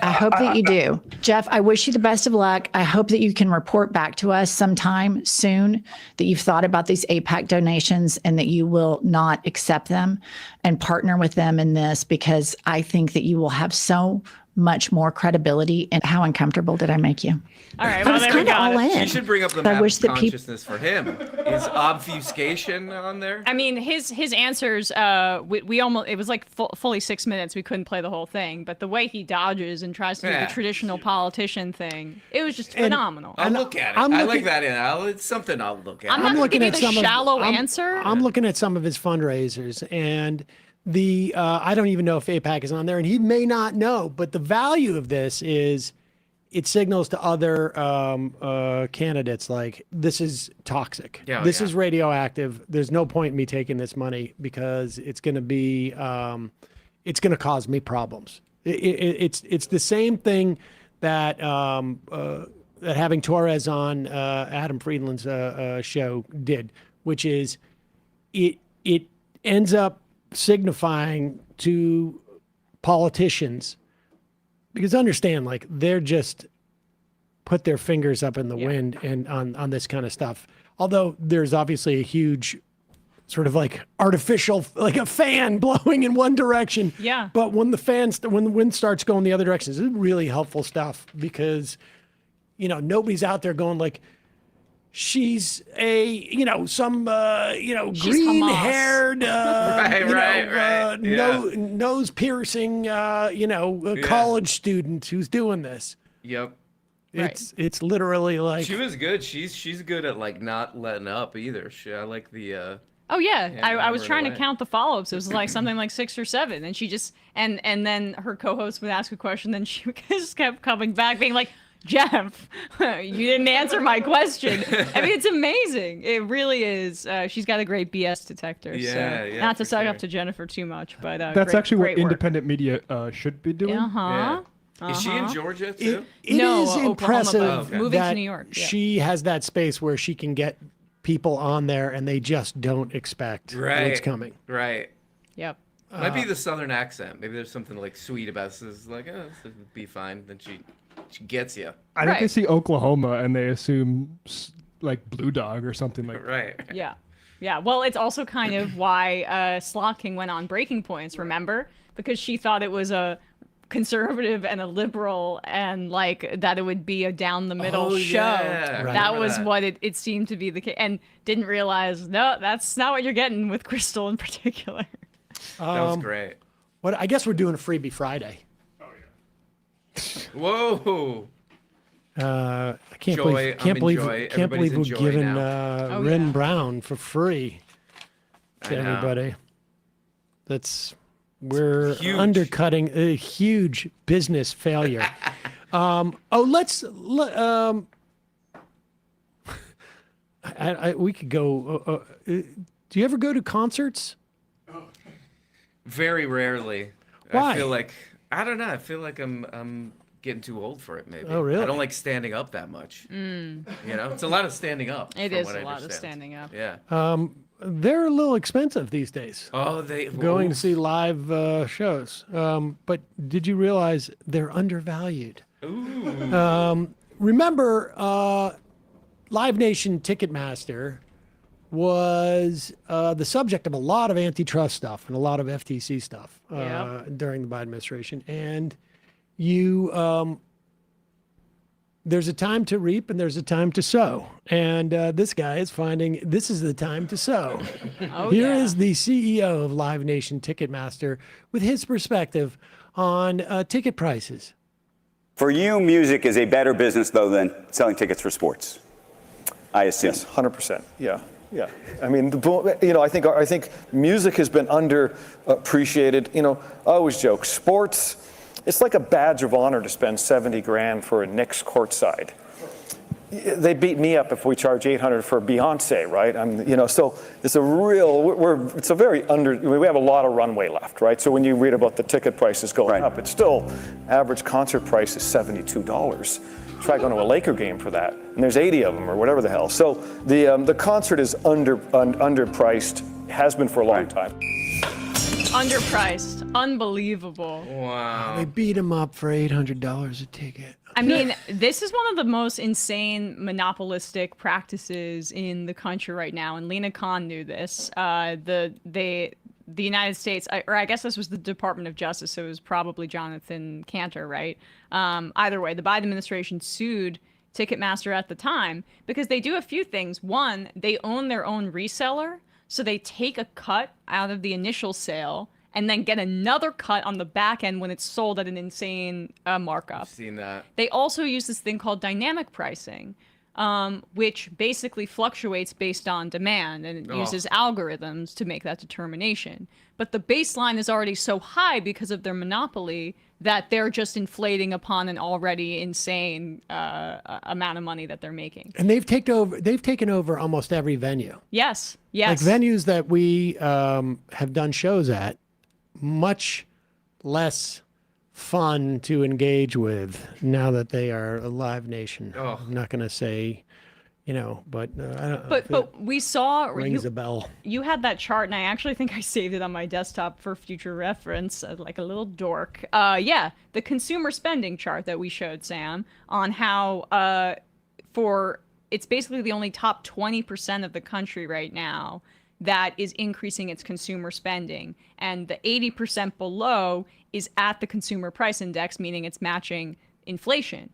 I hope that you do. Jeff, I wish you the best of luck. I hope that you can report back to us sometime soon that you've thought about these AIPAC donations and that you will not accept them and partner with them in this, because I think that you will have so much more credibility. And how uncomfortable did I make you? All right, I was kind of all in. You should bring up the I map wish of that people- consciousness for him. Is obfuscation on there? I mean, his answers, we almost, it was like fully 6 minutes. We couldn't play the whole thing, but the way he dodges and tries to do the traditional politician thing, it was just phenomenal. I'll look at it. I like that. It's something I'll look at. I'm not looking at the shallow answer. I'm looking at some of his fundraisers, and I don't even know if AIPAC is on there, and he may not know, but the value of this is it signals to other candidates like, this is toxic. This is radioactive. There's no point in me taking this money because it's going to be, it's going to cause me problems. It's the same thing that that having Torres on Adam Friedland's show did, which is it ends up signifying to politicians, because understand, like, they're just put their fingers up in the wind and on this kind of stuff. Although there's obviously a huge sort of like artificial, like a fan blowing in one direction. Yeah. But when the wind starts going the other direction, it's really helpful stuff, because, you know, nobody's out there going like, she's some She's green-haired, Right. nose piercing, college student who's doing this. Yep. It's literally like She was good. She's good at like not letting up either. I like the. Oh yeah, I was trying to away. count the follow-ups. It was like something like 6 or 7, and she just and then her co-host would ask a question, then she just kept coming back, being like, "Jeff, you didn't answer my question." I mean, it's amazing. It really is. She's got a great BS detector. Yeah, so, not to suck up to Jennifer too much, but that's actually what great work. independent media should be doing. Uh-huh. Is she in Georgia too? It No, is Oklahoma, impressive but moving to that New York. Yeah. she has that space where she can get people on there and they just don't expect what's coming. Right. Yep. Might be the southern accent. Maybe there's something like sweet about this. It's like, oh, this would be fine. Then she gets you. I think they see Oklahoma and they assume like Blue Dog or something like. Right. Yeah. Yeah. Well, it's also kind of why Slot King went on Breaking Points, remember? Because she thought it was a conservative and a liberal and like that it would be a down the middle show. Yeah. That was what it seemed to be the case, and didn't realize, no, that's not what you're getting with Crystal in particular. That was great. What I guess we're doing a freebie Friday. Whoa. I can't Joy, believe Everybody's in we're joy giving now. Ren Brown for free to I know. everybody. We're undercutting a huge business failure. We could go. Do you ever go to concerts? Very rarely. Why? I feel like I don't know. I feel like I'm getting too old for it. Maybe. Oh, really? I don't like standing up that much. It's a lot of standing up. It from is what a I lot of understand. standing up. Yeah. They're a little expensive these days. Oh, going to see live shows. But did you realize they're undervalued? Ooh. Remember, Live Nation Ticketmaster was the subject of a lot of antitrust stuff and a lot of FTC stuff during the Biden administration. And there's a time to reap and there's a time to sow. And this guy is finding this is the time to sow. Here is the CEO of Live Nation Ticketmaster with his perspective on ticket prices. For you, music is a better business, though, than selling tickets for sports, I assume. Yes, 100%. Yeah. Yeah. I mean, I think music has been underappreciated. I always joke, sports, it's like a badge of honor to spend $70,000 for a Knicks courtside. They beat me up if we charge $800 for Beyonce, right? So it's we have a lot of runway left, right? So when you read about the ticket prices going up, it's still average concert price is $72. Try going to a Laker game for that, and there's 80 of them or whatever the hell. So the concert is underpriced, has been for a long time. Underpriced. Unbelievable. Wow. They beat him up for $800 a ticket. I mean, this is one of the most insane monopolistic practices in the country right now, and Lena Khan knew this. The United States, or I guess this was the Department of Justice, so it was probably Jonathan Cantor, right? Either way, the Biden administration sued Ticketmaster at the time because they do a few things. One, they own their own reseller, so they take a cut out of the initial sale and then get another cut on the back end when it's sold at an insane markup. I've seen that. They also use this thing called dynamic pricing, which basically fluctuates based on demand, and it uses algorithms to make that determination. But the baseline is already so high because of their monopoly that they're just inflating upon an already insane amount of money that they're making. And they've taken over almost every venue. Yes. Yes. Like venues that we have done shows at, much less fun to engage with now that they are a Live Nation. Oh. I'm not going to say, but I don't. But we saw rings a bell. You had that chart, and I actually think I saved it on my desktop for future reference, like a little dork. The consumer spending chart that we showed, Sam, on how it's basically the only top 20% of the country right now that is increasing its consumer spending, and the 80% below is at the consumer price index, meaning it's matching inflation.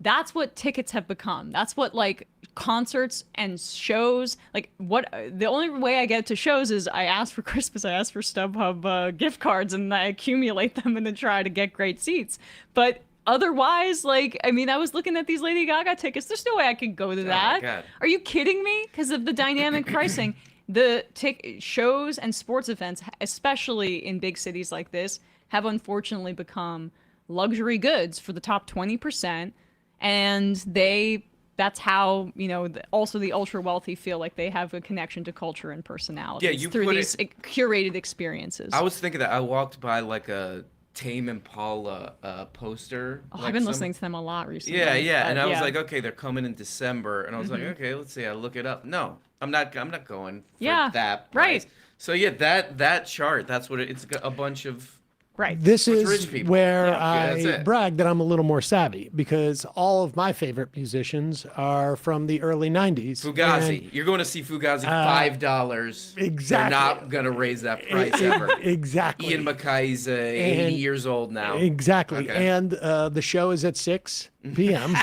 that's what tickets have become. That's what like concerts and shows, like what the only way I get to shows is I ask for Christmas, I ask for StubHub gift cards, and I accumulate them and then try to get great seats. But otherwise, like, I mean, I was looking at these Lady Gaga tickets. There's no way I could go to that. God. Are you kidding me? Because of the dynamic pricing. The shows and sports events, especially in big cities like this, have unfortunately become luxury goods for the top 20%. And that's how, you know, also the ultra wealthy feel like they have a connection to culture and personality. Yeah, you through put these curated experiences. I was thinking that I walked by like a Tame Impala poster. Oh, like I've been listening to them a lot recently. Yeah, and I was yeah. like, okay, they're coming in December, and I was like, okay, let's see. I look it up. No, I'm not going for that price. Right. So yeah, that chart, that's what it's a bunch of. Right. This With is rich people. where Yeah, that's I it. brag that I'm a little more savvy because all of my favorite musicians are from the early 90s. Fugazi. and- You're going to see Fugazi $5. Exactly. They're not going to raise that price ever. Exactly. Ian MacKay's 80 And- years old now. Exactly. Okay. And the show is at 6 p.m.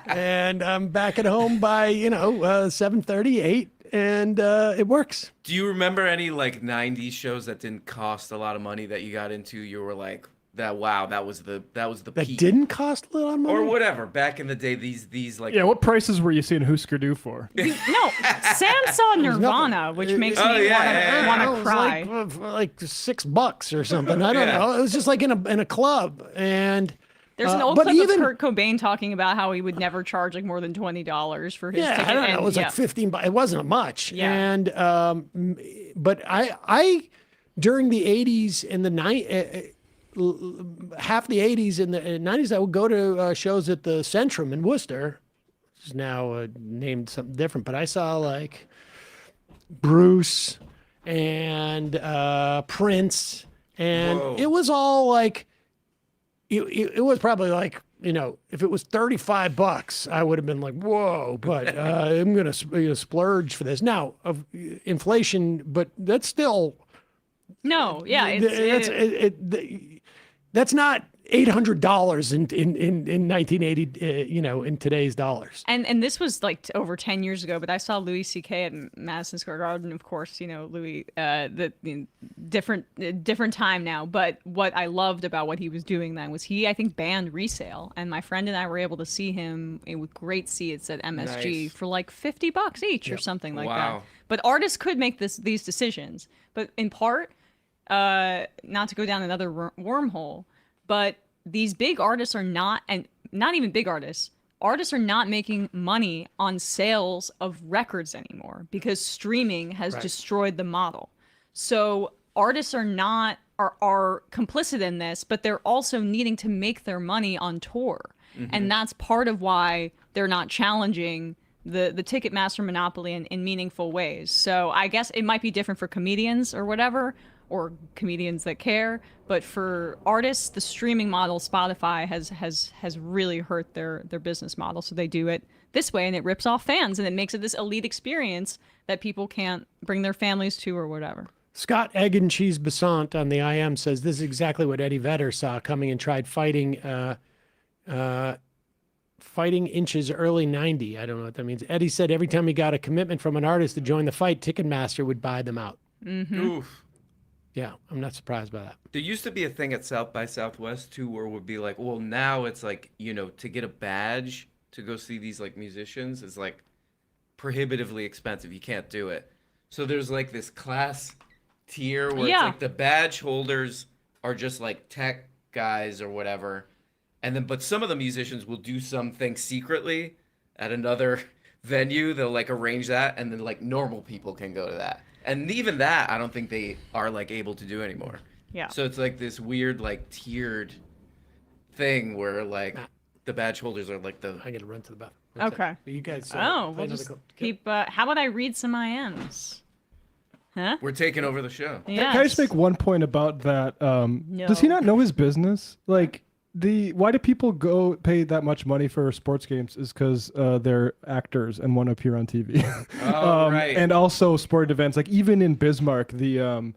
and I'm back at home by, 7:30, 8, and it works. Do you remember any like 90s shows that didn't cost a lot of money that you got into? You were like, that was the That peak. didn't cost a lot of money? Or whatever. Back in the day, these like Yeah, what prices were you seeing Husker Du for? No, Sam saw Nirvana, which makes me want to It was cry. like $6 or something. I don't know. It was just like in a club, and There's an old but clip even, of Kurt Cobain talking about how he would never charge like more than $20 for his ticket. I don't know. and, It was yeah. like $15. It wasn't much. Yeah. And but I during the 80s and the half the 80s and the 90s, I would go to shows at the Centrum in Worcester, which is now named something different. But I saw like Bruce and Prince, and Whoa. it was all like it was probably like, if it was $35, I would have been like, whoa, but I'm going to splurge for this. Now, of inflation, but that's still. No, yeah, That's not $800 in 1980, in today's dollars. And this was like over 10 years ago, but I saw Louis C.K. at Madison Square Garden. Of course, Louis, different time now. But what I loved about what he was doing then was I think, banned resale. And my friend and I were able to see him with great seats at MSG Nice. for like $50 each or something like Wow. that. But artists could make these decisions. But in part, not to go down another wormhole, but these big artists are not, and not even big artists are not making money on sales of records anymore because streaming has destroyed the model. So artists are complicit in this, but they're also needing to make their money on tour. And that's part of why they're not challenging the Ticketmaster monopoly in meaningful ways. So I guess it might be different for comedians or whatever, or comedians that care, but for artists, the streaming model, Spotify has really hurt their business model. So they do it this way, and it rips off fans, and it makes it this elite experience that people can't bring their families to or whatever. Scott Egg and Cheese Besant on the IM says this is exactly what Eddie Vedder saw coming and tried fighting inches early 90. I don't know what that means. Eddie said every time he got a commitment from an artist to join the fight, Ticketmaster would buy them out. Oof. Yeah, I'm not surprised by that. There used to be a thing at South by Southwest too, where it would be like, well, now it's like, to get a badge to go see these like musicians is like prohibitively expensive. You can't do it. So there's like this class tier where it's like the badge holders are just like tech guys or whatever. And then, but some of the musicians will do something secretly at another venue. They'll like arrange that, and then like normal people can go to that. And even that, I don't think they are like able to do anymore. Yeah. So it's like this weird, like tiered thing where like the badge holders are like the. I gotta run to the bathroom. Okay. You guys. We'll just keep. How about I read some IMs? Huh? We're taking over the show. Can I just make one point about that? No. Does he not know his business? Like, why do people go pay that much money for sports games is because they're actors and want to appear on TV. Oh, right. And also sport events, like even in Bismarck, the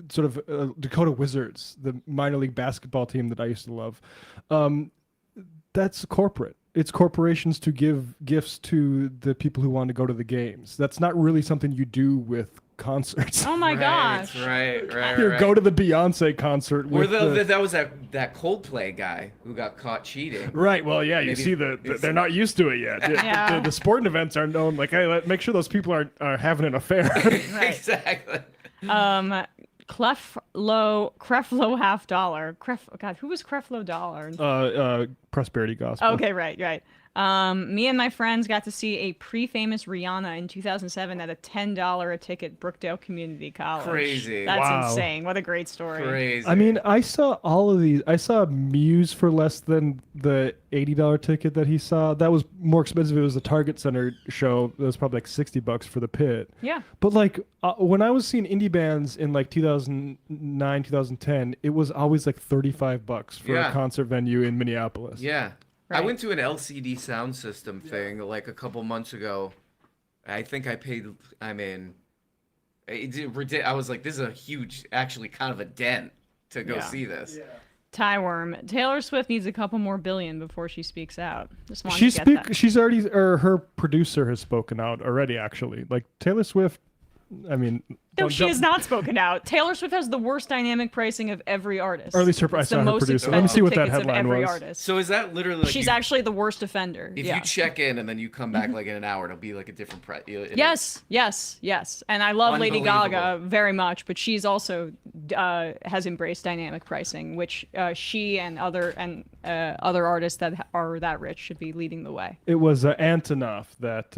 sort of Dakota Wizards, the minor league basketball team that I used to love. That's corporate. It's corporations to give gifts to the people who want to go to the games. That's not really something you do with concerts. Oh my gosh. Right. Here, go to the Beyonce concert. Or With that was that Coldplay guy who got caught cheating. Right. Well, yeah. You see, they're not used to it yet. Yeah. The sporting events are known like, hey, make sure those people are having an affair. Exactly. Creflo $50. God, who was Creflo Dollar? Prosperity gospel. Okay, right. Me and my friends got to see a pre-famous Rihanna in 2007 at a $10 a ticket Brookdale Community College. Crazy. That's insane. What a great story. Crazy. I mean, I saw all of these. I saw Muse for less than the $80 ticket that he saw. That was more expensive. It was a Target Center show. That was probably like $60 for the pit. Yeah. But like when I was seeing indie bands in like 2009, 2010, it was always like $35 for a concert venue in Minneapolis. Yeah. Right. I went to an LCD sound system thing like a couple months ago. I think I paid, I was like, this is a huge, actually kind of a dent to go see this. Yeah. Tyworm. Taylor Swift needs a couple more billion before she speaks out. Just wanted to get that. She's already, or her producer has spoken out already, actually. Like Taylor Swift, I mean... No, she has not spoken out. Taylor Swift has the worst dynamic pricing of every artist. Or at least I saw her producer. Let me see what that headline was. Artist. So is that literally like she's actually the worst offender. If you check in and then you come back like in an hour, it'll be like a different price. Yes. And I love Lady Gaga very much, but she's also has embraced dynamic pricing, which she and other artists that are that rich should be leading the way. It was Antonov that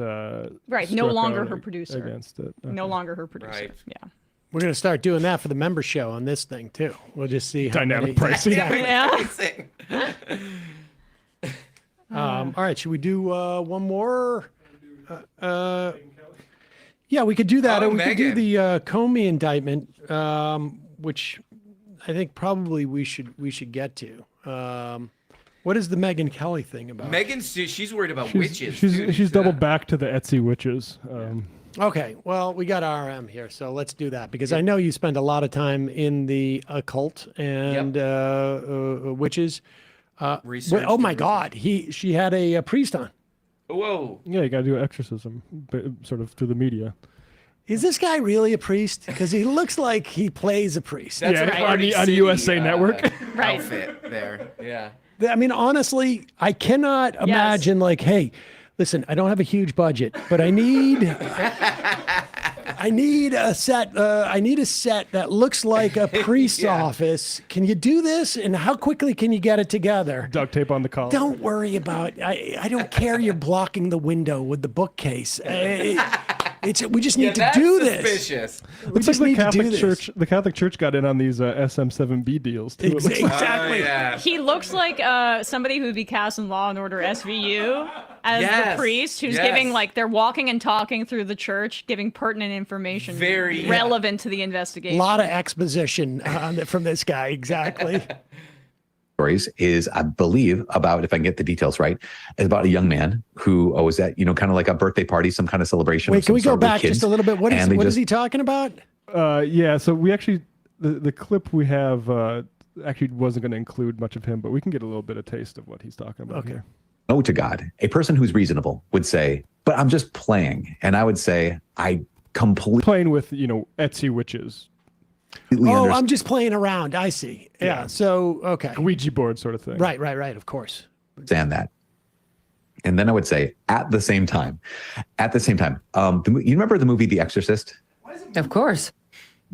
no longer her producer. Against it. Okay. No longer her producer. Right. Yeah. We're going to start doing that for the member show on this thing too. We'll just see how dynamic pricing. All right, should we do one more? Yeah, we could do that. Or we could do the Comey indictment, which I think probably we should get to. What is the Megyn Kelly thing about? She's worried about witches. She's doubled back to the Etsy witches. Okay, well, we got RM here, so let's do that because I know you spend a lot of time in the occult and witches. Research. Oh my God, she had a priest on. Whoa. Yeah, you got to do exorcism, sort of through the media. Is this guy really a priest? Because he looks like he plays a priest. That's on USA Network. Outfit there. Yeah. I mean, honestly, I cannot imagine like, hey, listen, I don't have a huge budget, but I need a set. I need a set that looks like a priest's office. Can you do this? And how quickly can you get it together? Duct tape on the collar. Don't worry about. I don't care. You're blocking the window with the bookcase. We just need to do this. Suspicious. Looks like the Catholic Church. The Catholic Church got in on these SM7B deals too. Exactly. He looks like somebody who would be cast in Law and Order SVU as the priest who's giving they're walking and talking through the church, giving pertinent information, very relevant to the investigation. A lot of exposition from this guy. Exactly. Stories is, I believe, about, if I can get the details right, is about a young man who was at, kind of like a birthday party, some kind of celebration. Wait, can we go back just a little bit? What is he talking about? Yeah, so we actually, the clip we have actually wasn't going to include much of him, but we can get a little bit of taste of what he's talking about here. No to God. A person who's reasonable would say, but I'm just playing. And I would say, I completely... Playing with, Etsy witches. I'm just playing around. I see. Yeah. So, okay. Ouija board sort of thing. Right. Of course. Understand that. And then I would say, at the same time, you remember the movie The Exorcist? Of course.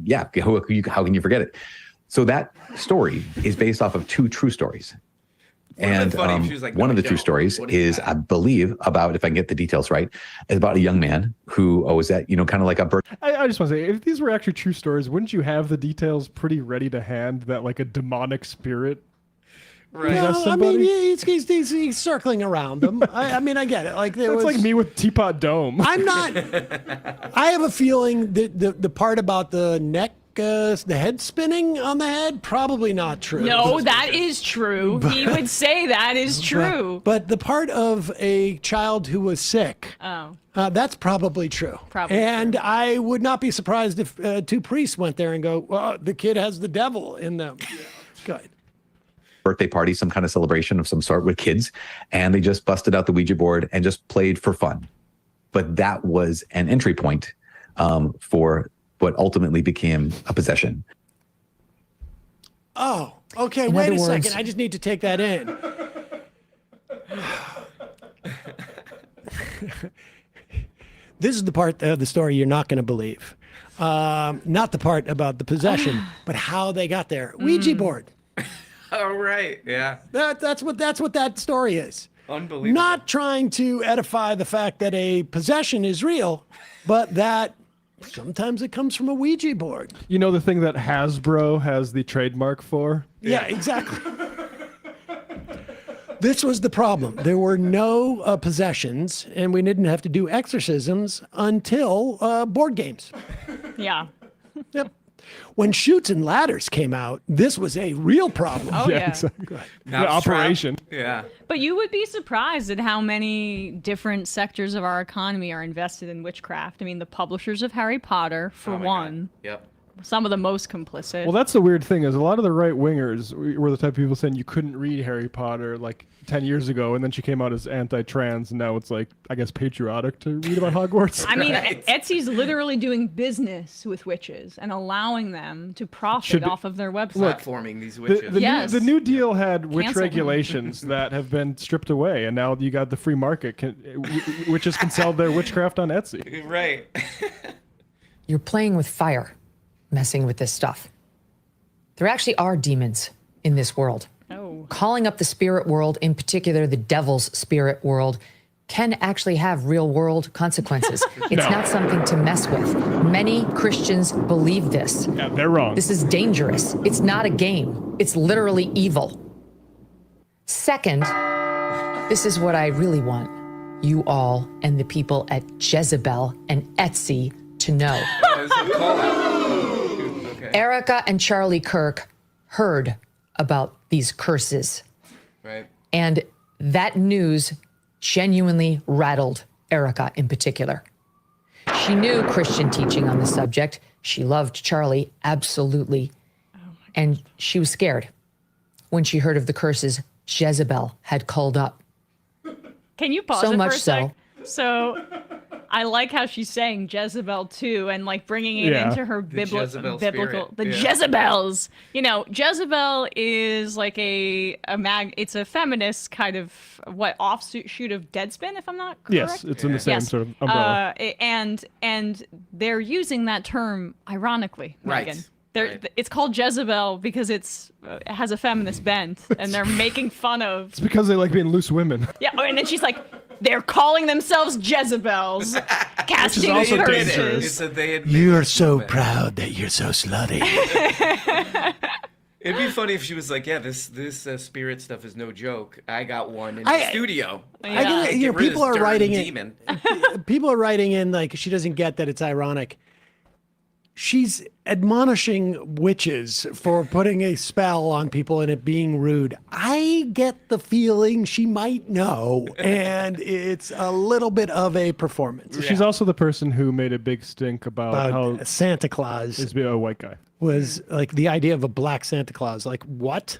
Yeah. How can you forget it? So that story is based off of two true stories. And one of the true stories is, I believe, about, if I can get the details right, is about a young man who was at, kind of like a birth. I just want to say, if these were actually true stories, wouldn't you have the details pretty ready to hand that like a demonic spirit? Right. No, I mean, he's circling around them. I mean, I get it. Like that's like me with Teapot Dome. I'm not. I have a feeling that the part about the neck. The head spinning on the head, probably not true. No, that is true. He would say that is true. But the part of a child who was sick, that's probably true. And I would not be surprised if two priests went there and go, well, the kid has the devil in them. Good. birthday party, some kind of celebration of some sort with kids, and they just busted out the Ouija board and just played for fun. But that was an entry point for what ultimately became a possession. Oh, okay. In Wait other a words- second. I just need to take that in. This is the part of the story you're not going to believe. Not the part about the possession, but how they got there. Ouija board. Oh, right. Yeah. That's what that story is. Unbelievable. Not trying to edify the fact that a possession is real, but that sometimes it comes from a Ouija board. You know the thing that Hasbro has the trademark for? Yeah, exactly. This was the problem. There were no possessions, and we didn't have to do exorcisms until board games. Yeah. Yep. When Chutes and Ladders came out, this was a real problem. Oh, yeah. Exactly. The Mousetrap. operation. Yeah. But you would be surprised at how many different sectors of our economy are invested in witchcraft. I mean, the publishers of Harry Potter, for Oh my one, God. Yep. some of the most complicit. Well, that's the weird thing is a lot of the right wingers were the type of people saying you couldn't read Harry Potter like 10 years ago, and then she came out as anti-trans, and now it's like, I guess, patriotic to read about Hogwarts. I mean, Etsy's literally doing business with witches and allowing them to profit Should be- off of their website. Platforming these The, witches. the, Yes. new, the New Deal had witch Cancel them. regulations that have been stripped away, and now you got the free market. Witches can sell their witchcraft on Etsy. Right. You're playing with fire, messing with this stuff. There actually are demons in this world. Oh. Calling up the spirit world, in particular the devil's spirit world, can actually have real world consequences. It's not something to mess with. Many Christians believe this. Yeah, they're wrong. This is dangerous. It's not a game. It's literally evil. Second, this is what I really want you all and the people at Jezebel and Etsy to know. There's a call out. Okay. Erica and Charlie Kirk heard about these curses, Right. and that news genuinely rattled Erica in particular. She knew Christian teaching on the subject. She loved Charlie, absolutely. And she was scared when she heard of the curses Jezebel had called up. Can you pause So it much for a sec? So I like how she's saying Jezebel too, and like bringing it Yeah. into her biblical, Jezebel biblical, spirit. the Yeah. Jezebels. You know, Jezebel is like it's a feminist kind of offshoot of Deadspin, if I'm not correct. Yes, it's in the same Yes. sort of umbrella. And they're using that term ironically, Right. Megan. Right. It's called Jezebel because it has a feminist bent, and they're making fun of. It's because they like being loose women. Yeah, and then she's like, they're calling themselves Jezebels, casting also curses. dangerous. It's that they had You're so proud that you're so slutty. It'd be funny if she was like, "Yeah, this spirit stuff is no joke. I got one in the I- studio. Yeah. I get, Get you know, rid of people this are dirty writing demon." people are writing in like she doesn't get that it's ironic. She's admonishing witches for putting a spell on people and it being rude. I get the feeling she might know, and it's a little bit of a performance. She's also the person who made a big stink about how Santa Claus is a white guy. was like the idea of a black Santa Claus. Like, what?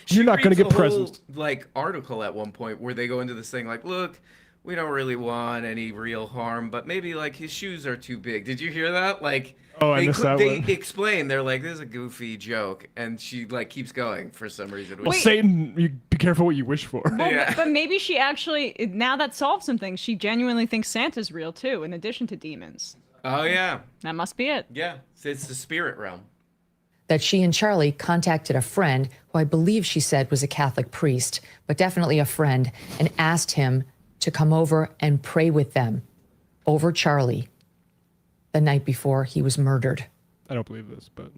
You're not going to reads get a whole, presents. like article at one point where they go into this thing like, look, we don't really want any real harm, but maybe like his shoes are too big. Did you hear that? Like, Oh, I missed that they one. explain. They're like, this is a goofy joke, and she like keeps going for some reason. Well, Satan, you be careful what you wish for. But maybe she actually, now that solves some things, she genuinely thinks Santa's real too, in addition to demons. Oh yeah, That must be it. yeah. It's the spirit realm. That she and Charlie contacted a friend who I believe she said was a Catholic priest, but definitely a friend, and asked him to come over and pray with them over Charlie the night before he was murdered. I don't believe this, but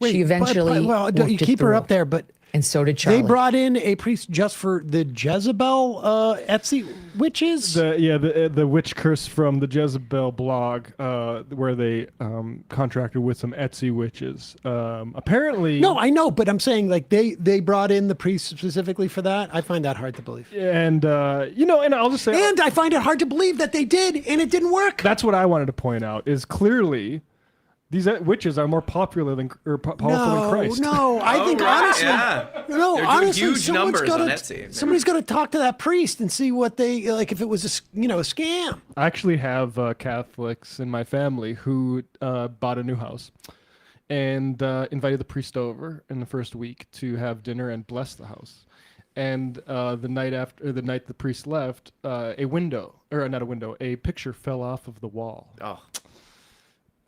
She eventually well, don't you worked it keep her through. up there, but And so did Charlie. they brought in a priest just for the Jezebel Etsy witches. the witch curse from the Jezebel blog, where they contracted with some Etsy witches. Apparently, No, I know, but I'm saying like they brought in the priest specifically for that. I find that hard to believe. and and I'll just say, And I find it hard to believe that they did and it didn't work. that's what I wanted to point out is clearly These witches are more popular than powerful than Christ. No, I think honestly, no, They're doing honestly, huge numbers on Etsy. Somebody's got to talk to that priest and see what they like. If it was a scam. I actually have Catholics in my family who bought a new house and invited the priest over in the first week to have dinner and bless the house. And the night the priest left, a picture fell off of the wall. Oh.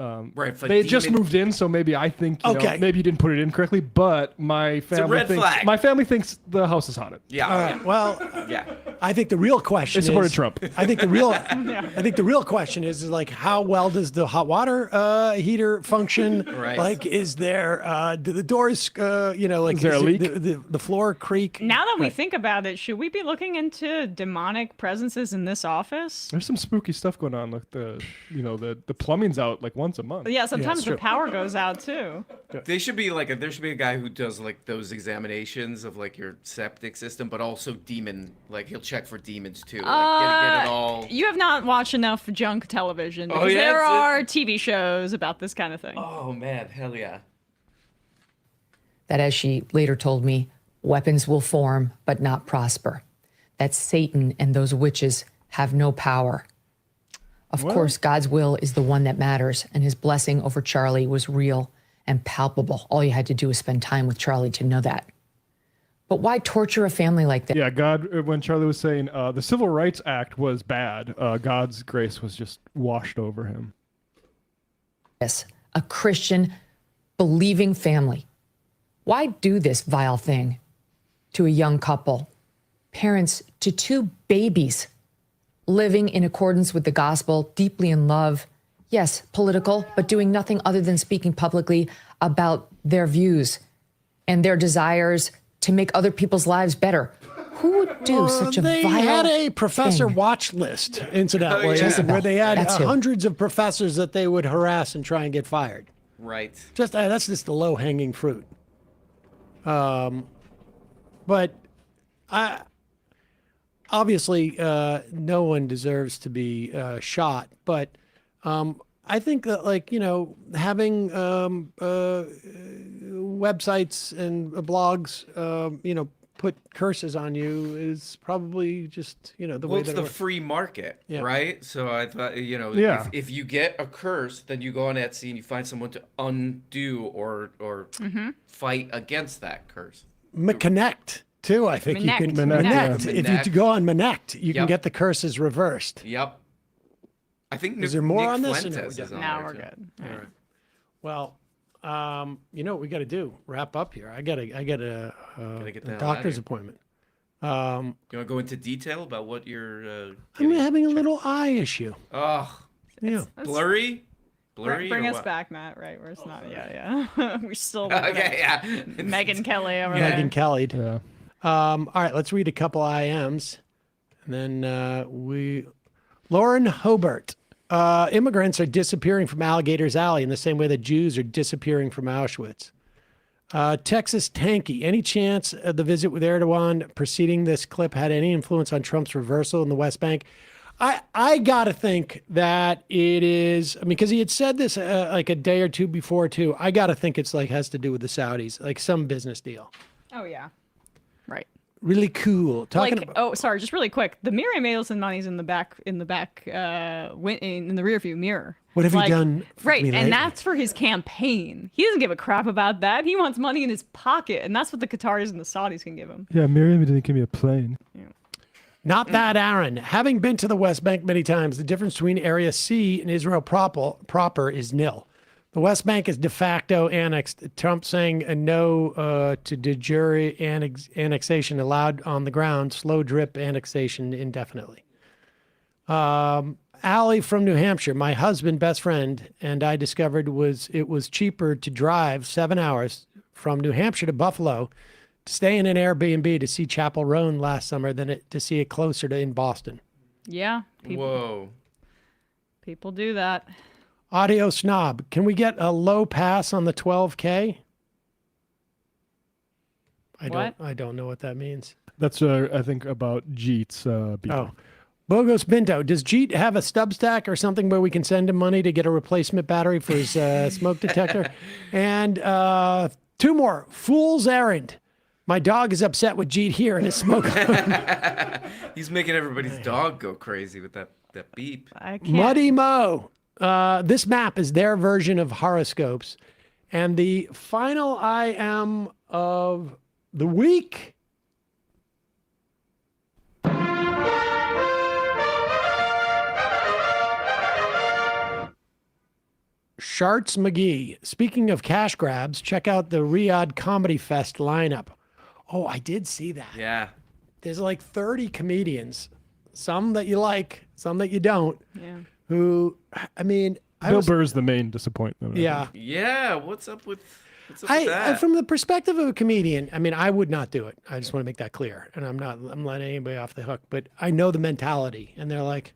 Right, they just moved in, so maybe I think maybe you didn't put it in correctly. But my family thinks the house is haunted. Yeah. All right. Well, yeah. I think the real question They supported is Trump. I think the real question is like how well does the hot water heater function? Right. Like, is there do the doors is there a leak? The floor creak? Now that we think about it, should we be looking into demonic presences in this office? There's some spooky stuff going on. Like the plumbing's out like once a month. Yeah, sometimes the power goes out too. There should be there should be a guy who does like those examinations of like your septic system, but also demon. Like he'll check for demons too. Like get it all. You have not watched enough junk television because Oh, yeah, there it's are TV shows about this kind of thing. Oh man, hell yeah. That, as she later told me, weapons will form but not prosper. That Satan and those witches have no power. Of course, God's will is the one that matters, and his blessing over Charlie was real and palpable. All you had to do was spend time with Charlie to know that. But why torture a family like that? Yeah, God, when Charlie was saying the Civil Rights Act was bad, God's grace was just washed over him. Yes, a Christian, believing family. Why do this vile thing to a young couple, parents to two babies, living in accordance with the gospel, deeply in love, yes, political, but doing nothing other than speaking publicly about their views and their desires to make other people's lives better? Who would do such a they vile had a professor thing? watch list, incidentally, where they had hundreds of professors that they would harass and try and get fired. Right. That's just the low-hanging fruit. But obviously, no one deserves to be shot. But I think that, having websites and blogs, put curses on you is probably just, the way It's that the it works. free market, Yeah. right? So I thought, if you get a curse, then you go on Etsy and you find someone to undo or fight against that curse. Connect too. I think you can Connect. If you go on Connect, you can get the curses reversed. Yep. I think Is there more Nick on this? Fuentes is on Now there, we're too. good. All right. Well, you know what we got to do? Wrap up here. I got a get the hell outta doctor's here. appointment. You want to go into detail about what you're? I'm having a little eye issue. Oh, Yeah. blurry. Blurry. Bring or us what? back, Matt. Right where it's not. Yeah. We're still. Okay, yeah. Megan Kelly over Megan there. Kelly. Yeah. All right, let's read a couple IMs, and then Lauren Hobart. Immigrants are disappearing from Alligator's Alley in the same way that Jews are disappearing from Auschwitz. Texas Tanky. Any chance the visit with Erdogan preceding this clip had any influence on Trump's reversal in the West Bank? I got to think that it is, because he had said this like a day or two before too. I got to think it's has to do with the Saudis, like some business deal. Oh yeah. Right. Really cool. Talking about, sorry, just really quick. The Miriam Adelson money's in the back, in the rear view mirror. What have you done for Right, me and lately? that's for his campaign. He doesn't give a crap about that. He wants money in his pocket, and that's what the Qataris and the Saudis can give him. Yeah, Miriam didn't give me a plane. Not that, Aaron. Having been to the West Bank many times, the difference between Area C and Israel proper is nil. The West Bank is de facto annexed. Trump saying a no to de jure annexation allowed on the ground, slow drip annexation indefinitely. Allie from New Hampshire, my husband, best friend, and I discovered it was cheaper to drive 7 hours from New Hampshire to Buffalo to stay in an Airbnb to see Chapel Roan last summer than to see it closer to in Boston. Yeah. Whoa. People do that. Audio snob, can we get a low pass on the 12K? I don't know what that means. That's I think about Jeet's beat. Bogos Binto, does Jeet have a Substack or something where we can send him money to get a replacement battery for his smoke detector? And 2 more. Fool's Errand. My dog is upset with Jeet Heer and his smoke. He's making everybody's dog go crazy with that beep. I can't. Muddy Mo. This map is their version of horoscopes. And the final IM of the week. Sharts McGee. Speaking of cash grabs, check out the Riyadh Comedy Fest lineup. Oh, I did see that. Yeah. There's like 30 comedians, some that you like, some that you don't. Yeah. Who, I mean, Bill Burr's the main disappointment. Yeah. Yeah. What's up with that? From the perspective of a comedian, I mean, I would not do it. I just want to make that clear. And I'm letting anybody off the hook, but I know the mentality. And they're like,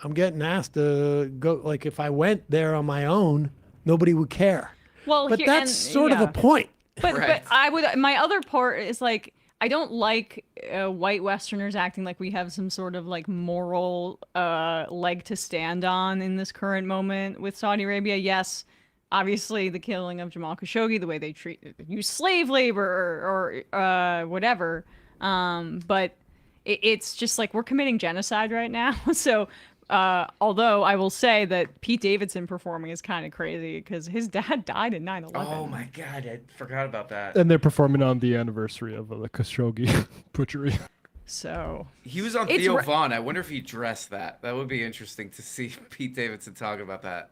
I'm getting asked to go, like, if I went there on my own, nobody would care. Well, but that's sort of the point. But I would. My other part is like, I don't like white Westerners acting like we have some sort of like moral leg to stand on in this current moment with Saudi Arabia. Yes, obviously the killing of Jamal Khashoggi, the way they use slave labor or whatever. But it's just like we're committing genocide right now. So. Although I will say that Pete Davidson performing is kind of crazy because his dad died in 9/11. Oh my God, I forgot about that. And they're performing on the anniversary of the Khashoggi butchery. So he was on Theo Vaughn. I wonder if he dressed that. That would be interesting to see Pete Davidson talking about that.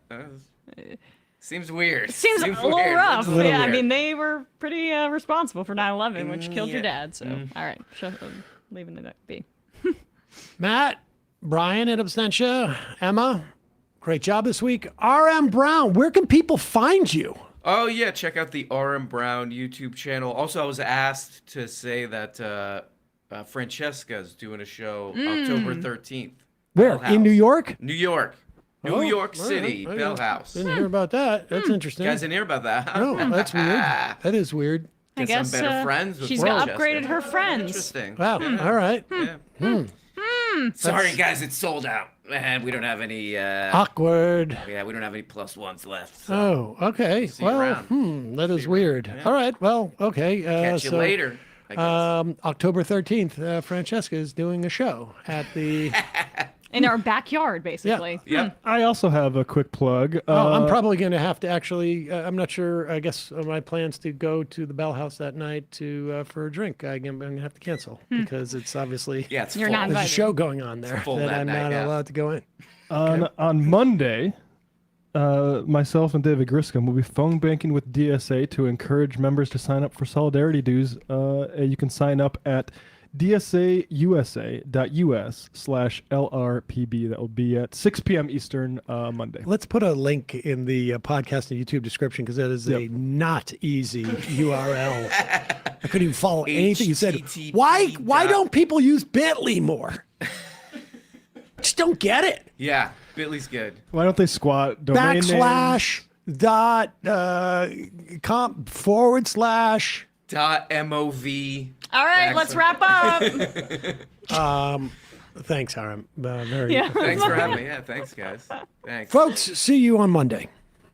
Seems weird. Seems a little weird. rough. Little Yeah, I weird. mean, they were pretty responsible for 9/11, which killed your dad. So, all right, leaving it be. Matt, Brian at Absentia, Emma, great job this week. RM Brown, where can people find you? Oh yeah, check out the RM Brown YouTube channel. Also, I was asked to say that Francesca's doing a show October 13th. Where? In New York? New York. New York all City, right. Bell House. Didn't hear about that. That's interesting. You guys didn't hear about that? No, that's weird. That is weird. I Guess I'm guess better friends with she's Francesca. upgraded her friends. Interesting. Wow. Yeah. All right. Yeah. Sorry, guys, it's sold out, and we don't have any. Awkward. Yeah, we don't have any +1s left. So. Oh, okay. See you Well, around. that is weird. All right. Well, okay. Catch you later. I guess. October 13th, Francesca is doing a show at the. In our backyard, basically. Yeah. I also have a quick plug. I'm probably going to have to actually. I'm not sure. I guess my plans to go to the Bell House that night for a drink. I'm going to have to cancel because it's obviously. Yeah, it's You're full. not There's a invited. show going on there full that that I'm night, not yeah. allowed to go in. On Monday, myself and David Griscom will be phone banking with DSA to encourage members to sign up for solidarity dues. You can sign up at dsausa.us/LRPB. That will be at 6 p.m. Eastern Monday. Let's put a link in the podcast and YouTube description because that is a not easy URL. I couldn't even follow anything you said. Why don't people use Bitly more? Just don't get it. Yeah, Bitly's good. Why don't they squat domain // dot comp / .mov. All right, let's wrap up. Thanks, Hiram. Very Yeah. Thanks for having me. Yeah, thanks, guys. Thanks. Folks, see you on Monday.